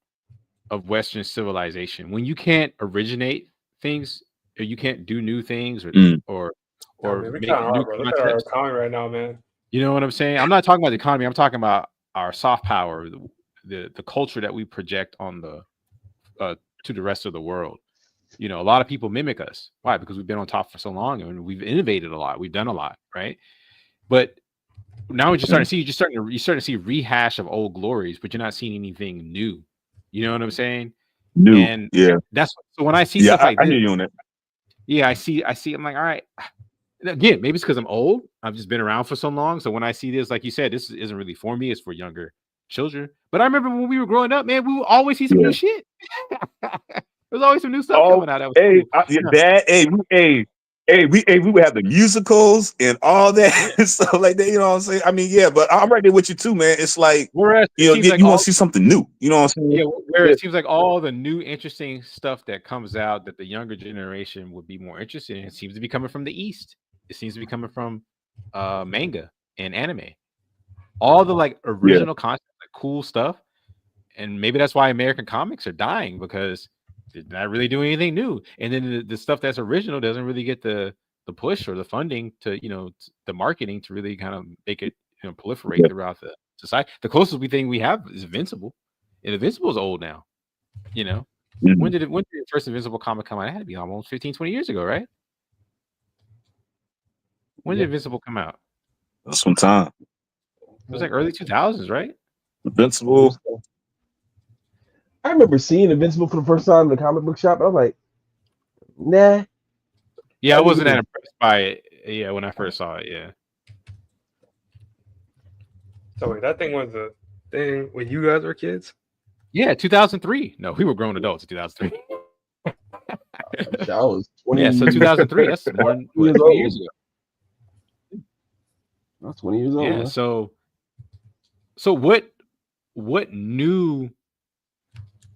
of Western civilization. When you can't originate things, or you can't do new things, or Man, make we kind of new are, bro. Look at our concepts. economy right now, man. You know what I'm saying? I'm not talking about the economy. I'm talking about our soft power, the culture that we project on to the rest of the world. You know, a lot of people mimic us. Why? Because we've been on top for so long and we've innovated a lot. We've done a lot, right? But now what you're starting to see, you're starting to see rehash of old glories, but you're not seeing anything new. You know what I'm saying? New, And that's so when I see stuff like I this, hear you on that. yeah, I see. I'm like, all right. And again, maybe it's because I'm old. I've just been around for so long. So when I see this, like you said, this isn't really for me. It's for younger children. But I remember when we were growing up, man, we would always see some new shit. There's always some new stuff coming out. That was cool. We would have the musicals and all that and stuff like that. You know what I'm saying? I mean, yeah, but I'm right there with you too, man. It's like, whereas you want to see something new. You know what I'm saying? Yeah, where it seems like all the new interesting stuff that comes out that the younger generation would be more interested in, it seems to be coming from the East. It seems to be coming from manga and anime. All the like original content, like cool stuff. And maybe that's why American comics are dying, because they're not really doing anything new. And then the stuff that's original doesn't really get the push or the funding to, the marketing to really kind of make it, proliferate throughout the society. The closest thing we have is Invincible. And Invincible is old now. When did the first Invincible comic come out? It had to be almost 15, 20 years ago, right? When did Invincible come out? Some time. It was like early 2000s, right? Invincible. I remember seeing Invincible for the first time in the comic book shop. I was like, nah. Yeah, I wasn't that impressed by it. Yeah, when I first saw it, yeah. So wait, that thing was a thing when you guys were kids? Yeah, 2003. No, we were grown adults in 2003. I was 20. Yeah, so 2003. That's more than 20 years ago. I was 20 years old. Yeah. Man. So what new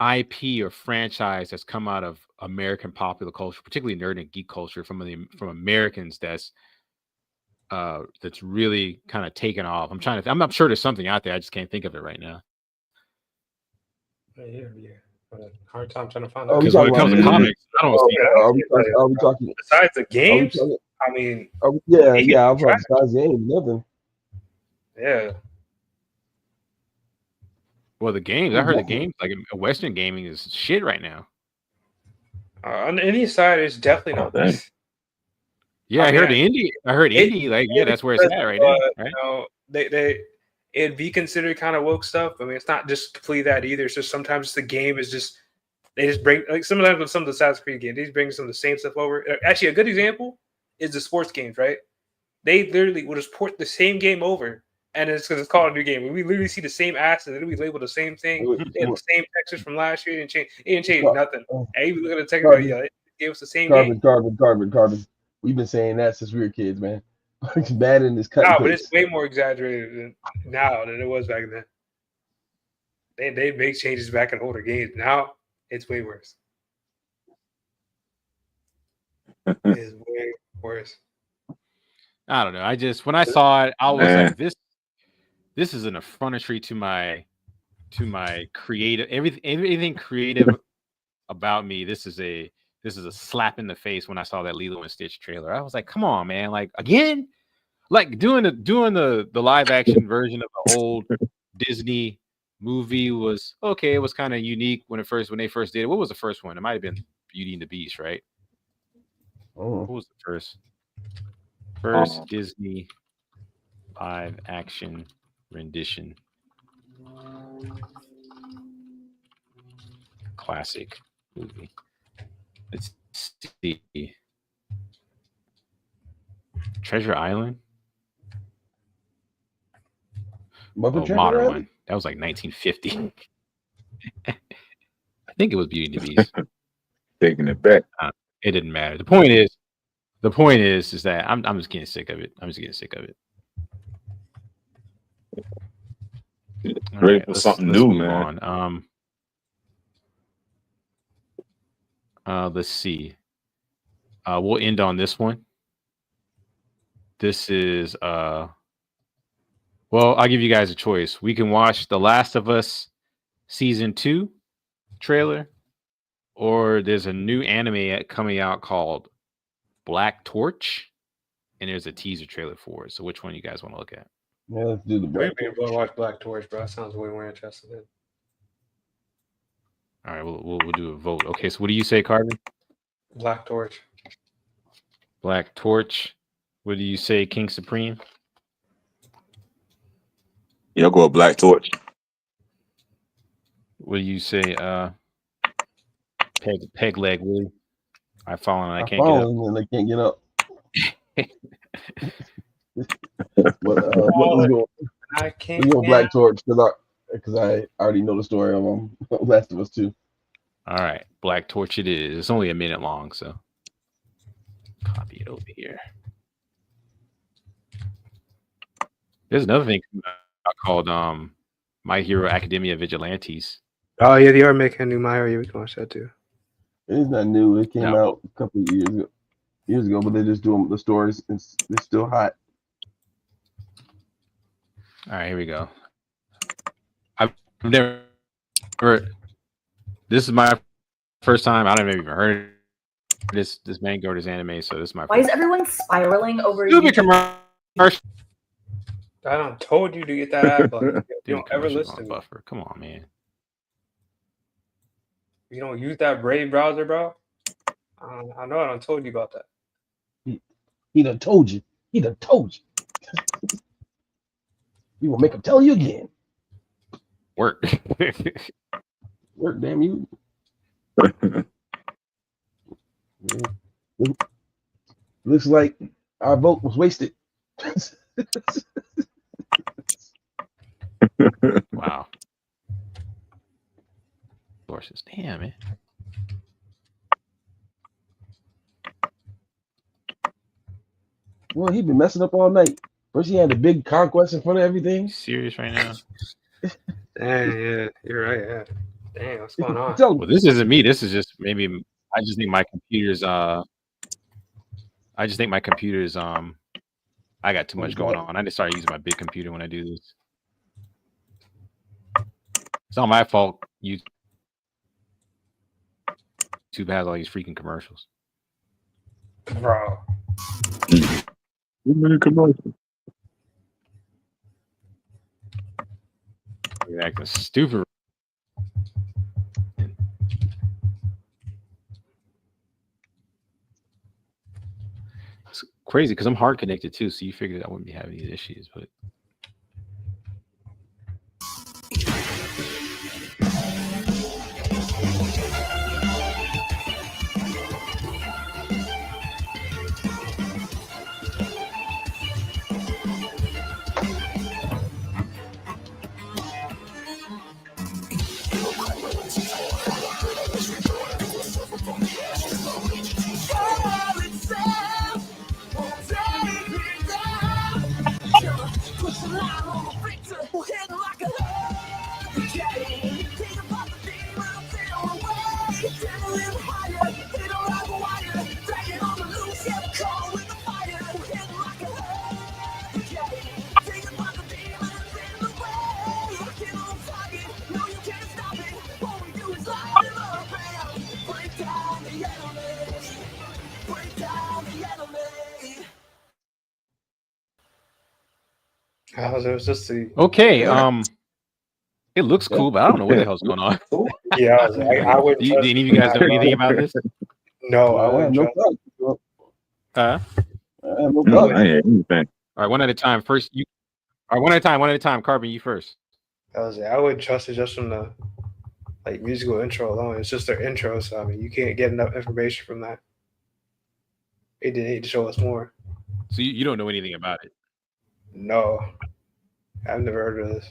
IP or franchise has come out of American popular culture, particularly nerd and geek culture, from Americans that's really kind of taken off? I'm sure there's something out there. I just can't think of it right now. Yeah. Hard time trying to find out. Because when it comes to comics, I don't see that. Are we talking besides the games? I mean, yeah. I'm talking besides the games, nothing. Yeah. Well, the games. I heard the games, like Western gaming, is shit right now. On any side, it's definitely not this. Yeah, I heard indie. Like, yeah, that's where it's at right now. Right? It'd be considered kind of woke stuff. I mean, it's not just completely that either. It's just sometimes the game is just they just bring, like, sometimes with some of the Assassin's Creed games, they just bring some of the same stuff over. Actually, a good example is the sports games, right? They literally will just port the same game over, and it's because it's called a new game. We literally see the same assets, and we label the same thing. They have the same textures from last year. It didn't change nothing. And even look at the texture, it gave us the same game. Carbon. We've been saying that since we were kids, man. It's bad in this cut. No, but it's way more exaggerated now than it was back then. They make changes back in older games. Now it's way worse. It's way worse. I don't know. When I saw it, I was like, this is an affrontry to my creative, everything creative about me. This is a slap in the face when I saw that Lilo and Stitch trailer. I was like, come on, man. Like, again? Like doing the live action version of the old Disney movie was okay. It was kind of unique when they first did it. What was the first one? It might have been Beauty and the Beast, right? Oh. What was the first Disney live action rendition? Classic movie. Let's see. Treasure Island. Treasure modern Island? one. That was like 1950. I think it was Beauty and the Beast. Taking it back. It didn't matter. The point is that I'm just getting sick of it. Ready for something new, man. Let's see. We'll end on this one. This is well, I'll give you guys a choice. We can watch The Last of Us season 2 trailer, or there's a new anime coming out called Black Torch, and there's a teaser trailer for it. So which one you guys want to look at? Yeah, let's do the Black Torch. We'll watch Black Torch, bro. That sounds way more interesting. All right, we'll do a vote. Okay, so what do you say, Carvin? Black Torch. Black Torch. What do you say, King Supreme? Yeah, I'll go with Black Torch. What do you say, Peg Leg Willie? I fall and I can't get up. And I can't get up. Let's go. I can't. Let's go Black Torch because I already know the story of Last of Us 2. All right, Black Torch it is. It's only a minute long, so copy it over here. There's another thing called My Hero Academia Vigilantes. Oh yeah, they are making a new My Hero. We can watch that too. It's not new. It came out a couple of years ago, but they're just doing the stories. It's still hot. All right, here we go. I've never. This is my first time. I don't even heard this manga or this anime, so this is my. Why is everyone spiraling over? Stupid commercial. I don't told you to get that ad button. You don't ever listen to me. Buffer. Come on, man. You don't use that Brave browser, bro? I know I done told you about that. He done told you. You will make him tell you again. Work. Work, damn you. Looks like our vote was wasted. Wow. Sources. Damn, man. Well, he been messing up all night. First, he had the big conquest in front of everything. Serious right now? Dang, yeah, you're right. Yeah. Damn, what's going on? Well, this isn't me. This is just maybe. I just think my computer's. I got too much going on. I just started using my big computer when I do this. It's not my fault. YouTube has all these freaking commercials. Bro. Commercials. You're acting stupid. It's crazy because I'm hard connected too, so you figured I wouldn't be having these issues, but. It was just the Okay, it looks cool, but I don't know what the hell's going on. Yeah, I would. Do any of you guys know anything about this? No, I wouldn't. I have no No, thoughts. I ain't anything. All right, one at a time. First, you. All right, one at a time. One at a time. Carbon, you first. I wouldn't trust it just from the like musical intro alone. It's just their intro, so I mean, you can't get enough information from that. They didn't need to show us more. So you don't know anything about it. No, I've never heard of this.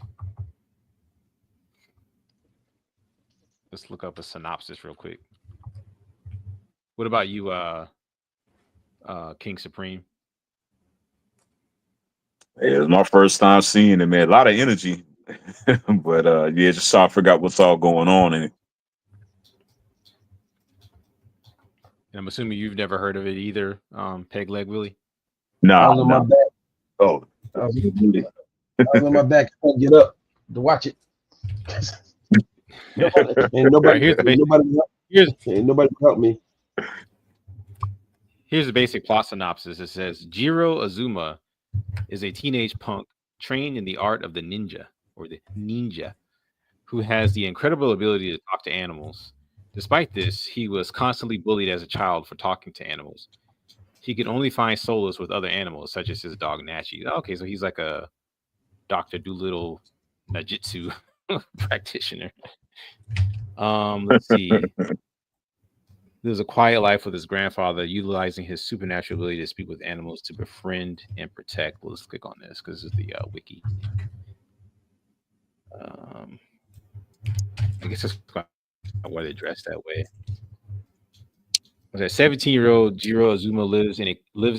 Let's look up a synopsis real quick. What about you, King Supreme? Yeah, it was my first time seeing it, man. A lot of energy. But yeah, just so I forgot what's all going on in it. And I'm assuming you've never heard of it either, Peg Leg Willie. Nah, I was on my back. Oh, I was on my back. I couldn't get up to watch it. Ain't nobody help me. Here's the basic plot synopsis. It says Jiro Azuma is a teenage punk trained in the art of the ninja, or the ninja, who has the incredible ability to talk to animals. Despite this, he was constantly bullied as a child for talking to animals. He could only find solace with other animals, such as his dog Nachi. Okay, so he's like a Dr. Doolittle Najitsu practitioner. Let's see. Lives a quiet life with his grandfather, utilizing his supernatural ability to speak with animals to befriend and protect. Well, let's click on this because this is the wiki. I guess that's why they're dressed that way. Okay, 17-year-old Jiro Azuma lives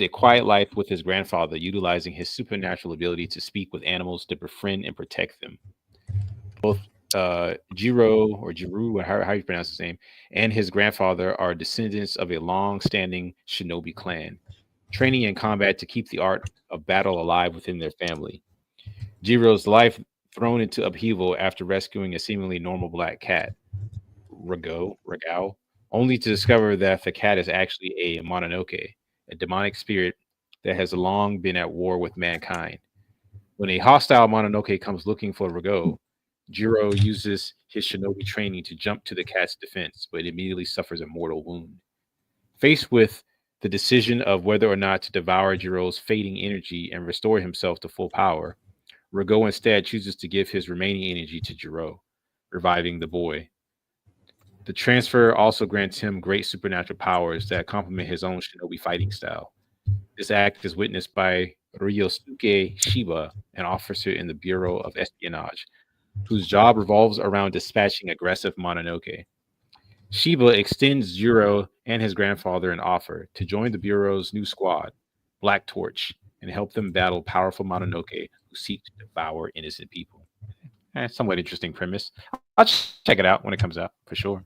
a quiet life with his grandfather, utilizing his supernatural ability to speak with animals to befriend and protect them. Both Jiro or Jiru, how you pronounce his name, and his grandfather are descendants of a long-standing shinobi clan, training in combat to keep the art of battle alive within their family. Jiro's life thrown into upheaval after rescuing a seemingly normal black cat, Regao, only to discover that the cat is actually a Mononoke, a demonic spirit that has long been at war with mankind. When a hostile Mononoke comes looking for Regao, Jiro uses his shinobi training to jump to the cat's defense, but immediately suffers a mortal wound. Faced with the decision of whether or not to devour Jiro's fading energy and restore himself to full power, Regao instead chooses to give his remaining energy to Jiro, reviving the boy. The transfer also grants him great supernatural powers that complement his own shinobi fighting style. This act is witnessed by Ryosuke Shiba, an officer in the Bureau of Espionage, whose job revolves around dispatching aggressive Mononoke. Shiba extends Jiro and his grandfather an offer to join the Bureau's new squad, Black Torch, and help them battle powerful Mononoke who seek to devour innocent people. Somewhat interesting premise. I'll check it out when it comes out, for sure.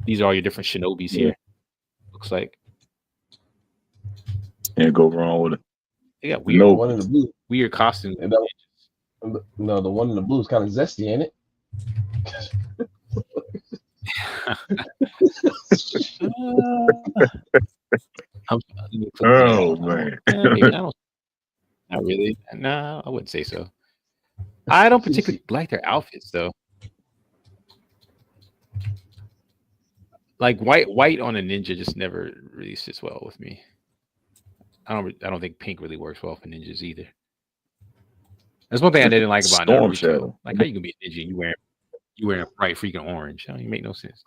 These are all your different shinobis here, looks like. Can't go wrong with it. They got weird, one in the blue. Weird costumes. No, the one in the blue is kind of zesty, ain't it? Oh man! Maybe I don't. Not really. No, I wouldn't say so. I don't particularly like their outfits, though. Like white on a ninja just never really sits well with me. I don't think pink really works well for ninjas either. That's one thing I didn't like about Storm Naruto. Shadow. Like, how you gonna be a ninja and you wearing a bright freaking orange? That don't even make no sense.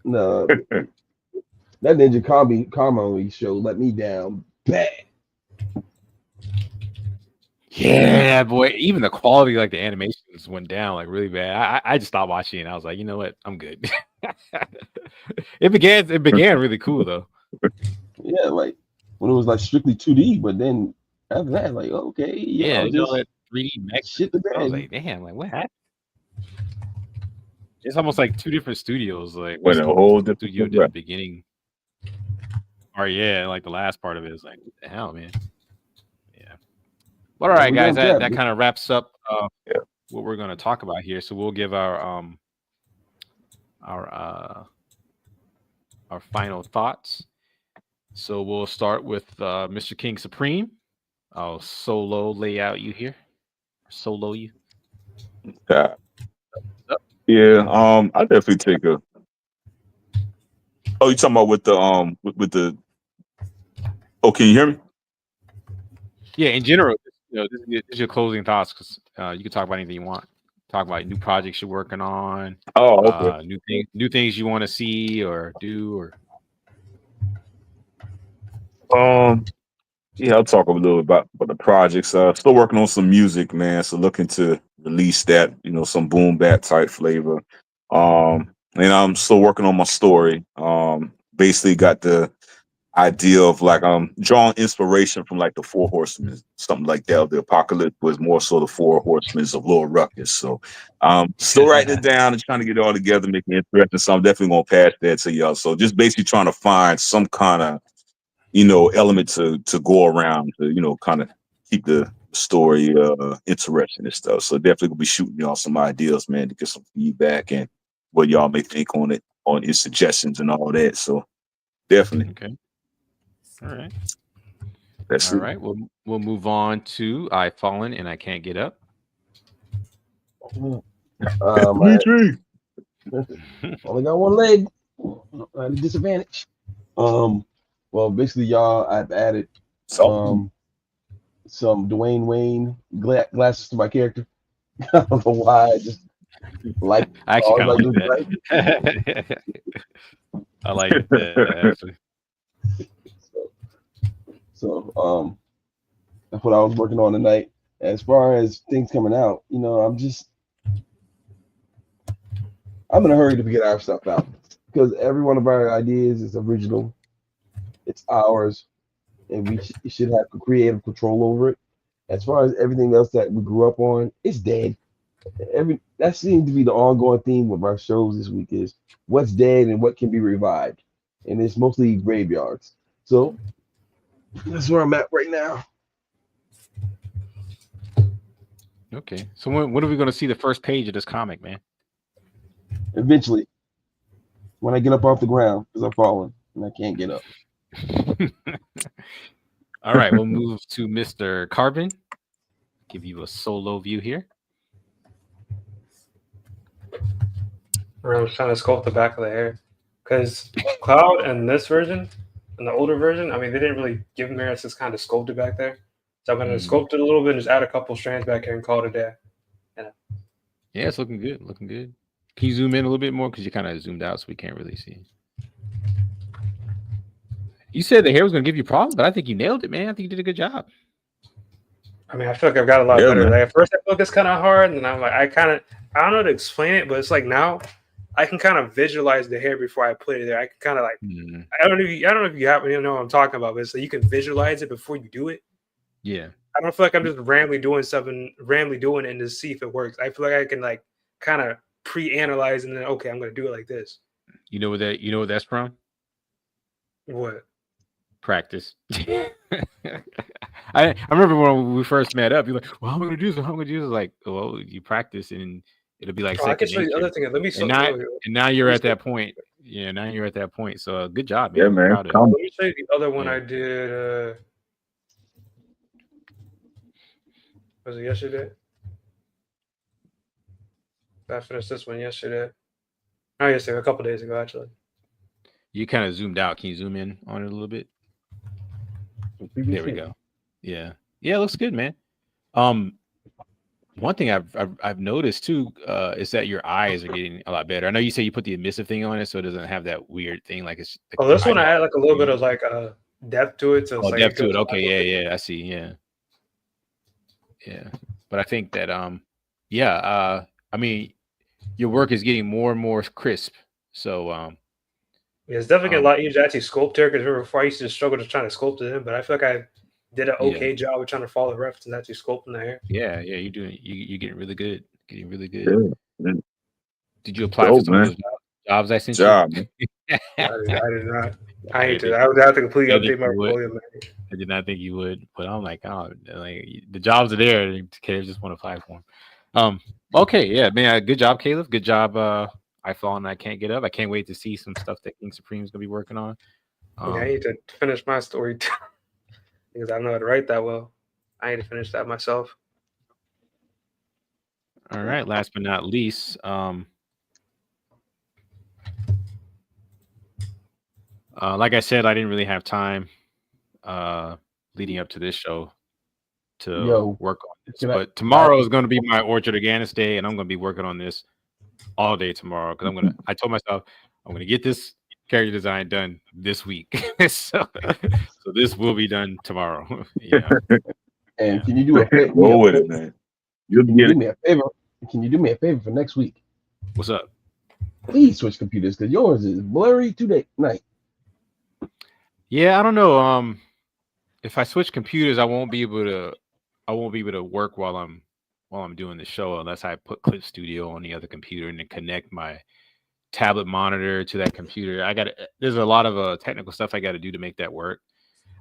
No, that Ninja comedy show let me down bad. Yeah, boy. Even the quality, like the animations, went down like really bad. I just stopped watching and I was like, you know what? I'm good. It began really cool though. Yeah, like when it was like strictly 2D, but then after that, like okay, Yeah, you know that 3D mech shit the bed. I was like, damn, like what happened? It's almost like two different studios. Like Went a whole different studio did the beginning. Or yeah, like the last part of it is like, what the hell, man? Yeah. But all right, guys, that kind of wraps up what we're gonna talk about here. So we'll give our final thoughts. So we'll start with Mr. King Supreme. I'll solo layout you here. Solo you. Yeah, I definitely take a. Oh, you talking about with the Oh, can you hear me? Yeah, in general, this is your closing thoughts, because you can talk about anything you want. Talk about new projects you're working on. Oh, okay. New things you want to see or do, or Yeah, I'll talk a little about the projects. Still working on some music, man. So looking to release that, some boom bap type flavor. And I'm still working on my story. Basically got the idea of like drawing inspiration from like the Four Horsemen, something like that. The apocalypse was more so the Four Horsemen of Lord Ruckus. So still writing it down and trying to get it all together, making it interesting. So I'm definitely gonna pass that to y'all. So just basically trying to find some kind of element to go around to kind of keep the story interesting and stuff. So definitely gonna be shooting y'all some ideas, man, to get some feedback and what y'all may think on it, on your suggestions and all that. So definitely. Okay. All right. That's All it. right. We'll move on to I've Fallen and I Can't Get Up. Only got one leg. At a disadvantage. Well, basically, y'all, I've added some Dwayne Wayne glasses to my character. I don't know why. I just like. I actually kind of like that. that. I like that actually. So that's what I was working on tonight. As far as things coming out, I'm in a hurry to get our stuff out because every one of our ideas is original. It's ours, and we should have creative control over it. As far as everything else that we grew up on, it's dead. That seems to be the ongoing theme of our shows this week is what's dead and what can be revived, and it's mostly graveyards. So that's where I'm at right now. Okay. So when are we going to see the first page of this comic, man? Eventually, when I get up off the ground, because I've fallen and I can't get up. All right, we'll move to Mr. Carbon. Give you a solo view here. I was trying to sculpt the back of the hair because Cloud and this version and the older version, I mean, they didn't really give him hair. It's just kind of sculpted back there. So I'm going to sculpt it a little bit and just add a couple strands back here and call it a day. Yeah, it's looking good. Looking good. Can you zoom in a little bit more? Because you kind of zoomed out, so we can't really see. You said the hair was going to give you problems, but I think you nailed it, man. I think you did a good job. I mean, I feel like I've got a lot better. Like, at first, I feel like it's kind of hard, and then I'm like, I don't know how to explain it, but it's like now I can kind of visualize the hair before I put it there. I can kind of like, I don't know if you happen to know what I'm talking about, but it's like you can visualize it before you do it. Yeah. I don't feel like I'm just randomly doing it and just see if it works. I feel like I can like kind of pre-analyze and then okay, I'm going to do it like this. You know what that's from? What? Practice. I remember when we first met up, you're like, well, how am I going to do this? How am I going to do this? Like, well, you practice and it'll be like I can show you the other thing. Let me and now you're at that point. Yeah, now you're at that point. So good job, man. Yeah, man. Let me show you the other one I did. Was it yesterday? I finished this one yesterday. Oh, yesterday, a couple days ago, actually. You kind of zoomed out. Can you zoom in on it a little bit? There we go. Yeah, it looks good, man. One thing I've noticed too is that your eyes are getting a lot better. I know you say you put the emissive thing on it, so it doesn't have that weird thing. Like it's. Oh, this one I had like a little bit of like depth to it. So it's like depth to it. Okay, yeah, I see. Yeah, but I think that I mean, your work is getting more and more crisp. So yeah, it's definitely a lot easier to actually sculpt here because before I used to struggle just trying to sculpt it in, but I feel like I did an okay job of trying to follow the reference and actually sculpting the hair. Yeah, you're getting really good. Getting really good. Yeah. Did you apply for some of those jobs I sent you? Man. I did not. I hate to. I would have to completely update my portfolio, man. I did not think you would, but I'm like, oh, like the jobs are there. Caleb just want to apply for them. Okay, yeah, man. Good job, Caleb. Good job. I Fall and I Can't Get Up. I can't wait to see some stuff that King Supreme is gonna be working on. Yeah, I need to finish my story too, because I don't know how to write that well. I need to finish that myself. All right. Last but not least, like I said, I didn't really have time leading up to this show to Yo, work on this. can I- But tomorrow is going to be my Orchard Organics day, and I'm going to be working on this all day tomorrow because I told myself I'm going to get this character design done this week. so this will be done tomorrow. And can you do a favor? Go with it, man. You'll Can you get do it. me a favor? Can you do me a favor for next week? What's up? Please switch computers because yours is blurry tonight. Yeah, I don't know. If I switch computers, I won't be able to work while I'm doing the show unless I put Clip Studio on the other computer and then connect my tablet monitor to that computer. There's a lot of technical stuff I got to do to make that work.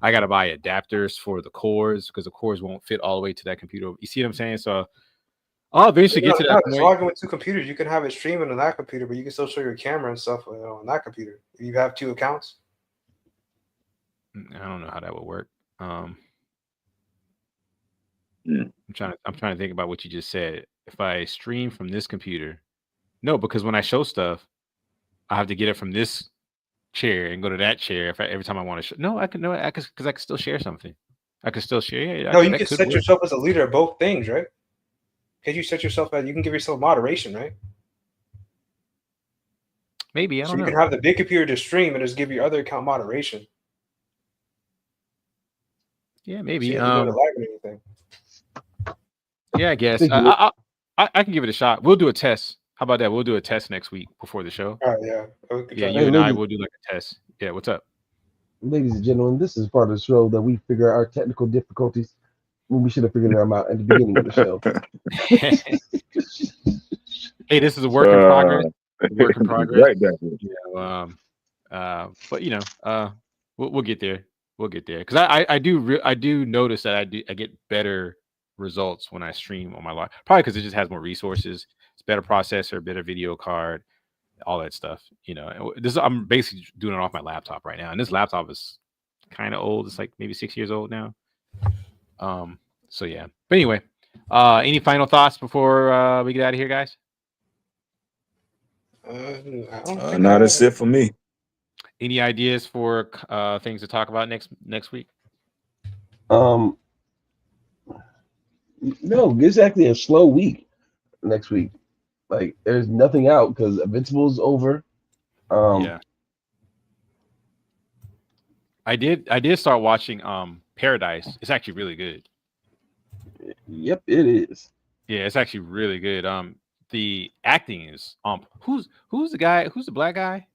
I got to buy adapters for the cores because the cores won't fit all the way to that computer. You see what I'm saying? So I'll eventually get to that point. Logging with two computers, you can have it streaming on that computer, but you can still show your camera and stuff on that computer. If you have two accounts. I don't know how that would work. I'm Yeah. trying to think about what you just said. If I stream from this computer, no, because when I show stuff, I have to get it from this chair and go to that chair every time I want to show. No, I can because I can still share something. I can still share. Yeah, No, you can set yourself as a leader of both things, right? Because you set yourself as you can give yourself moderation, right? Maybe I don't know. You can have the big computer to stream and just give your other account moderation. Yeah, maybe. So you don't have to lag or anything. Yeah, I guess I can give it a shot. We'll do a test. How about that? We'll do a test next week before the show. All right, yeah. Yeah, you and I will do like a test. Yeah, what's up? Ladies and gentlemen, this is part of the show that we figure our technical difficulties when we should have figured them out at the beginning of the show. Hey, this is a work in progress. Work in progress. Right, definitely. Yeah, but we'll get there. We'll get there because I do notice that I get better results when I stream on my live. Probably because it just has more resources. It's better processor, better video card, all that stuff. I'm basically doing it off my laptop right now, and this laptop is kind of old. It's like maybe 6 years old now. So yeah. But anyway, any final thoughts before we get out of here, guys? No, that's it for me. Any ideas for things to talk about next week? No, it's actually a slow week next week. Like there's nothing out because Invincible's over. Yeah. I did start watching Paradise. It's actually really good. Yep, it is. Yeah, it's actually really good. The acting is who's the guy? Who's the black guy?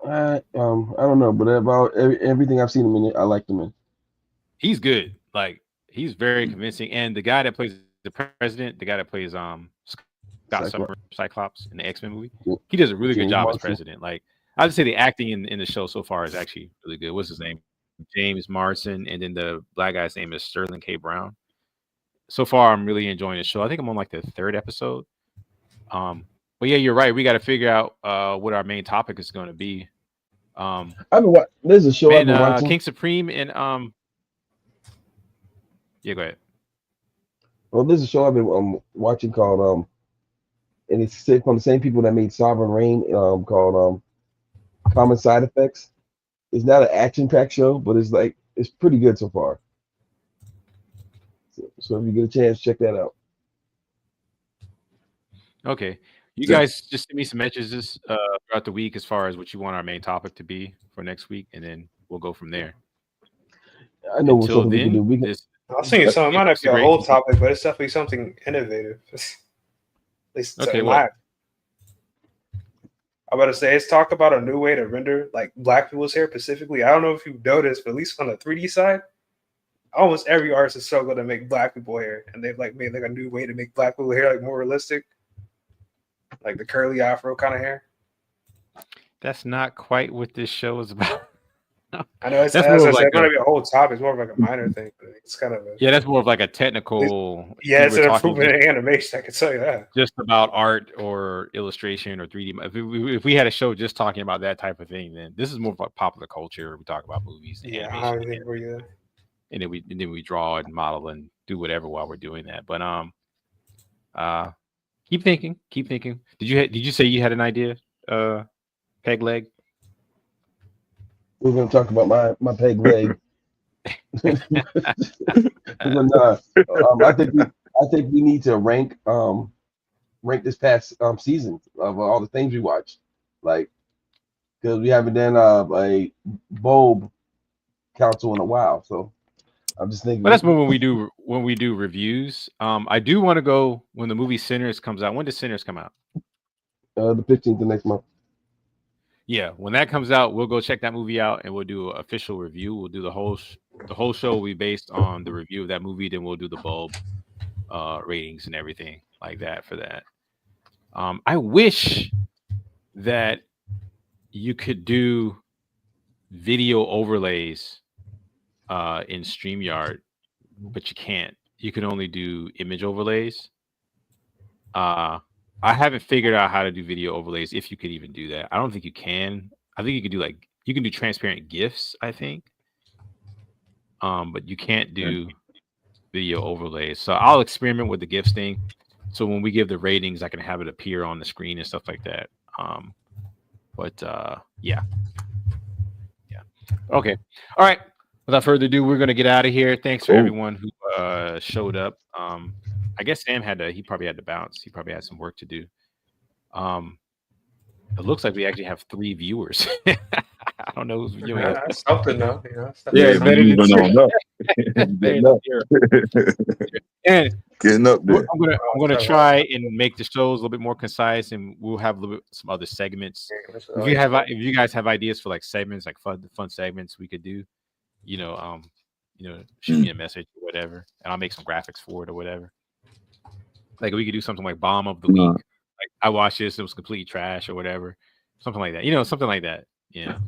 I don't know, but about everything I've seen him in, I liked him in. He's good. Like he's very convincing. And the guy that plays the president, the guy that plays Scott Summers, Cyclops in the X-Men movie, he does a really good job as president. Like I would say the acting in the show so far is actually really good. What's his name? James Marsden, and then the black guy's name is Sterling K. Brown. So far, I'm really enjoying the show. I think I'm on like the 3rd episode. But yeah, you're right. We got to figure out what our main topic is going to be. There's a show I've been watching. King Supreme and yeah, go ahead. Well, there's a show I've been watching called and it's from the same people that made Sovereign Reign called Common Side Effects. It's not an action-packed show, but it's pretty good so far. So if you get a chance, check that out. Okay. You guys just send me some messages throughout the week as far as what you want our main topic to be for next week, and then we'll go from there. I know what's something we can do. I'll send you something. It might not be a whole topic, but it's definitely something innovative. At least okay, I'm about to say, it's talk about a new way to render like black people's hair specifically. I don't know if you've noticed, but at least on the 3D side, almost every artist is so good to make black people hair, and they've like made like a new way to make black people hair like more realistic, like the curly afro kind of hair. That's not quite what this show is about. I know it's more like it's not be a whole topic. It's more of like a minor thing, but it's kind of that's more of like a technical. It's an improvement in animation. I can tell you that. Just about art or illustration or 3D. If we had a show just talking about that type of thing, then this is more of like popular culture. We talk about movies, and animation, and then we draw and model and do whatever while we're doing that. But keep thinking. Did you say you had an idea, Peg Leg? we're gonna talk about my peg leg. But I think we need to rank this past season of all the things we watched, like, because we haven't done a bulb council in a while. So I'm just thinking. But that's when we do reviews. I do want to go when the movie Sinners comes out. When does Sinners come out? The 15th of next month. Yeah, when that comes out, we'll go check that movie out and we'll do an official review. We'll do the whole show will be based on the review of that movie. Then we'll do the bulb ratings and everything like that for that. I wish that you could do video overlays in StreamYard, but you can't. You can only do image overlays. I haven't figured out how to do video overlays, if you could even do that. I don't think you can. I think you could do you can do transparent GIFs, I think. But you can't do video overlays. So I'll experiment with the GIFs thing. So when we give the ratings, I can have it appear on the screen and stuff like that. Yeah. Okay. All right. Without further ado, we're gonna get out of here. Thanks for everyone who showed up. I guess Sam he probably had to bounce. He probably had some work to do. It looks like we actually have 3 viewers. I don't know who's viewing. Yeah, that's something though. You know, Yeah, it's better than zero. And getting up there. I'm gonna try and make the shows a little bit more concise, and we'll have a little bit some other segments. If you guys have ideas for like segments, like fun segments we could do, shoot me a message or whatever, and I'll make some graphics for it or whatever. Like we could do something like bomb of the week. Like I watched this, it was completely trash or whatever, something like that. Something like that. Yeah.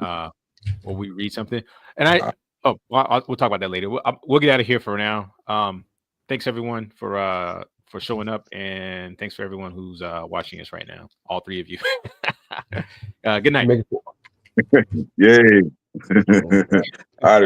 Or we read something, and we'll talk about that later. We'll get out of here for now. Thanks everyone for showing up, and thanks for everyone who's watching us right now. All 3 of you. Good night. Yay. All right.